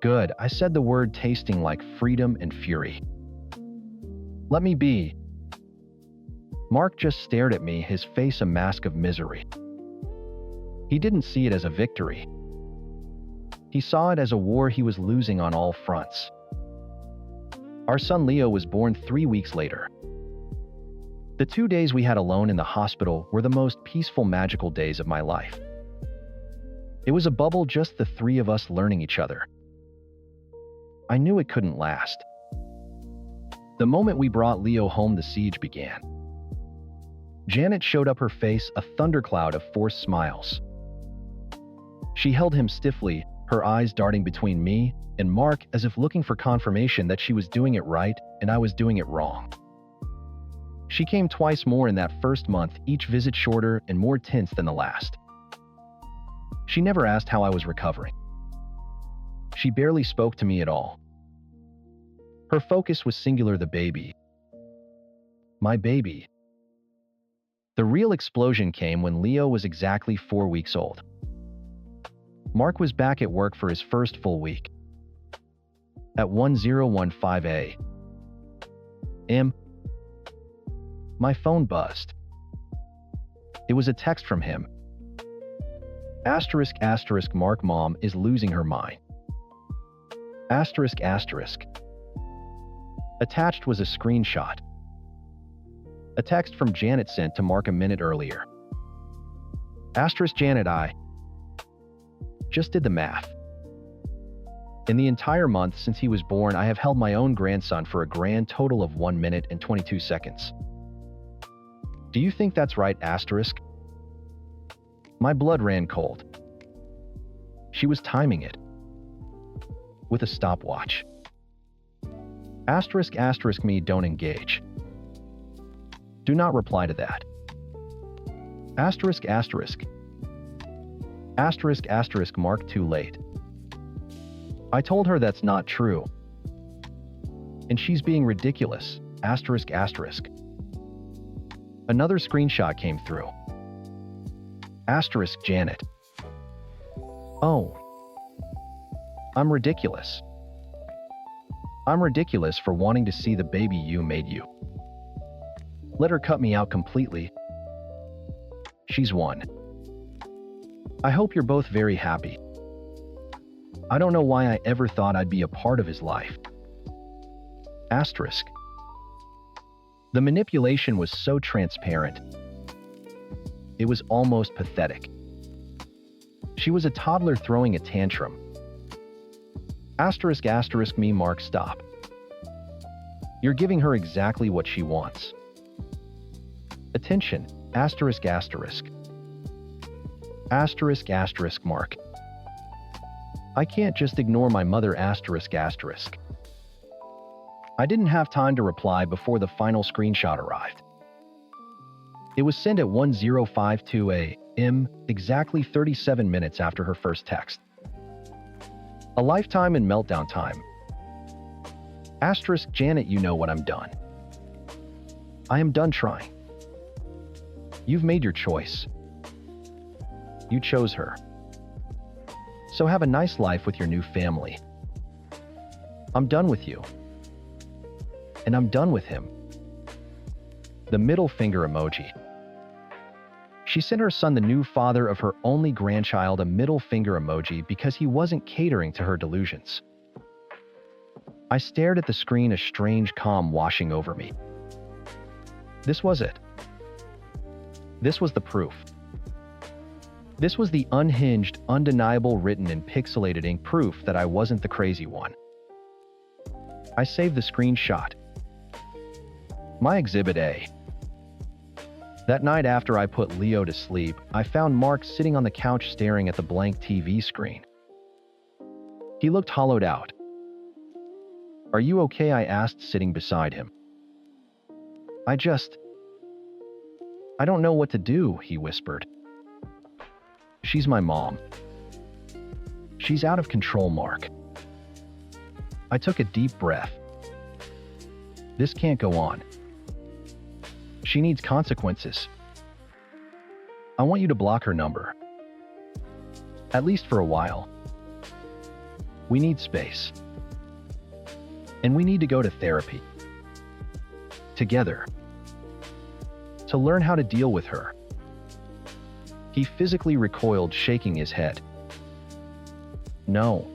Good, I said, the word tasting like freedom and fury. Let me be. Mark just stared at me, his face a mask of misery. He didn't see it as a victory. He saw it as a war he was losing on all fronts. Our son Leo was born 3 weeks later. The 2 days we had alone in the hospital were the most peaceful, magical days of my life. It was a bubble, just the 3 of us learning each other. I knew it couldn't last. The moment we brought Leo home, the siege began. Janet showed up, her face a thundercloud of forced smiles. She held him stiffly, her eyes darting between me and Mark as if looking for confirmation that she was doing it right and I was doing it wrong. She came twice more in that first month, each visit shorter and more tense than the last. She never asked how I was recovering. She barely spoke to me at all. Her focus was singular: the baby. My baby. The real explosion came when Leo was exactly 4 weeks old. Mark was back at work for his first full week. At 10:15 a.m., my phone buzzed. It was a text from him. ****, Mark, mom is losing her mind. ****. Attached was a screenshot. A text from Janet sent to Mark a minute earlier. ***Janet, I just did the math. In the entire month since he was born, I have held my own grandson for a grand total of 1 minute and 22 seconds. Do you think that's right? ***. My blood ran cold. She was timing it with a stopwatch. ***, me, don't engage. Do not reply to that. ***. Mark, too late. I told her that's not true. And she's being ridiculous. ***. Another screenshot came through. ***Janet. Oh. I'm ridiculous. I'm ridiculous for wanting to see the baby you made you. Let her cut me out completely. She's one. I hope you're both very happy. I don't know why I ever thought I'd be a part of his life. ***. The manipulation was so transparent. It was almost pathetic. She was a toddler throwing a tantrum. ***, me, Mark, stop. You're giving her exactly what she wants. Attention, ***. Mark. I can't just ignore my mother, ***. I didn't have time to reply before the final screenshot arrived. It was sent at 10:52 a.m., exactly 37 minutes after her first text. A lifetime in meltdown time. ***, Janet, you know what, I'm done. I am done trying. You've made your choice. You chose her. So have a nice life with your new family. I'm done with you. And I'm done with him. The middle finger emoji. She sent her son, the new father of her only grandchild, a middle finger emoji because he wasn't catering to her delusions. I stared at the screen, a strange calm washing over me. This was it. This was the proof. This was the unhinged, undeniable, written in pixelated ink proof that I wasn't the crazy one. I saved the screenshot. My Exhibit A. That night after I put Leo to sleep, I found Mark sitting on the couch staring at the blank TV screen. He looked hollowed out. "Are you okay?" I asked, sitting beside him. I don't know what to do," he whispered. "She's my mom. She's out of control, Mark." I took a deep breath. This can't go on. She needs consequences. I want you to block her number. At least for a while. We need space. And we need to go to therapy. Together. To learn how to deal with her. He physically recoiled, shaking his head. "No.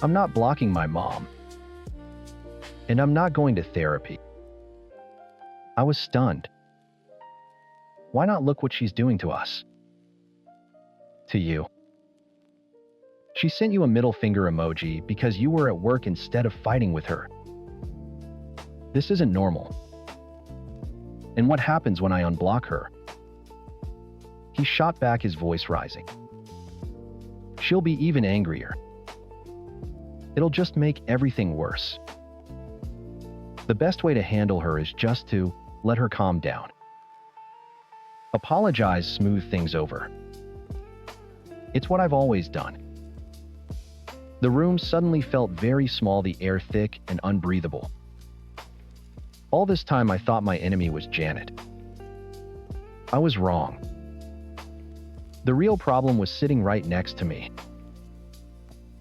I'm not blocking my mom. And I'm not going to therapy." I was stunned. Why not look what she's doing to us? To you. She sent you a middle finger emoji because you were at work instead of fighting with her. This isn't normal. And what happens when I unblock her? He shot back, his voice rising. She'll be even angrier. It'll just make everything worse. The best way to handle her is just to let her calm down. Apologize, smooth things over. It's what I've always done. The room suddenly felt very small, the air thick and unbreathable. All this time I thought my enemy was Janet. I was wrong. The real problem was sitting right next to me.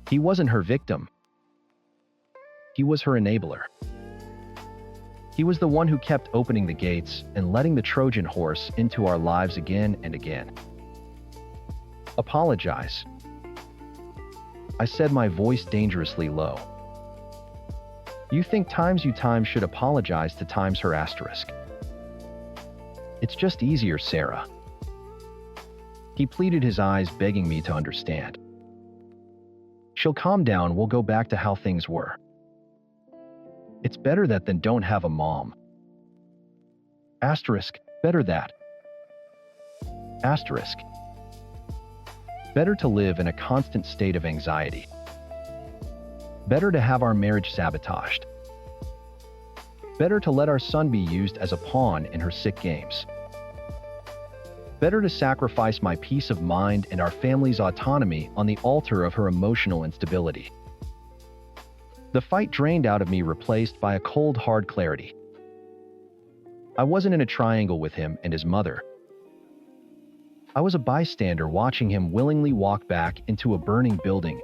He wasn't her victim. He was her enabler. He was the one who kept opening the gates and letting the Trojan horse into our lives again and again. Apologize. I said, my voice dangerously low. You think times should apologize to times her asterisk. It's just easier, Sarah. He pleaded, his eyes begging me to understand. She'll calm down, we'll go back to how things were. It's better that than don't have a mom. Asterisk, better that. Asterisk. Better to live in a constant state of anxiety. Better to have our marriage sabotaged. Better to let our son be used as a pawn in her sick games. Better to sacrifice my peace of mind and our family's autonomy on the altar of her emotional instability. The fight drained out of me, replaced by a cold, hard clarity. I wasn't in a triangle with him and his mother. I was a bystander watching him willingly walk back into a burning building,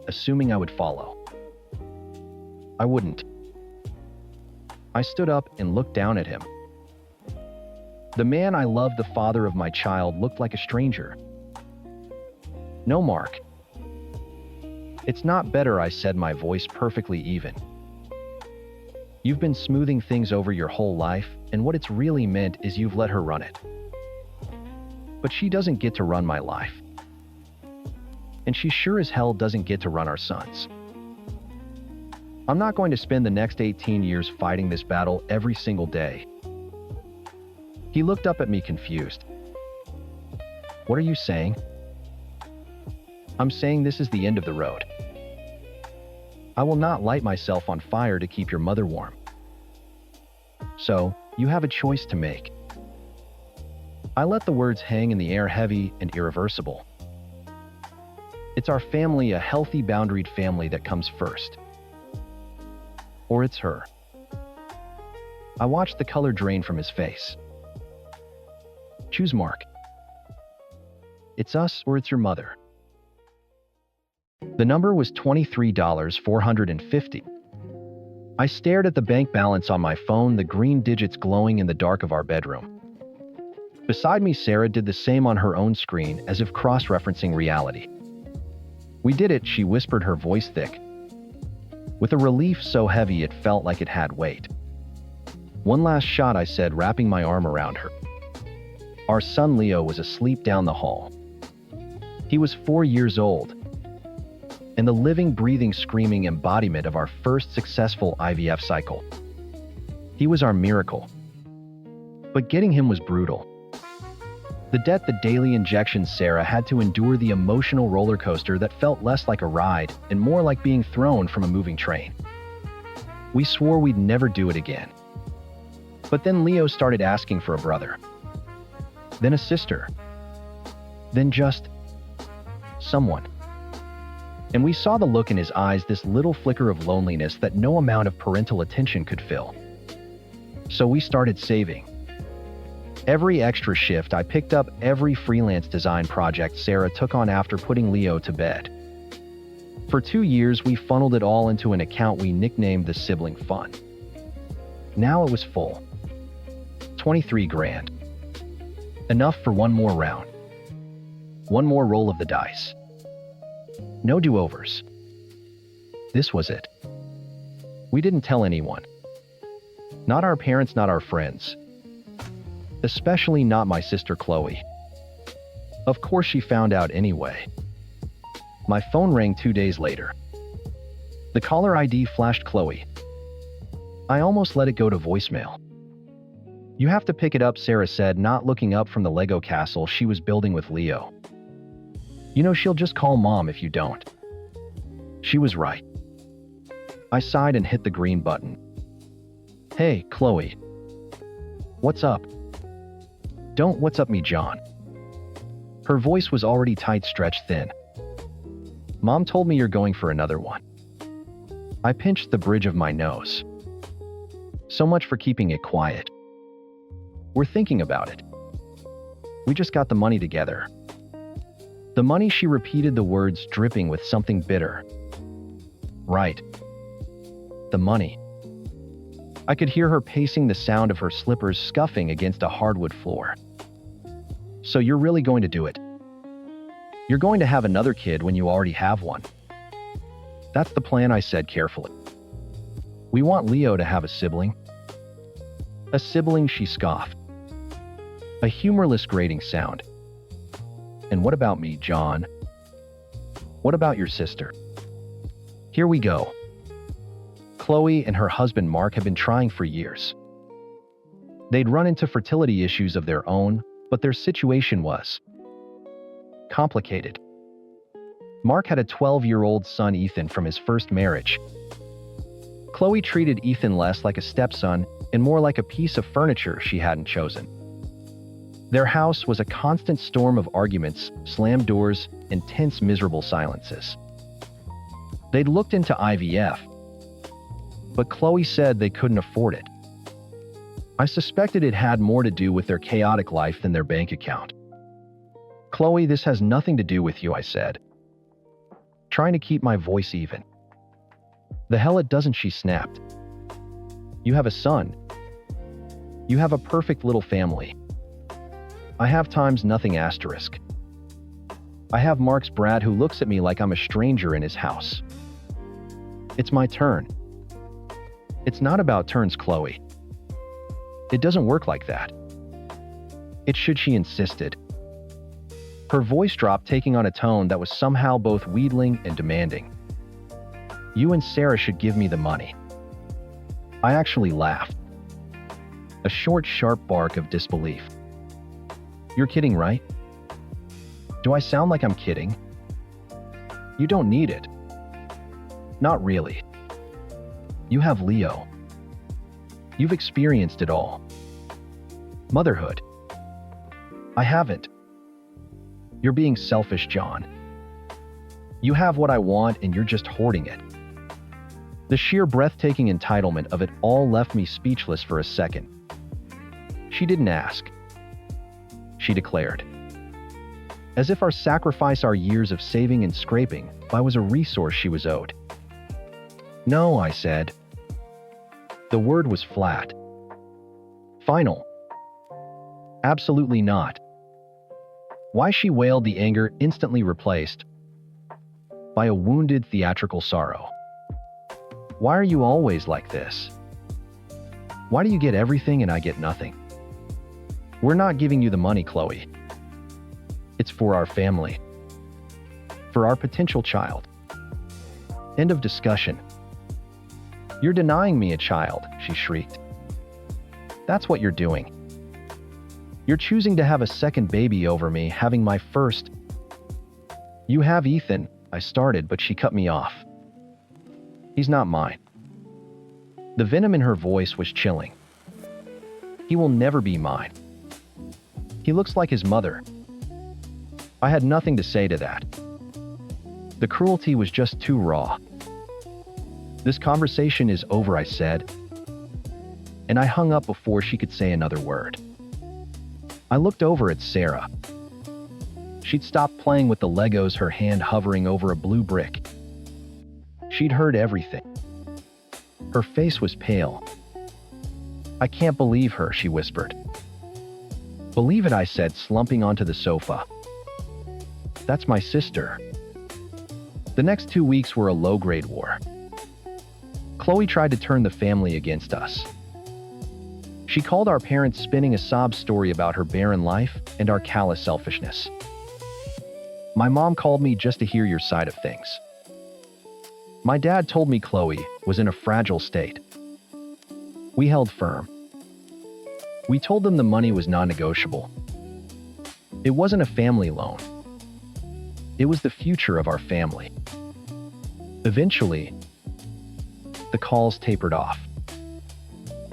assuming I would follow. I wouldn't. I stood up and looked down at him. The man I loved, the father of my child, looked like a stranger. No, Mark. It's not better, I said, my voice perfectly even. You've been smoothing things over your whole life, and what it's really meant is you've let her run it. But she doesn't get to run my life. And she sure as hell doesn't get to run our sons. I'm not going to spend the next 18 years fighting this battle every single day. He looked up at me confused. What are you saying? I'm saying this is the end of the road. I will not light myself on fire to keep your mother warm. So, you have a choice to make. I let the words hang in the air, heavy and irreversible. It's our family, a healthy, boundaried family, that comes first. Or it's her. I watched the color drain from his face. Choose, Mark. It's us or it's your mother. The number was $23,450. I stared at the bank balance on my phone, the green digits glowing in the dark of our bedroom. Beside me, Sarah did the same on her own screen, as if cross-referencing reality. We did it, she whispered, her voice thick, with a relief so heavy it felt like it had weight. One last shot, I said, wrapping my arm around her. Our son Leo was asleep down the hall. He was 4 years old, and the living, breathing, screaming embodiment of our first successful IVF cycle. He was our miracle. But getting him was brutal. The debt, the daily injections, Sarah had to endure the emotional roller coaster that felt less like a ride and more like being thrown from a moving train. We swore we'd never do it again. But then Leo started asking for a brother. Then a sister. Then just someone. And we saw the look in his eyes, this little flicker of loneliness that no amount of parental attention could fill. So we started saving. Every extra shift, I picked up every freelance design project Sarah took on after putting Leo to bed. For 2 years, we funneled it all into an account we nicknamed the Sibling Fund. Now it was full. 23 grand. Enough for one more round. One more roll of the dice. No do-overs. This was it. We didn't tell anyone. Not our parents, not our friends. Especially not my sister Chloe. Of course she found out anyway. My phone rang 2 days later. The caller ID flashed Chloe. I almost let it go to voicemail. You have to pick it up, Sarah said, not looking up from the Lego castle she was building with Leo. You know, she'll just call Mom if you don't. She was right. I sighed and hit the green button. Hey, Chloe. What's up? Don't what's up me, John. Her voice was already tight, stretched thin. Mom told me you're going for another one. I pinched the bridge of my nose. So much for keeping it quiet. We're thinking about it. We just got the money together. The money, she repeated the words, dripping with something bitter. Right. The money. I could hear her pacing, the sound of her slippers scuffing against a hardwood floor. So you're really going to do it? You're going to have another kid when you already have one. That's the plan, I said carefully. We want Leo to have a sibling. A sibling, she scoffed. A humorless grating sound. And what about me, John? What about your sister? Here we go. Chloe and her husband Mark have been trying for years. They'd run into fertility issues of their own, but their situation was complicated. Mark had a 12-year-old son, Ethan, from his first marriage. Chloe treated Ethan less like a stepson and more like a piece of furniture she hadn't chosen. Their house was a constant storm of arguments, slammed doors, and tense, miserable silences. They'd looked into IVF, but Chloe said they couldn't afford it. I suspected it had more to do with their chaotic life than their bank account. Chloe, this has nothing to do with you, I said, trying to keep my voice even. The hell it doesn't, she snapped. You have a son. You have a perfect little family. I have times nothing asterisk. I have Mark's Brad who looks at me like I'm a stranger in his house. It's my turn. It's not about turns, Chloe. It doesn't work like that. It should, she insisted. Her voice dropped, taking on a tone that was somehow both wheedling and demanding. You and Sarah should give me the money. I actually laughed. A short, sharp bark of disbelief. You're kidding, right? Do I sound like I'm kidding? You don't need it. Not really. You have Leo. You've experienced it all. Motherhood. I haven't. You're being selfish, John. You have what I want and you're just hoarding it. The sheer breathtaking entitlement of it all left me speechless for a second. She didn't ask. She declared. As if our sacrifice, our years of saving and scraping, was a resource she was owed. No, I said. The word was flat. Final. Absolutely not. Why, she wailed, the anger instantly replaced by a wounded theatrical sorrow. Why are you always like this? Why do you get everything and I get nothing? We're not giving you the money, Chloe. It's for our family. For our potential child. End of discussion. You're denying me a child, she shrieked. That's what you're doing. You're choosing to have a second baby over me having my first. You have Ethan, I started, but she cut me off. He's not mine. The venom in her voice was chilling. He will never be mine. He looks like his mother. I had nothing to say to that. The cruelty was just too raw. This conversation is over, I said, and I hung up before she could say another word. I looked over at Sarah. She'd stopped playing with the Legos, her hand hovering over a blue brick. She'd heard everything. Her face was pale. I can't believe her, she whispered. Believe it, I said, slumping onto the sofa. That's my sister. The next 2 weeks were a low-grade war. Chloe tried to turn the family against us. She called our parents, spinning a sob story about her barren life and our callous selfishness. My mom called me just to hear your side of things. My dad told me Chloe was in a fragile state. We held firm. We told them the money was non-negotiable. It wasn't a family loan. It was the future of our family. Eventually, the calls tapered off.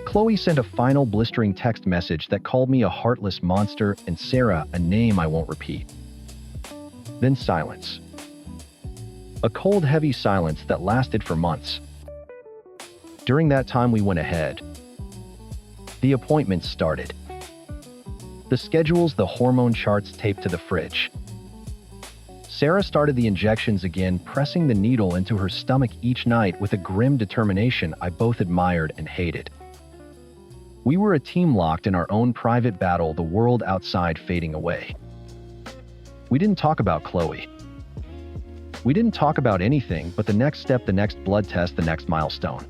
Chloe sent a final blistering text message that called me a heartless monster and Sarah a name I won't repeat. Then silence. A cold, heavy silence that lasted for months. During that time, we went ahead. The appointments started. The schedules, the hormone charts taped to the fridge. Sarah started the injections again, pressing the needle into her stomach each night with a grim determination I both admired and hated. We were a team locked in our own private battle, the world outside fading away. We didn't talk about Chloe. We didn't talk about anything but the next step, the next blood test, the next milestone.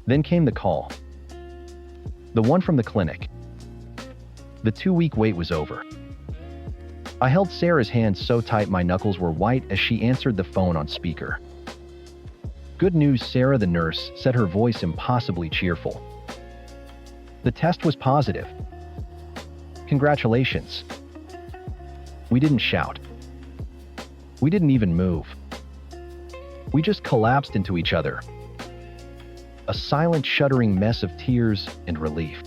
Then came the call. The one from the clinic. The 2-week wait was over. I held Sarah's hand so tight my knuckles were white as she answered the phone on speaker. Good news, Sarah, the nurse said, her voice impossibly cheerful. The test was positive. Congratulations. We didn't shout. We didn't even move. We just collapsed into each other. A silent, shuddering mess of tears and relief.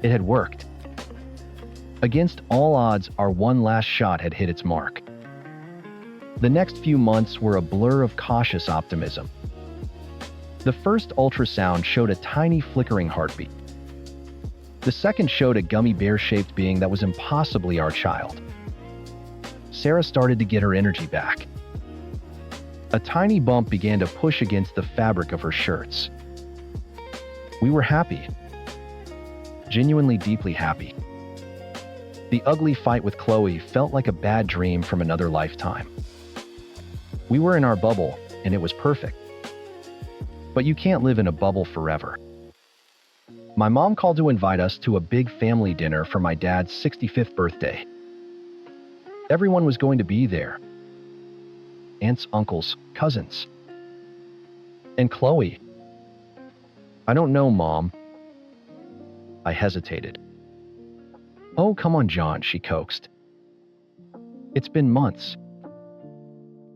It had worked. Against all odds, our one last shot had hit its mark. The next few months were a blur of cautious optimism. The first ultrasound showed a tiny flickering heartbeat. The second showed a gummy bear-shaped being that was impossibly our child. Sarah started to get her energy back. A tiny bump began to push against the fabric of her shirts. We were happy. Genuinely, deeply happy. The ugly fight with Chloe felt like a bad dream from another lifetime. We were in our bubble, and it was perfect. But you can't live in a bubble forever. My mom called to invite us to a big family dinner for my dad's 65th birthday. Everyone was going to be there. Aunts, uncles, cousins. And Chloe. I don't know, Mom. I hesitated. Oh, come on, John, she coaxed. It's been months.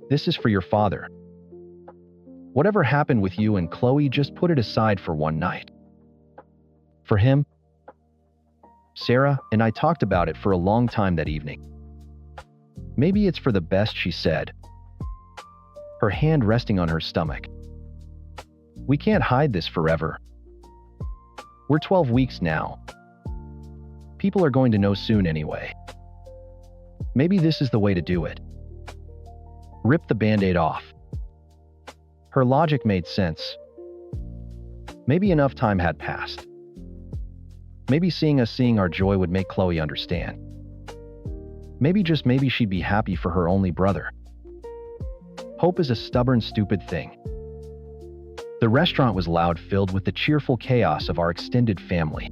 This is for your father. Whatever happened with you and Chloe, just put it aside for one night. For him. Sarah and I talked about it for a long time that evening. Maybe it's for the best, she said, her hand resting on her stomach. We can't hide this forever. We're 12 weeks now. People are going to know soon anyway. Maybe this is the way to do it. Rip the Band-Aid off. Her logic made sense. Maybe enough time had passed. Maybe seeing our joy would make Chloe understand. Maybe, just maybe, she'd be happy for her only brother. Hope is a stubborn, stupid thing. The restaurant was loud, filled with the cheerful chaos of our extended family.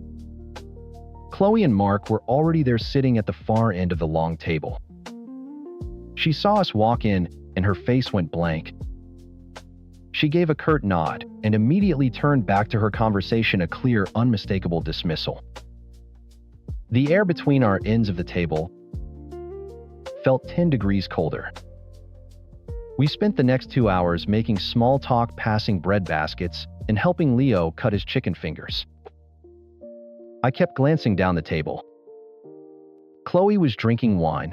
Chloe and Mark were already there, sitting at the far end of the long table. She saw us walk in, and her face went blank. She gave a curt nod and immediately turned back to her conversation, a clear, unmistakable dismissal. The air between our ends of the table felt 10 degrees colder. We spent the next 2 hours making small talk, passing bread baskets, and helping Leo cut his chicken fingers. I kept glancing down the table. Chloe was drinking wine,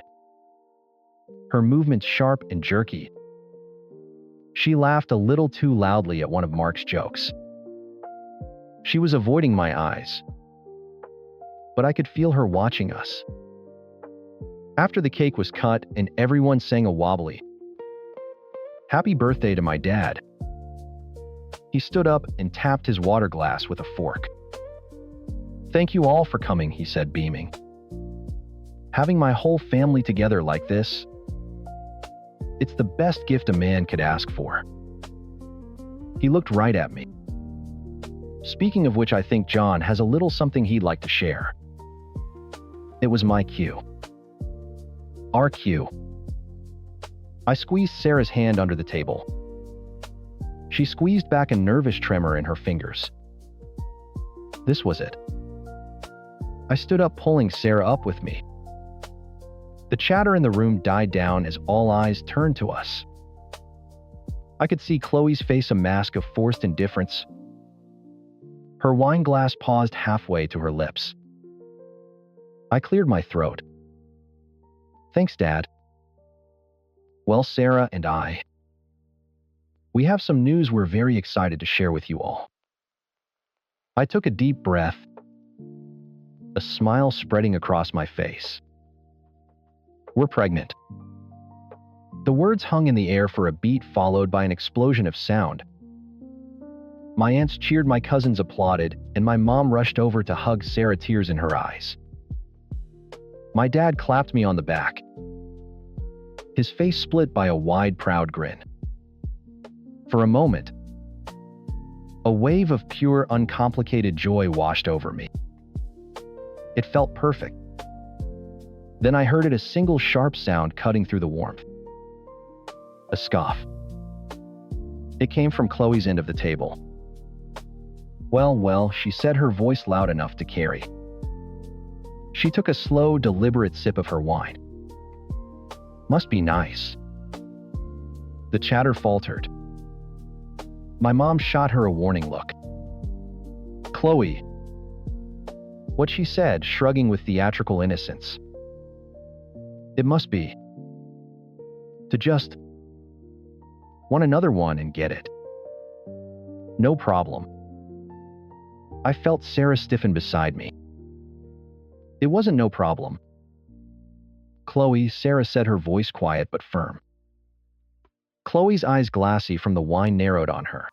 her movements sharp and jerky. She laughed a little too loudly at one of Mark's jokes. She was avoiding my eyes, but I could feel her watching us. After the cake was cut and everyone sang a wobbly "Happy birthday" to my dad, he stood up and tapped his water glass with a fork. "Thank you all for coming," he said, beaming. "Having my whole family together like this, it's the best gift a man could ask for." He looked right at me. Speaking of which, I think John has a little something he'd like to share. It was my cue. Our cue. I squeezed Sarah's hand under the table. She squeezed back, a nervous tremor in her fingers. This was it. I stood up, pulling Sarah up with me. The chatter in the room died down as all eyes turned to us. I could see Chloe's face, a mask of forced indifference. Her wine glass paused halfway to her lips. I cleared my throat. "Thanks, Dad." "Well, Sarah and we have some news we're very excited to share with you all." I took a deep breath, a smile spreading across my face. "We're pregnant." The words hung in the air for a beat, followed by an explosion of sound. My aunts cheered, my cousins applauded, and my mom rushed over to hug Sarah, tears in her eyes. My dad clapped me on the back, his face split by a wide, proud grin. For a moment, a wave of pure, uncomplicated joy washed over me. It felt perfect. Then I heard it, a single sharp sound cutting through the warmth. A scoff. It came from Chloe's end of the table. Well, she said, her voice loud enough to carry. She took a slow, deliberate sip of her wine. "Must be nice." The chatter faltered. My mom shot her a warning look. "Chloe," what she said, shrugging with theatrical innocence. "It must be. To just want another one and get it." "No problem." I felt Sarah stiffen beside me. "It wasn't no problem." "Chloe," Sarah said, her voice quiet but firm. Chloe's eyes, glassy from the wine, narrowed on her.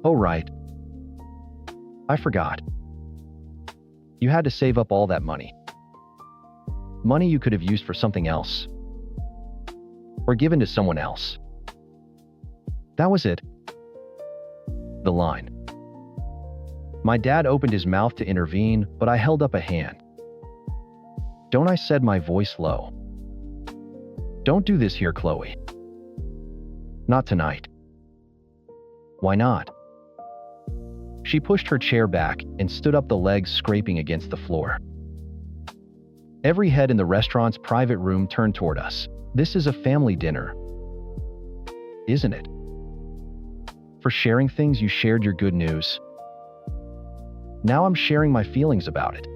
"Oh, right. I forgot. You had to save up all that money. Money you could have used for something else. Or given to someone else." That was it. The line. My dad opened his mouth to intervene, but I held up a hand. "Don't," I said, my voice low. "Don't do this here, Chloe. Not tonight." "Why not?" She pushed her chair back and stood up, the legs scraping against the floor. Every head in the restaurant's private room turned toward us. "This is a family dinner, isn't it? For sharing things, you shared your good news. Now I'm sharing my feelings about it."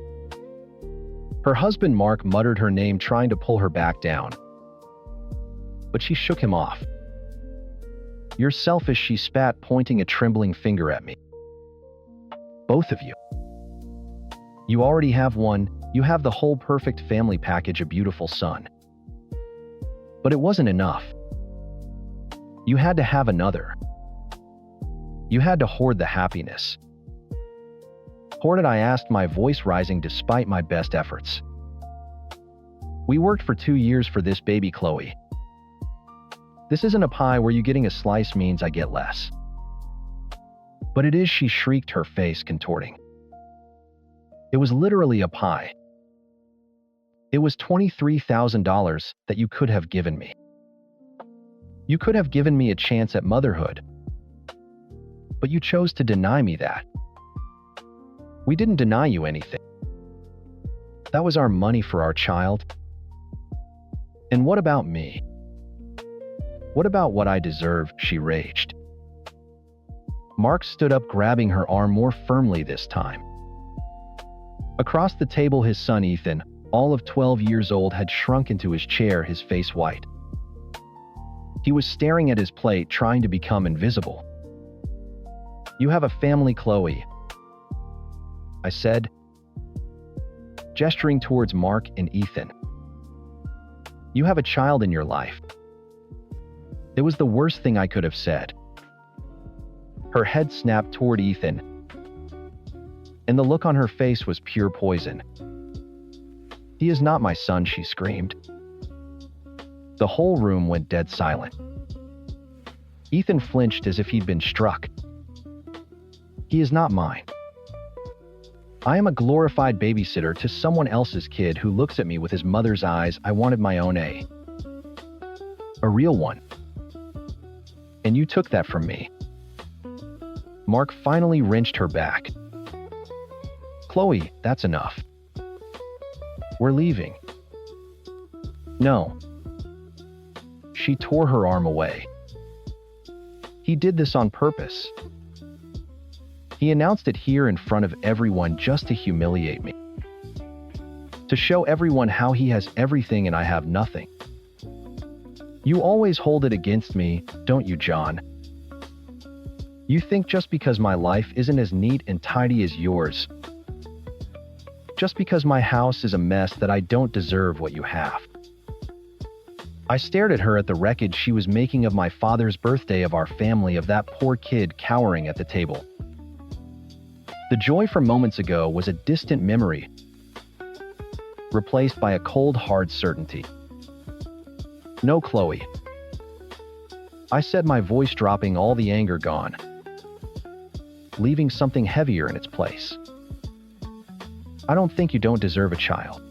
Her husband Mark muttered her name, trying to pull her back down, but she shook him off. "You're selfish," she spat, pointing a trembling finger at me. "Both of you. You already have one. You have the whole perfect family package, a beautiful son. But it wasn't enough. You had to have another. You had to hoard the happiness." "Hoard it?" I asked, my voice rising despite my best efforts. "We worked for 2 years for this baby, Chloe. This isn't a pie where you getting a slice means I get less." "But it is," she shrieked, her face contorting. "It was literally a pie. It was $23,000 that you could have given me." You could have given me a chance at motherhood, but you chose to deny me that. We didn't deny you anything. That was our money for our child. And what about me? What about what I deserve?" she raged. Mark stood up, grabbing her arm more firmly this time. Across the table, his son Ethan, all of 12 years old, had shrunk into his chair, his face white. He was staring at his plate, trying to become invisible. "You have a family, Chloe," I said, gesturing towards Mark and Ethan. "You have a child in your life." It was the worst thing I could have said. Her head snapped toward Ethan, and the look on her face was pure poison. "He is not my son," she screamed. The whole room went dead silent. Ethan flinched as if he'd been struck. "He is not mine. I am a glorified babysitter to someone else's kid who looks at me with his mother's eyes. I wanted my own a real one. And you took that from me." Mark finally wrenched her back. "Chloe, that's enough. We're leaving." "No." She tore her arm away. "He did this on purpose. He announced it here in front of everyone just to humiliate me. To show everyone how he has everything and I have nothing. You always hold it against me, don't you, John? You think just because my life isn't as neat and tidy as yours, just because my house is a mess, that I don't deserve what you have." I stared at her, at the wreckage she was making of my father's birthday, of our family, of that poor kid cowering at the table. The joy from moments ago was a distant memory, replaced by a cold, hard certainty. "No, Chloe," I said, my voice dropping, all the anger gone, leaving something heavier in its place. "I don't think you don't deserve a child.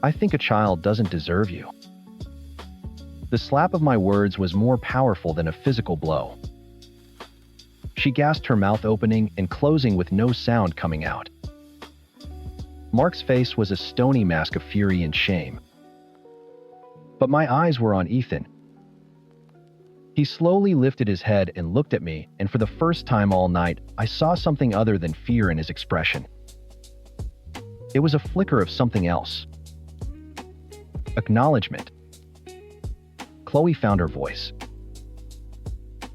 I think a child doesn't deserve you." The slap of my words was more powerful than a physical blow. She gasped, her mouth opening and closing with no sound coming out. Mark's face was a stony mask of fury and shame. But my eyes were on Ethan. He slowly lifted his head and looked at me, and for the first time all night, I saw something other than fear in his expression. It was a flicker of something else. Acknowledgement. Chloe found her voice.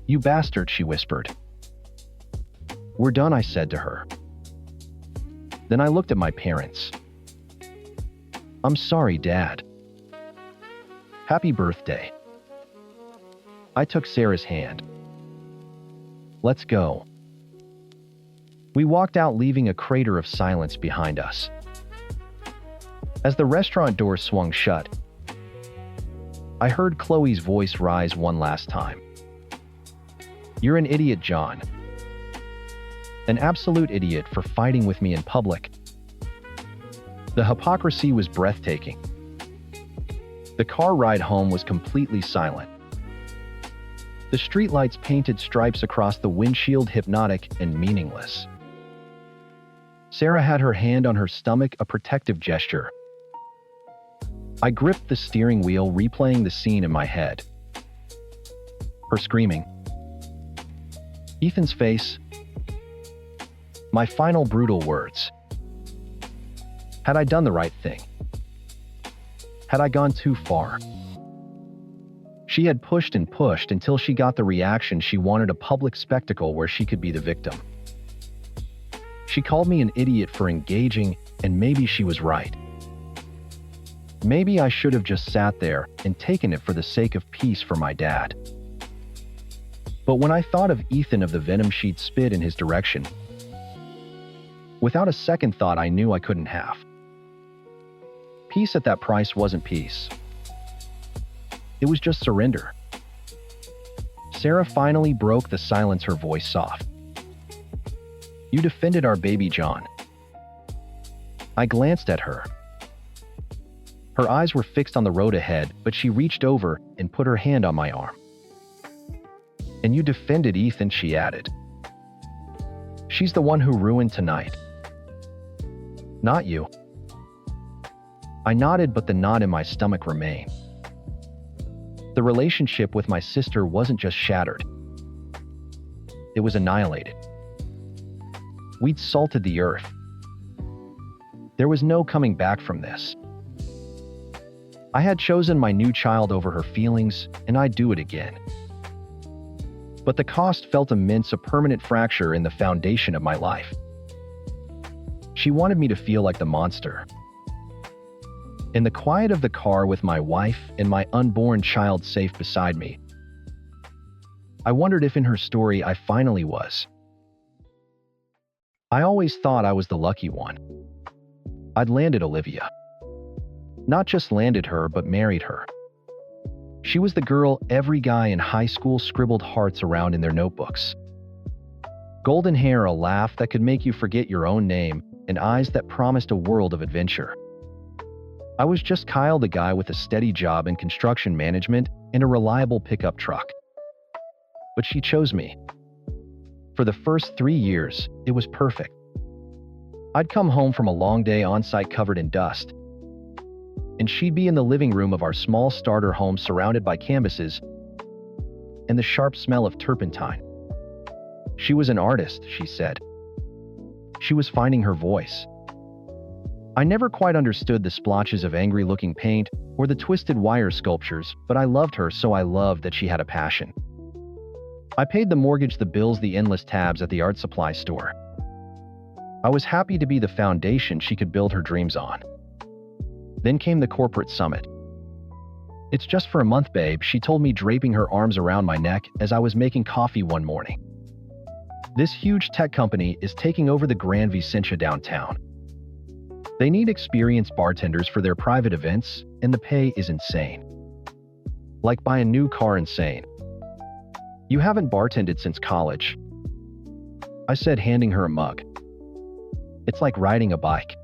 "You bastard," she whispered. "We're done," I said to her. Then I looked at my parents. "I'm sorry, Dad. Happy birthday." I took Sarah's hand. "Let's go." We walked out, leaving a crater of silence behind us. As the restaurant door swung shut, I heard Chloe's voice rise one last time. "You're an idiot, John. An absolute idiot for fighting with me in public." The hypocrisy was breathtaking. The car ride home was completely silent. The streetlights painted stripes across the windshield, hypnotic and meaningless. Sarah had her hand on her stomach, a protective gesture. I gripped the steering wheel, replaying the scene in my head. Her screaming. Ethan's face. My final brutal words. Had I done the right thing? Had I gone too far? She had pushed and pushed until she got the reaction she wanted, a public spectacle where she could be the victim. She called me an idiot for engaging, and maybe she was right. Maybe I should have just sat there and taken it for the sake of peace for my dad. But when I thought of Ethan, of the venom she'd spit in his direction, without a second thought, I knew I couldn't have. Peace at that price wasn't peace. It was just surrender. Sarah finally broke the silence, her voice soft. "You defended our baby, John." I glanced at her. Her eyes were fixed on the road ahead, but she reached over and put her hand on my arm. "And you defended Ethan," she added. "She's the one who ruined tonight. Not you." I nodded, but the knot in my stomach remained. The relationship with my sister wasn't just shattered. It was annihilated. We'd salted the earth. There was no coming back from this. I had chosen my new child over her feelings, and I'd do it again. But the cost felt immense, a permanent fracture in the foundation of my life. She wanted me to feel like the monster. In the quiet of the car with my wife and my unborn child safe beside me, I wondered if in her story I finally was. I always thought I was the lucky one. I'd landed Olivia. Not just landed her, but married her. She was the girl every guy in high school scribbled hearts around in their notebooks. Golden hair, a laugh that could make you forget your own name, and eyes that promised a world of adventure. I was just Kyle, the guy with a steady job in construction management and a reliable pickup truck. But she chose me. For the first 3 years, it was perfect. I'd come home from a long day on site covered in dust, and she'd be in the living room of our small starter home surrounded by canvases and the sharp smell of turpentine. She was an artist, she said. She was finding her voice. I never quite understood the splotches of angry-looking paint or the twisted wire sculptures, but I loved her, so I loved that she had a passion. I paid the mortgage, the bills, the endless tabs at the art supply store. I was happy to be the foundation she could build her dreams on. Then came the corporate summit. "It's just for a month, babe," she told me, draping her arms around my neck as I was making coffee one morning. "This huge tech company is taking over the Grand Vicentia downtown. They need experienced bartenders for their private events, and the pay is insane. Like buy a new car insane. You haven't bartended since college," I said, handing her a mug. "It's like riding a bike."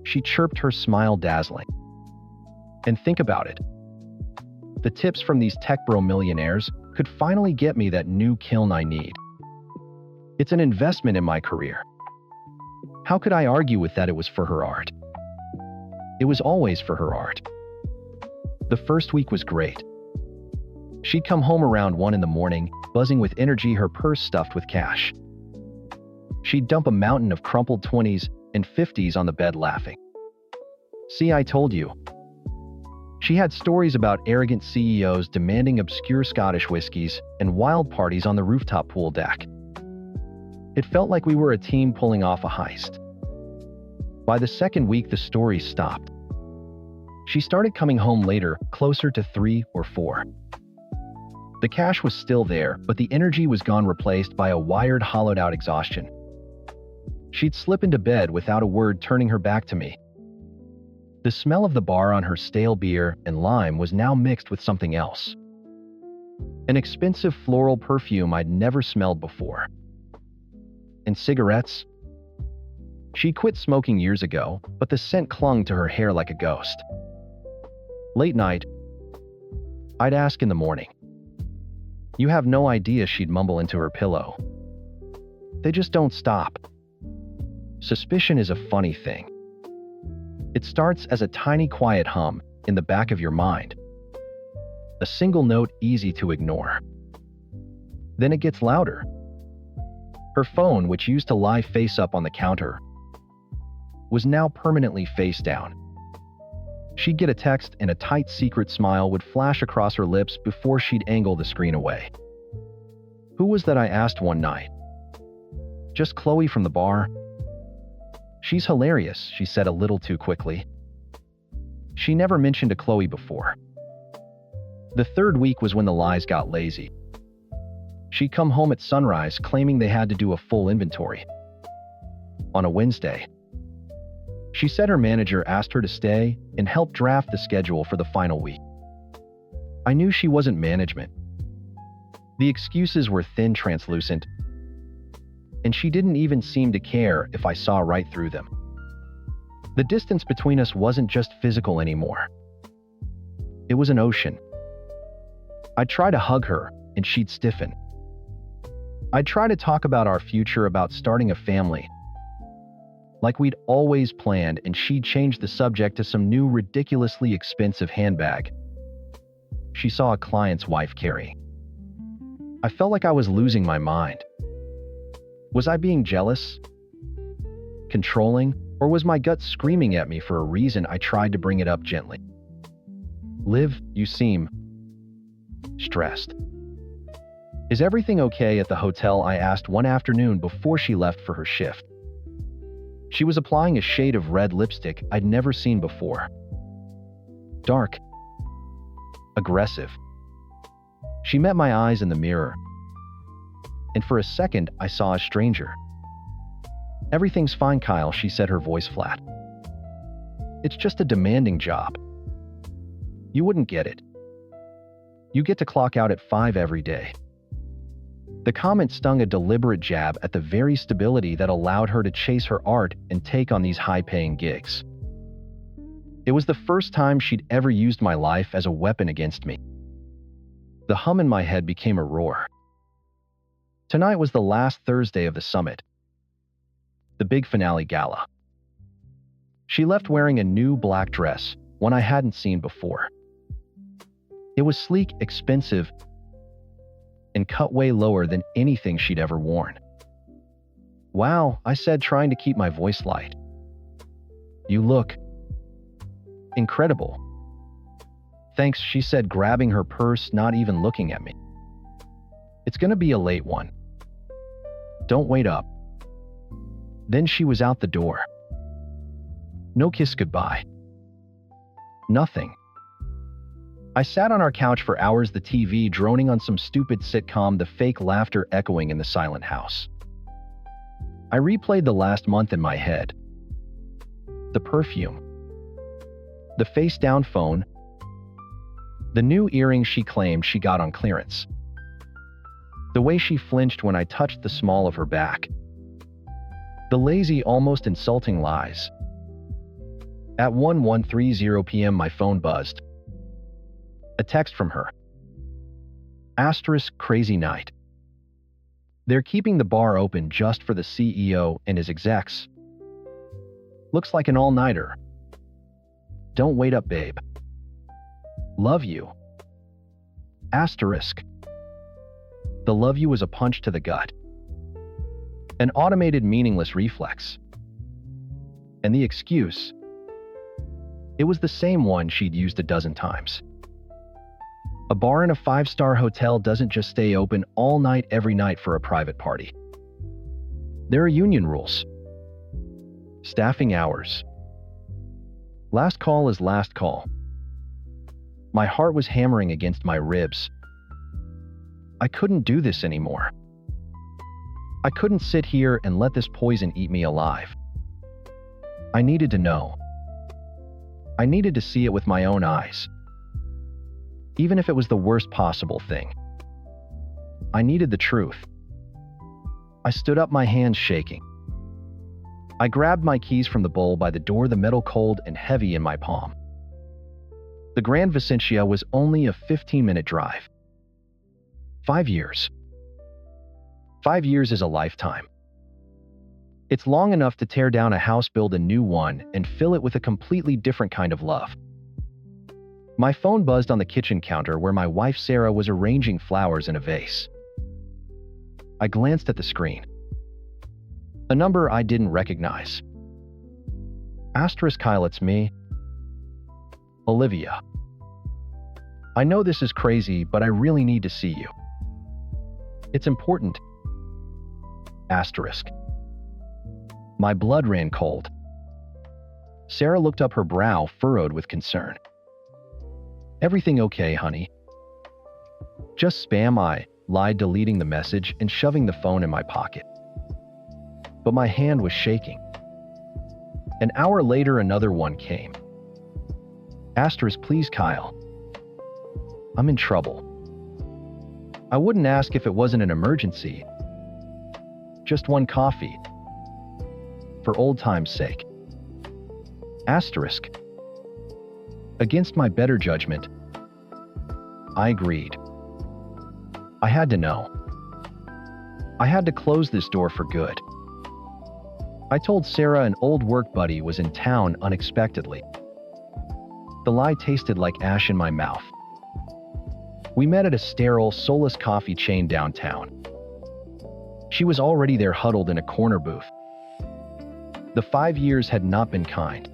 She chirped, her smile dazzling. "And think about it. The tips from these tech bro millionaires could finally get me that new kiln I need. It's an investment in my career." How could I argue with that? It was for her art. It was always for her art. The first week was great. She'd come home around 1 in the morning, buzzing with energy, her purse stuffed with cash. She'd dump a mountain of crumpled 20s and 50s on the bed, laughing. "See, I told you." She had stories about arrogant CEOs demanding obscure Scottish whiskies and wild parties on the rooftop pool deck. It felt like we were a team pulling off a heist. By the second week, the stories stopped. She started coming home later, closer to 3 or 4. The cash was still there, but the energy was gone, replaced by a wired, hollowed-out exhaustion. She'd slip into bed without a word, turning her back to me. The smell of the bar on her stale beer and lime was now mixed with something else. An expensive floral perfume I'd never smelled before. And cigarettes? She quit smoking years ago, but the scent clung to her hair like a ghost. Late night, I'd ask in the morning. "You have no idea," she'd mumble into her pillow. "They just don't stop." Suspicion is a funny thing. It starts as a tiny quiet hum in the back of your mind. A single note easy to ignore. Then it gets louder. Her phone, which used to lie face up on the counter, was now permanently face down. She'd get a text and a tight secret smile would flash across her lips before she'd angle the screen away. "Who was that?" I asked one night. "Just Chloe from the bar." "She's hilarious," she said a little too quickly. She never mentioned a Chloe before. The third week was when the lies got lazy. She'd come home at sunrise, claiming they had to do a full inventory. On a Wednesday, she said her manager asked her to stay and help draft the schedule for the final week. I knew she wasn't management. The excuses were thin, translucent, and she didn't even seem to care if I saw right through them. The distance between us wasn't just physical anymore. It was an ocean. I'd try to hug her, and she'd stiffen. I'd try to talk about our future, about starting a family, like we'd always planned, and she'd change the subject to some new, ridiculously expensive handbag she saw a client's wife carry. I felt like I was losing my mind. Was I being jealous? Controlling? Or was my gut screaming at me for a reason? I tried to bring it up gently. Liv, you seem stressed. Is everything okay at the hotel? I asked one afternoon before she left for her shift. She was applying a shade of red lipstick I'd never seen before. Dark. Aggressive. She met my eyes in the mirror, and for a second I saw a stranger. Everything's fine, Kyle, she said, her voice flat. It's just a demanding job. You wouldn't get it. You get to clock out at 5 every day. The comment stung, a deliberate jab at the very stability that allowed her to chase her art and take on these high-paying gigs. It was the first time she'd ever used my life as a weapon against me. The hum in my head became a roar. Tonight was the last Thursday of the summit, the big finale gala. She left wearing a new black dress, one I hadn't seen before. It was sleek, expensive, and cut way lower than anything she'd ever worn. Wow, I said, trying to keep my voice light. You look incredible. Thanks, she said, grabbing her purse, not even looking at me. It's gonna be a late one. Don't wait up. Then she was out the door. No kiss goodbye. Nothing. I sat on our couch for hours, the TV droning on some stupid sitcom, the fake laughter echoing in the silent house. I replayed the last month in my head. The perfume. The face-down phone. The new earrings she claimed she got on clearance. The way she flinched when I touched the small of her back. The lazy, almost insulting lies. At 1:30 p.m. my phone buzzed. A text from her. Asterisk, crazy night. They're keeping the bar open just for the CEO and his execs. Looks like an all-nighter. Don't wait up, babe. Love you. Asterisk. The love you was a punch to the gut. An automated, meaningless reflex. And the excuse. It was the same one she'd used a dozen times. A bar in a 5-star hotel doesn't just stay open all night every night for a private party. There are union rules. Staffing hours. Last call is last call. My heart was hammering against my ribs. I couldn't do this anymore. I couldn't sit here and let this poison eat me alive. I needed to know. I needed to see it with my own eyes. Even if it was the worst possible thing. I needed the truth. I stood up, my hands shaking. I grabbed my keys from the bowl by the door, the metal cold and heavy in my palm. The Grand Vicentia was only a 15-minute drive. 5 years. 5 years is a lifetime. It's long enough to tear down a house, build a new one, and fill it with a completely different kind of love. My phone buzzed on the kitchen counter where my wife Sarah was arranging flowers in a vase. I glanced at the screen. A number I didn't recognize. Asterisk, Kyle, it's me. Olivia. I know this is crazy, but I really need to see you. It's important. Asterisk. My blood ran cold. Sarah looked up, her brow furrowed with concern. Everything okay, honey? Just spam, I lied, deleting the message and shoving the phone in my pocket. But my hand was shaking. An hour later, another one came. Asterisk, please, Kyle. I'm in trouble. I wouldn't ask if it wasn't an emergency. Just one coffee. For old time's sake. Asterisk. Against my better judgment, I agreed. I had to know. I had to close this door for good. I told Sarah an old work buddy was in town unexpectedly. The lie tasted like ash in my mouth. We met at a sterile, soulless coffee chain downtown. She was already there huddled in a corner booth. The 5 years had not been kind.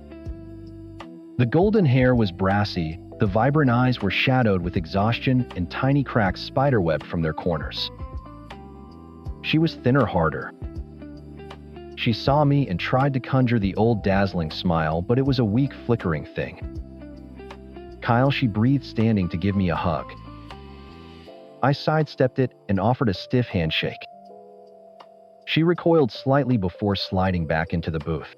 The golden hair was brassy, the vibrant eyes were shadowed with exhaustion and tiny cracks spiderwebbed from their corners. She was thinner, harder. She saw me and tried to conjure the old dazzling smile, but it was a weak, flickering thing. Kyle, she breathed, standing to give me a hug. I sidestepped it and offered a stiff handshake. She recoiled slightly before sliding back into the booth.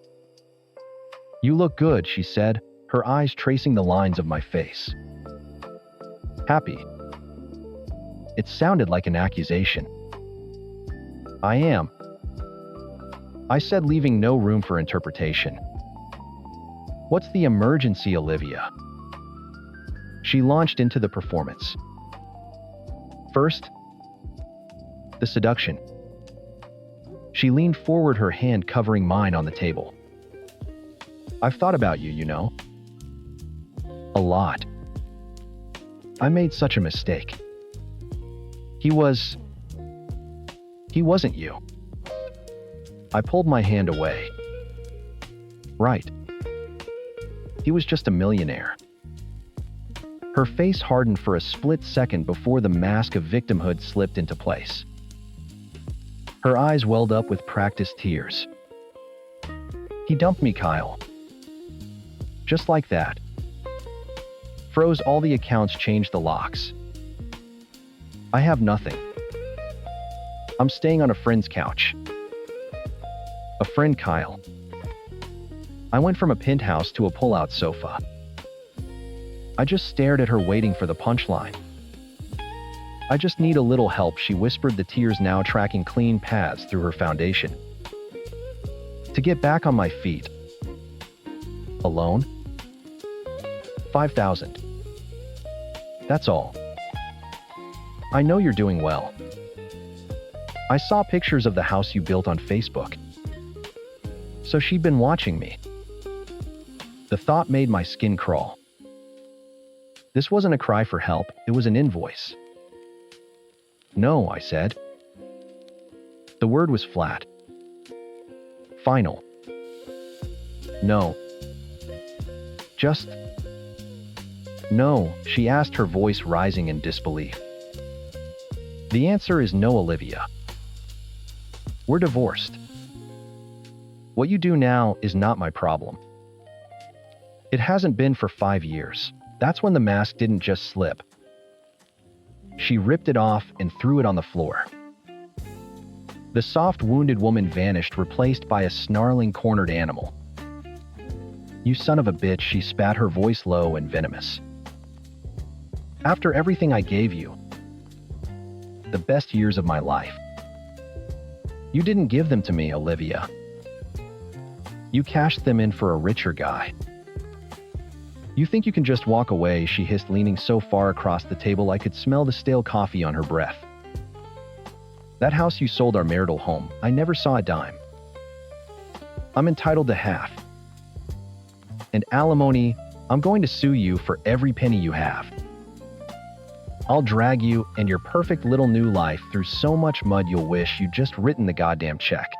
"You look good," she said, her eyes tracing the lines of my face. "Happy?" It sounded like an accusation. "I am," I said, leaving no room for interpretation. "What's the emergency, Olivia?" She launched into the performance. First, the seduction. She leaned forward, her hand covering mine on the table. "I've thought about you, you know. A lot. I made such a mistake. He wasn't you." I pulled my hand away. "Right. He was just a millionaire." Her face hardened for a split second before the mask of victimhood slipped into place. Her eyes welled up with practiced tears. "He dumped me, Kyle. Just like that. Froze all the accounts, changed the locks. I have nothing. I'm staying on a friend's couch." "A friend, Kyle?" I went from a penthouse to a pull-out sofa. I just stared at her, waiting for the punchline. "I just need a little help," she whispered, the tears now tracking clean paths through her foundation. "To get back on my feet." "Alone?" 5,000. That's all. I know you're doing well. I saw pictures of the house you built on Facebook." So she'd been watching me. The thought made my skin crawl. This wasn't a cry for help, it was an invoice. "No," I said. The word was flat. Final. "No. Just no," she asked, her voice rising in disbelief. "The answer is no, Olivia. We're divorced. What you do now is not my problem. It hasn't been for 5 years. That's when the mask didn't just slip. She ripped it off and threw it on the floor. The soft, wounded woman vanished, replaced by a snarling, cornered animal. "You son of a bitch," she spat, her voice low and venomous. "After everything I gave you, the best years of my life, you didn't give them to me, Olivia. You cashed them in for a richer guy. You think you can just walk away," she hissed, leaning so far across the table I could smell the stale coffee on her breath. "That house you sold, our marital home, I never saw a dime. I'm entitled to half. And alimony, I'm going to sue you for every penny you have. I'll drag you and your perfect little new life through so much mud you'll wish you'd just written the goddamn check."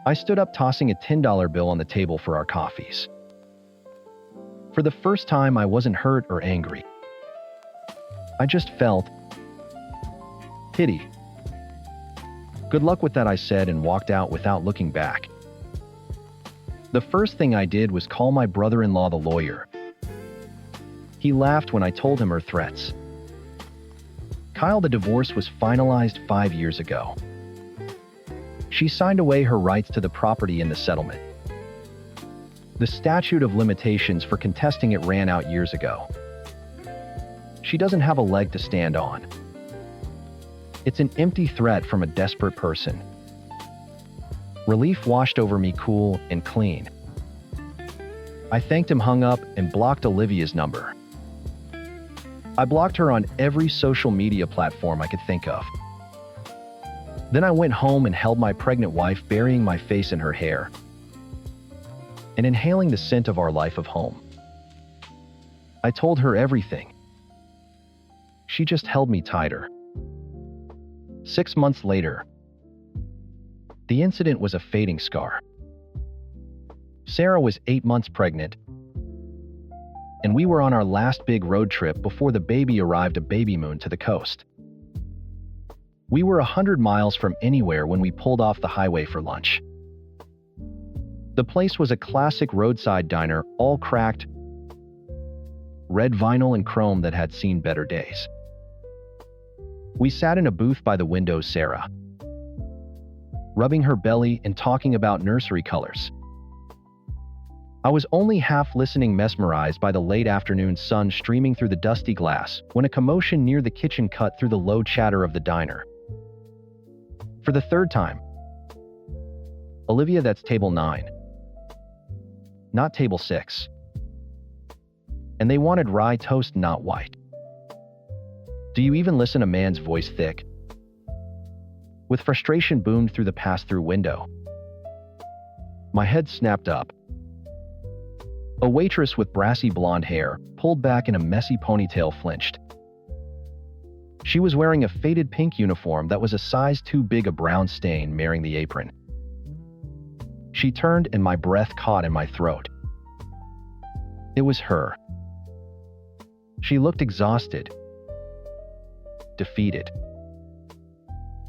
I stood up, tossing a $10 bill on the table for our coffees. For the first time, I wasn't hurt or angry. I just felt pity. "Good luck with that," I said, and walked out without looking back. The first thing I did was call my brother-in-law, the lawyer. He laughed when I told him her threats. "Kyle, the divorce was finalized 5 years ago. She signed away her rights to the property in the settlement. The statute of limitations for contesting it ran out years ago. She doesn't have a leg to stand on. It's an empty threat from a desperate person." Relief washed over me, cool and clean. I thanked him, hung up, and blocked Olivia's number. I blocked her on every social media platform I could think of. Then I went home and held my pregnant wife, burying my face in her hair and inhaling the scent of our life of home. I told her everything. She just held me tighter. 6 months later, the incident was a fading scar. Sarah was 8 months pregnant, and we were on our last big road trip before the baby arrived, a baby moon, to the coast. We were 100 miles from anywhere when we pulled off the highway for lunch. The place was a classic roadside diner, all cracked, red vinyl and chrome that had seen better days. We sat in a booth by the window, Sarah, rubbing her belly and talking about nursery colors. I was only half listening, mesmerized by the late afternoon sun streaming through the dusty glass, when a commotion near the kitchen cut through the low chatter of the diner. For the third time. Olivia, that's table 9. Not table 6. And they wanted rye toast, not white. Do you even listen? A man's voice, thick with frustration, boomed through the pass-through window. My head snapped up. A waitress with brassy blonde hair, pulled back in a messy ponytail, flinched. She was wearing a faded pink uniform that was a size too big, a brown stain marring the apron. She turned and my breath caught in my throat. It was her. She looked exhausted, defeated.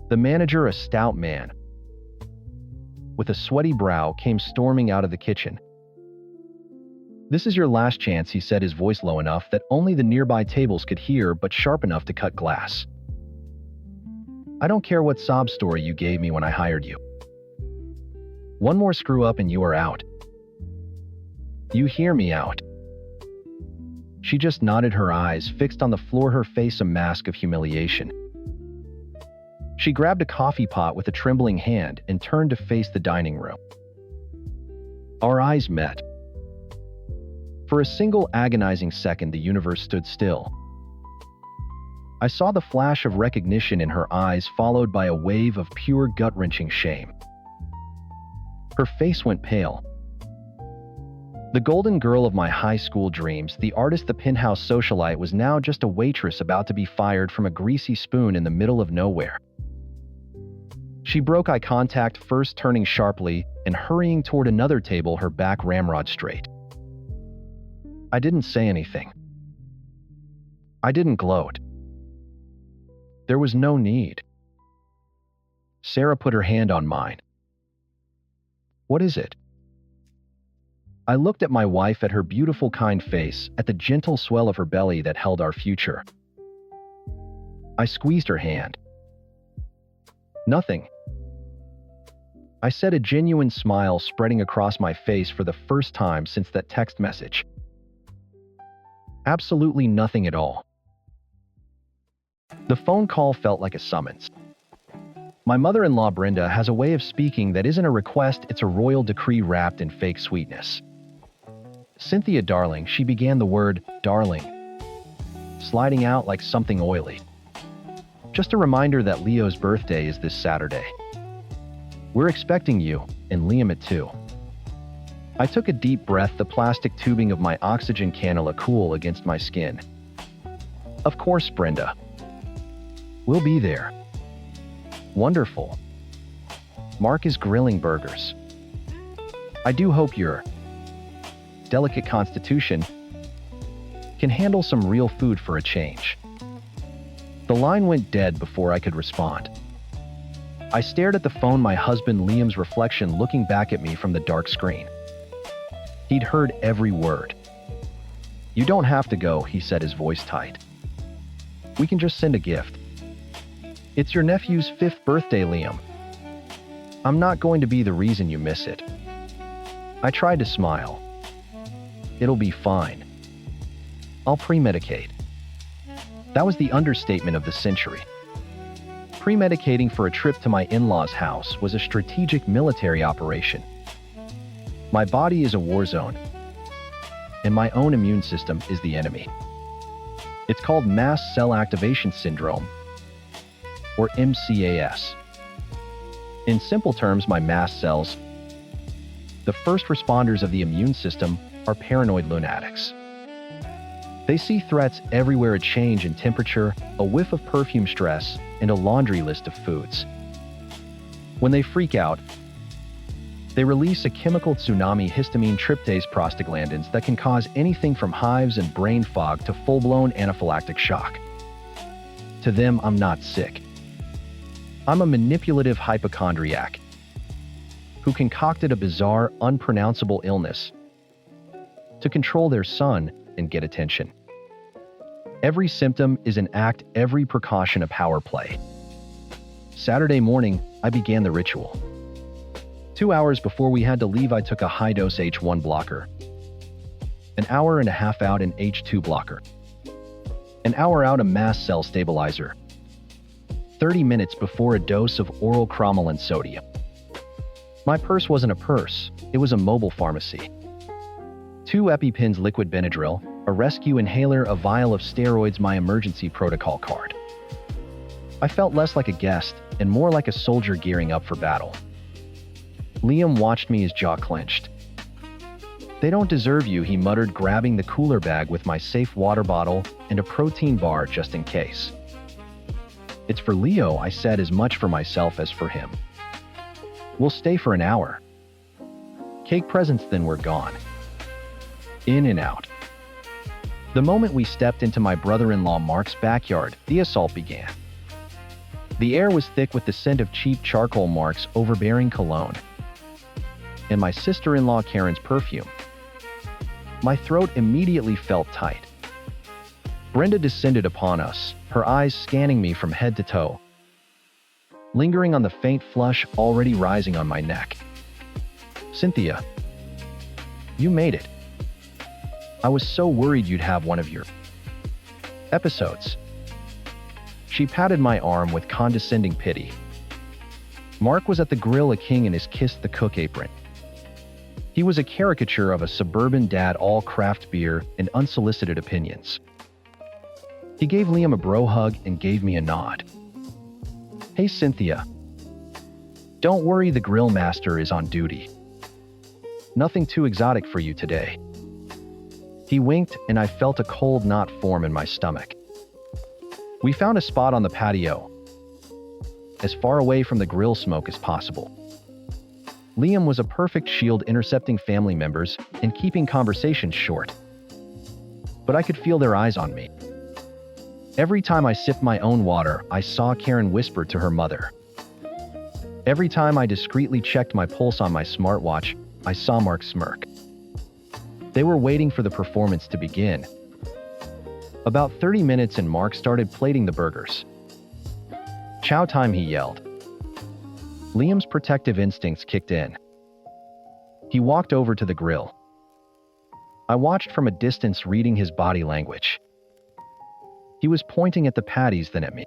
The manager, a stout man with a sweaty brow, came storming out of the kitchen. "This is your last chance," he said, his voice low enough that only the nearby tables could hear, but sharp enough to cut glass. "I don't care what sob story you gave me when I hired you. One more screw up and you are out. You hear me, out." She just nodded, her eyes fixed on the floor, her face a mask of humiliation. She grabbed a coffee pot with a trembling hand and turned to face the dining room. Our eyes met. For a single agonizing second, the universe stood still. I saw the flash of recognition in her eyes, followed by a wave of pure gut-wrenching shame. Her face went pale. The golden girl of my high school dreams, the artist, the penthouse socialite, was now just a waitress about to be fired from a greasy spoon in the middle of nowhere. She broke eye contact, first turning sharply and hurrying toward another table, her back ramrod straight. I didn't say anything. I didn't gloat. There was no need. Sarah put her hand on mine. "What is it?" I looked at my wife, at her beautiful, kind face, at the gentle swell of her belly that held our future. I squeezed her hand. "Nothing," I said, a genuine smile spreading across my face for the first time since that text message. Absolutely nothing at all. The phone call felt like a summons. My mother-in-law, Brenda, has a way of speaking that isn't a request, it's a royal decree wrapped in fake sweetness. "Cynthia, darling," she began, the word darling sliding out like something oily. "Just a reminder that Leo's birthday is this Saturday. We're expecting you, and Liam it too." I took a deep breath, the plastic tubing of my oxygen cannula cool against my skin. "Of course, Brenda. We'll be there." "Wonderful. Mark is grilling burgers. I do hope your delicate constitution can handle some real food for a change." The line went dead before I could respond. I stared at the phone, my husband Liam's reflection looking back at me from the dark screen. He'd heard every word. "You don't have to go," he said, his voice tight. "We can just send a gift. It's your nephew's 5th birthday, Liam. I'm not going to be the reason you miss it." I tried to smile. "It'll be fine. I'll pre-medicate." That was the understatement of the century. Pre-medicating for a trip to my in-laws' house was a strategic military operation. My body is a war zone. and my own immune system is the enemy. It's called mast cell activation syndrome, or MCAS. In simple terms, my mast cells, the first responders of the immune system, are paranoid lunatics. They see threats everywhere: a change in temperature, a whiff of perfume, stress, and a laundry list of foods. When they freak out, they release a chemical tsunami, histamine, tryptase, prostaglandins, that can cause anything from hives and brain fog to full-blown anaphylactic shock. To them, I'm not sick. I'm a manipulative hypochondriac who concocted a bizarre, unpronounceable illness to control their son and get attention. Every symptom is an act, every precaution a power play. Saturday morning, I began the ritual. 2 hours before we had to leave, I took a high-dose H1 blocker. An hour and a half out, an H2 blocker. An hour out, a mast cell stabilizer. 30 minutes before, a dose of oral cromolyn sodium. My purse wasn't a purse, it was a mobile pharmacy. 2 EpiPens, liquid Benadryl, a rescue inhaler, a vial of steroids, my emergency protocol card. I felt less like a guest and more like a soldier gearing up for battle. Liam watched me, his jaw clenched. "They don't deserve you," he muttered, grabbing the cooler bag with my safe water bottle and a protein bar just in case. "It's for Leo," I said, as much for myself as for him. "We'll stay for an hour." Cake, presents, then we're gone. In and out. The moment we stepped into my brother-in-law Mark's backyard, the assault began. The air was thick with the scent of cheap charcoal, Mark's overbearing cologne, and my sister-in-law Karen's perfume. My throat immediately felt tight. Brenda descended upon us, her eyes scanning me from head to toe, lingering on the faint flush already rising on my neck. "Cynthia, you made it. I was so worried you'd have one of your episodes." She patted my arm with condescending pity. Mark was at the grill, a king in his kiss the cook apron. He was a caricature of a suburban dad, all craft beer and unsolicited opinions. He gave Liam a bro hug and gave me a nod. "Hey, Cynthia. Don't worry, the grill master is on duty. Nothing too exotic for you today." He winked, and I felt a cold knot form in my stomach. We found a spot on the patio, as far away from the grill smoke as possible. Liam was a perfect shield, intercepting family members and keeping conversations short. But I could feel their eyes on me. Every time I sipped my own water, I saw Karen whisper to her mother. Every time I discreetly checked my pulse on my smartwatch, I saw Mark smirk. They were waiting for the performance to begin. About 30 minutes and Mark started plating the burgers. "Chow time," he yelled. Liam's protective instincts kicked in. He walked over to the grill. I watched from a distance, reading his body language. He was pointing at the patties, then at me.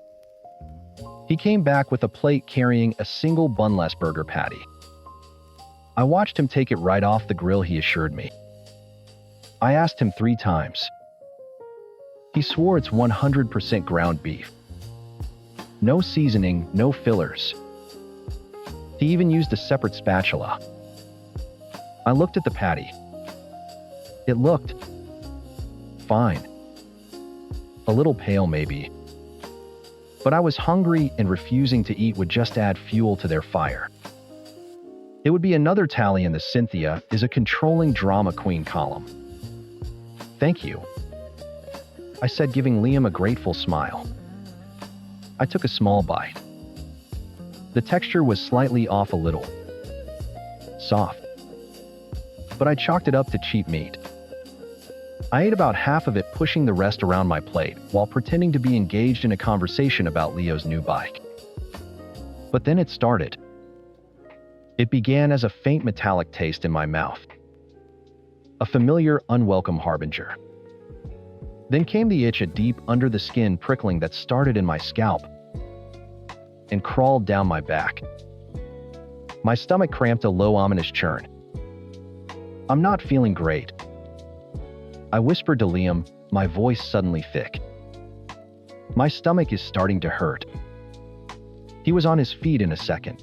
He came back with a plate carrying a single bunless burger patty. I watched him take it right off the grill, he assured me. I asked him 3 times. He swore it's 100% ground beef. No seasoning, no fillers. He even used a separate spatula. I looked at the patty. It looked fine. A little pale, maybe. But I was hungry, and refusing to eat would just add fuel to their fire. It would be another tally in the "Cynthia is a controlling drama queen" column. "Thank you," I said, giving Liam a grateful smile. I took a small bite. The texture was slightly off, a little soft, but I chalked it up to cheap meat. I ate about half of it, pushing the rest around my plate while pretending to be engaged in a conversation about Leo's new bike. But then it started. It began as a faint metallic taste in my mouth, a familiar, unwelcome harbinger. Then came the itch, a deep under the skin prickling that started in my scalp and crawled down my back. My stomach cramped, a low, ominous churn. "I'm not feeling great." I whispered to Liam, my voice suddenly thick. My stomach is starting to hurt. He was on his feet in a second.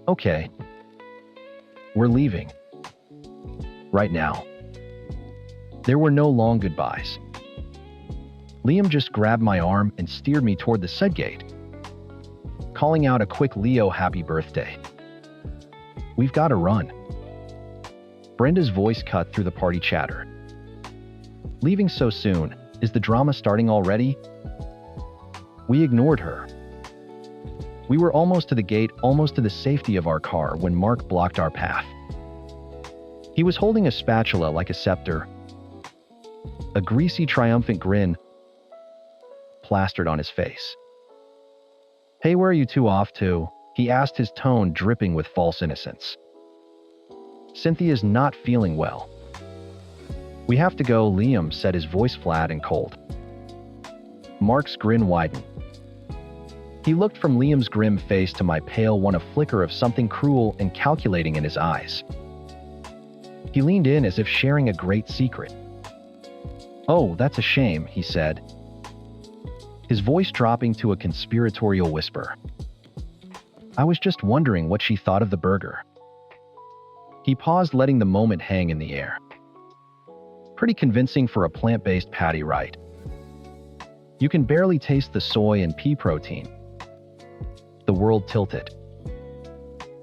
Okay. We're leaving. Right now. There were no long goodbyes. Liam just grabbed my arm and steered me toward the side gate, calling out a quick Leo happy birthday. We've got to run. Brenda's voice cut through the party chatter. Leaving so soon, is the drama starting already? We ignored her. We were almost to the gate, almost to the safety of our car when Mark blocked our path. He was holding a spatula like a scepter, a greasy, triumphant grin plastered on his face. Hey, where are you two off to? He asked, his tone dripping with false innocence. Cynthia's not feeling well. We have to go, Liam said, his voice flat and cold. Mark's grin widened. He looked from Liam's grim face to my pale one, a flicker of something cruel and calculating in his eyes. He leaned in as if sharing a great secret. Oh, that's a shame, he said, his voice dropping to a conspiratorial whisper. I was just wondering what she thought of the burger. He paused, letting the moment hang in the air. Pretty convincing for a plant-based patty, right? You can barely taste the soy and pea protein. The world tilted.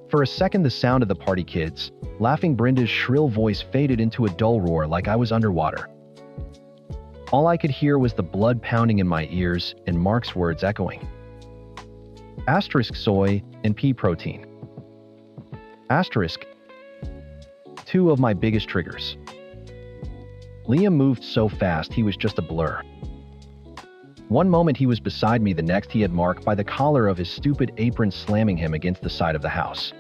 For a second, the sound of the party kids, laughing Brenda's shrill voice faded into a dull roar like I was underwater. All I could hear was the blood pounding in my ears and Mark's words echoing. Asterisk soy and pea protein. Asterisk. Two of my biggest triggers. Liam moved so fast he was just a blur. One moment he was beside me, the next he had Mark by the collar of his stupid apron, slamming him against the side of the house.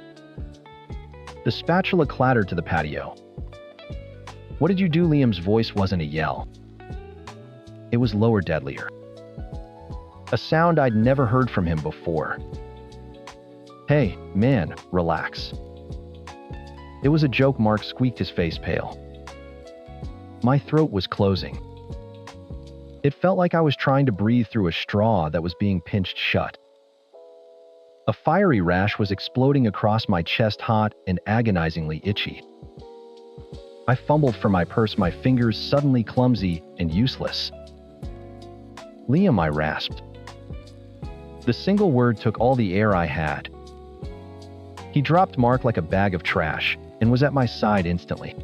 The spatula clattered to the patio. What did you do? Liam's voice wasn't a yell. It was lower, deadlier. A sound I'd never heard from him before. Hey, man, relax. It was a joke, Mark squeaked, his face pale. My throat was closing. It felt like I was trying to breathe through a straw that was being pinched shut. A fiery rash was exploding across my chest, hot and agonizingly itchy. I fumbled for my purse, my fingers suddenly clumsy and useless. Liam, I rasped. The single word took all the air I had. He dropped Mark like a bag of trash and was at my side instantly.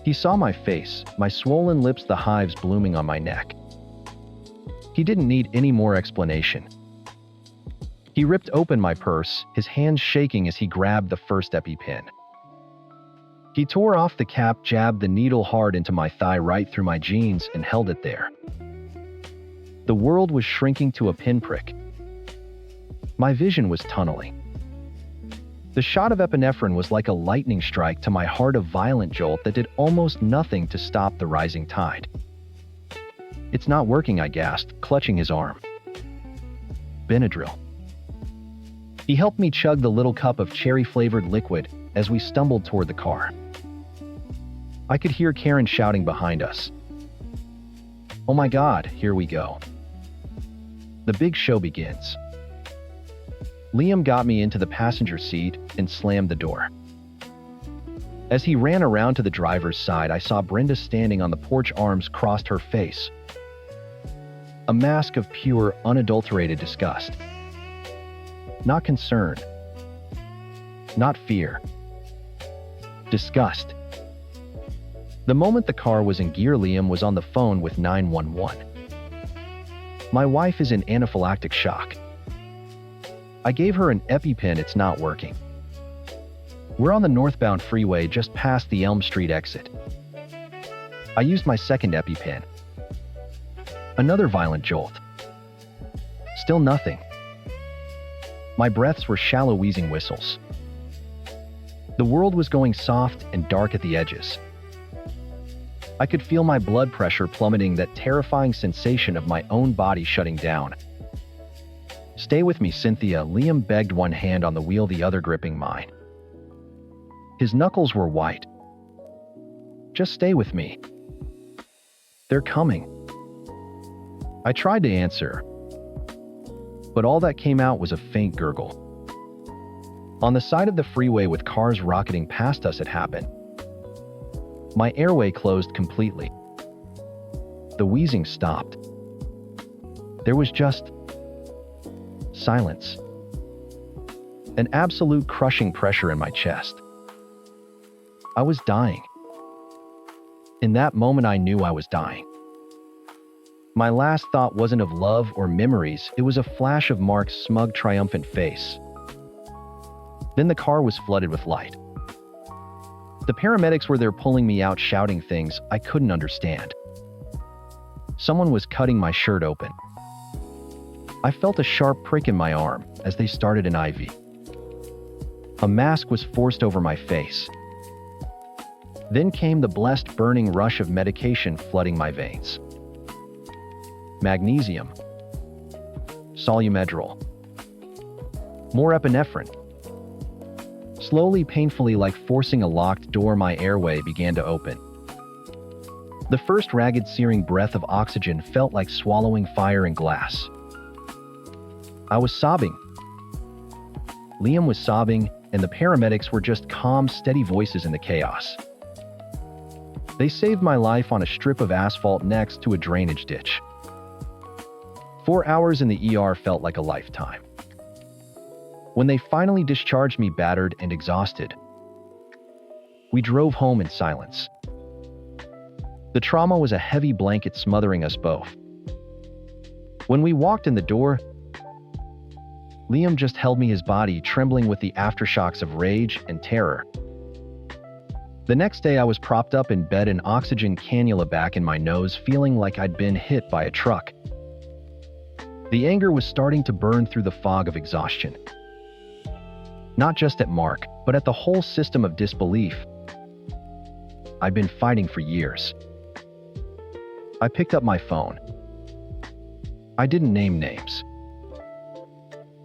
He saw my face, my swollen lips, the hives blooming on my neck. He didn't need any more explanation. He ripped open my purse, his hands shaking as he grabbed the first EpiPen. He tore off the cap, jabbed the needle hard into my thigh, right through my jeans, and held it there. The world was shrinking to a pinprick. My vision was tunneling. The shot of epinephrine was like a lightning strike to my heart, a violent jolt that did almost nothing to stop the rising tide. It's not working, I gasped, clutching his arm. Benadryl. He helped me chug the little cup of cherry-flavored liquid as we stumbled toward the car. I could hear Karen shouting behind us. Oh my God, here we go. The big show begins. Liam got me into the passenger seat and slammed the door. As he ran around to the driver's side, I saw Brenda standing on the porch, arms crossed, her face a mask of pure, unadulterated disgust. Not concern. Not fear. Disgust. The moment the car was in gear, Liam was on the phone with 911. My wife is in anaphylactic shock. I gave her an EpiPen, it's not working. We're on the northbound freeway just past the Elm Street exit. I used my second EpiPen. Another violent jolt. Still nothing. My breaths were shallow, wheezing whistles. The world was going soft and dark at the edges. I could feel my blood pressure plummeting, that terrifying sensation of my own body shutting down. Stay with me, Cynthia, Liam begged, one hand on the wheel, the other gripping mine. His knuckles were white. Just stay with me. They're coming. I tried to answer, but all that came out was a faint gurgle. On the side of the freeway with cars rocketing past us, it happened. My airway closed completely. The wheezing stopped. There was just silence. An absolute crushing pressure in my chest. I was dying. In that moment, I knew I was dying. My last thought wasn't of love or memories, it was a flash of Mark's smug, triumphant face. Then the car was flooded with light. The paramedics were there pulling me out, shouting things I couldn't understand. Someone was cutting my shirt open. I felt a sharp prick in my arm as they started an IV. A mask was forced over my face. Then came the blessed burning rush of medication flooding my veins. Magnesium. Solumedrol. More epinephrine. Slowly, painfully, like forcing a locked door, my airway began to open. The first ragged, searing breath of oxygen felt like swallowing fire and glass. I was sobbing. Liam was sobbing, and the paramedics were just calm, steady voices in the chaos. They saved my life on a strip of asphalt next to a drainage ditch. 4 hours in the ER felt like a lifetime. When they finally discharged me, battered and exhausted, we drove home in silence. The trauma was a heavy blanket smothering us both. When we walked in the door, Liam just held me, his body trembling with the aftershocks of rage and terror. The next day, I was propped up in bed, an oxygen cannula back in my nose, feeling like I'd been hit by a truck. The anger was starting to burn through the fog of exhaustion. Not just at Mark, but at the whole system of disbelief I'd been fighting for years. I picked up my phone. I didn't name names.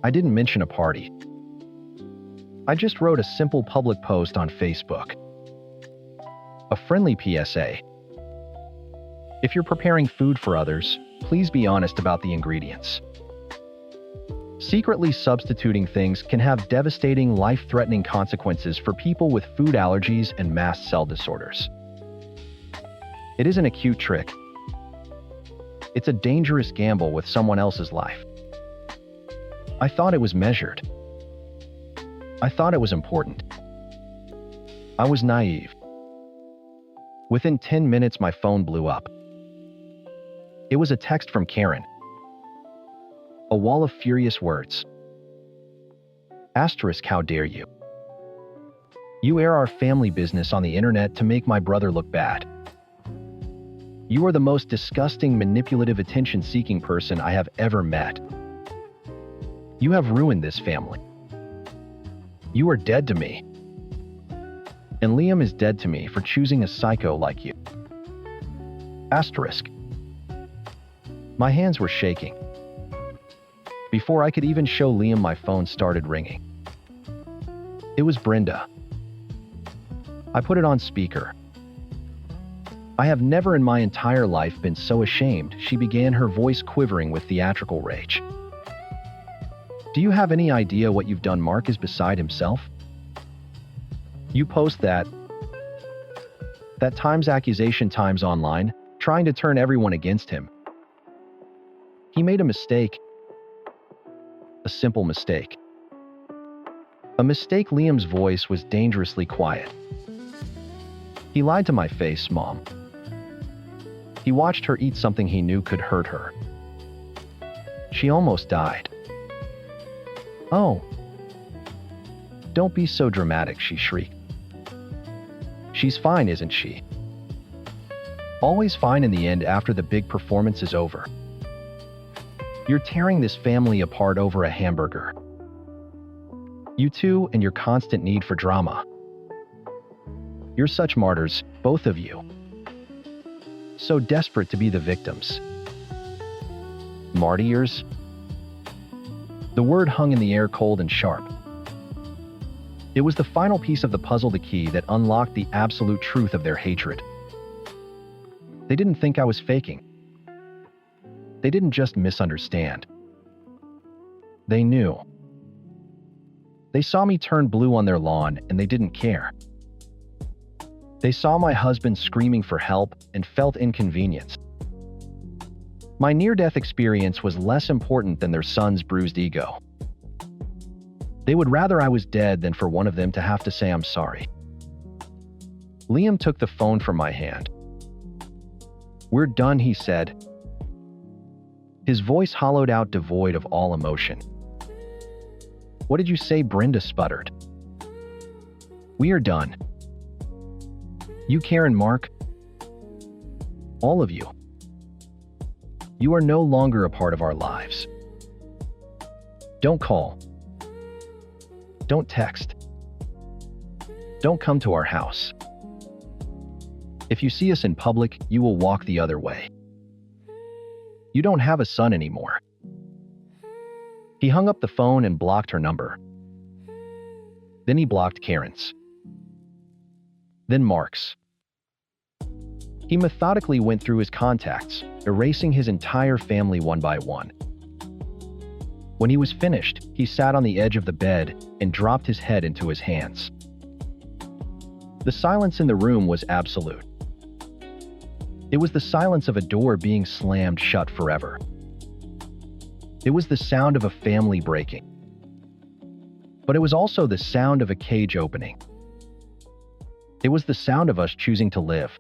I didn't mention a party. I just wrote a simple public post on Facebook. A friendly PSA. If you're preparing food for others, please be honest about the ingredients. Secretly substituting things can have devastating, life-threatening consequences for people with food allergies and mast cell disorders. It isn't a cute trick. It's a dangerous gamble with someone else's life. I thought it was measured. I thought it was important. I was naive. Within 10 minutes, my phone blew up. It was a text from Karen. A wall of furious words. Asterisk, how dare you? You air our family business on the internet to make my brother look bad. You are the most disgusting, manipulative, attention-seeking person I have ever met. You have ruined this family. You are dead to me. And Liam is dead to me for choosing a psycho like you. Asterisk. My hands were shaking. Before I could even show Liam, my phone started ringing. It was Brenda. I put it on speaker. I have never in my entire life been so ashamed, she began, her voice quivering with theatrical rage. Do you have any idea what you've done? Mark is beside himself. You post that Times accusation Times online, trying to turn everyone against him. He made a mistake. A simple mistake. A mistake. Liam's voice was dangerously quiet. He lied to my face, Mom. He watched her eat something he knew could hurt her. She almost died. Oh. Don't be so dramatic, she shrieked. She's fine, isn't she? Always fine in the end after the big performance is over. You're tearing this family apart over a hamburger. You two and your constant need for drama. You're such martyrs, both of you. So desperate to be the victims. Martyrs? The word hung in the air, cold and sharp. It was the final piece of the puzzle, the key that unlocked the absolute truth of their hatred. They didn't think I was faking. They didn't just misunderstand. They knew. They saw me turn blue on their lawn and they didn't care. They saw my husband screaming for help and felt inconvenience. My near-death experience was less important than their son's bruised ego. They would rather I was dead than for one of them to have to say I'm sorry. Liam took the phone from my hand. "We're done," he said. His voice hollowed out, devoid of all emotion. "What did you say?" Brenda sputtered. "We are done. You, Karen, Mark, all of you. You are no longer a part of our lives. Don't call. Don't text. Don't come to our house. If you see us in public, you will walk the other way. You don't have a son anymore." He hung up the phone and blocked her number. Then he blocked Karen's. Then Mark's. He methodically went through his contacts, erasing his entire family one by one. When he was finished, he sat on the edge of the bed and dropped his head into his hands. The silence in the room was absolute. It was the silence of a door being slammed shut forever. It was the sound of a family breaking. But it was also the sound of a cage opening. It was the sound of us choosing to live.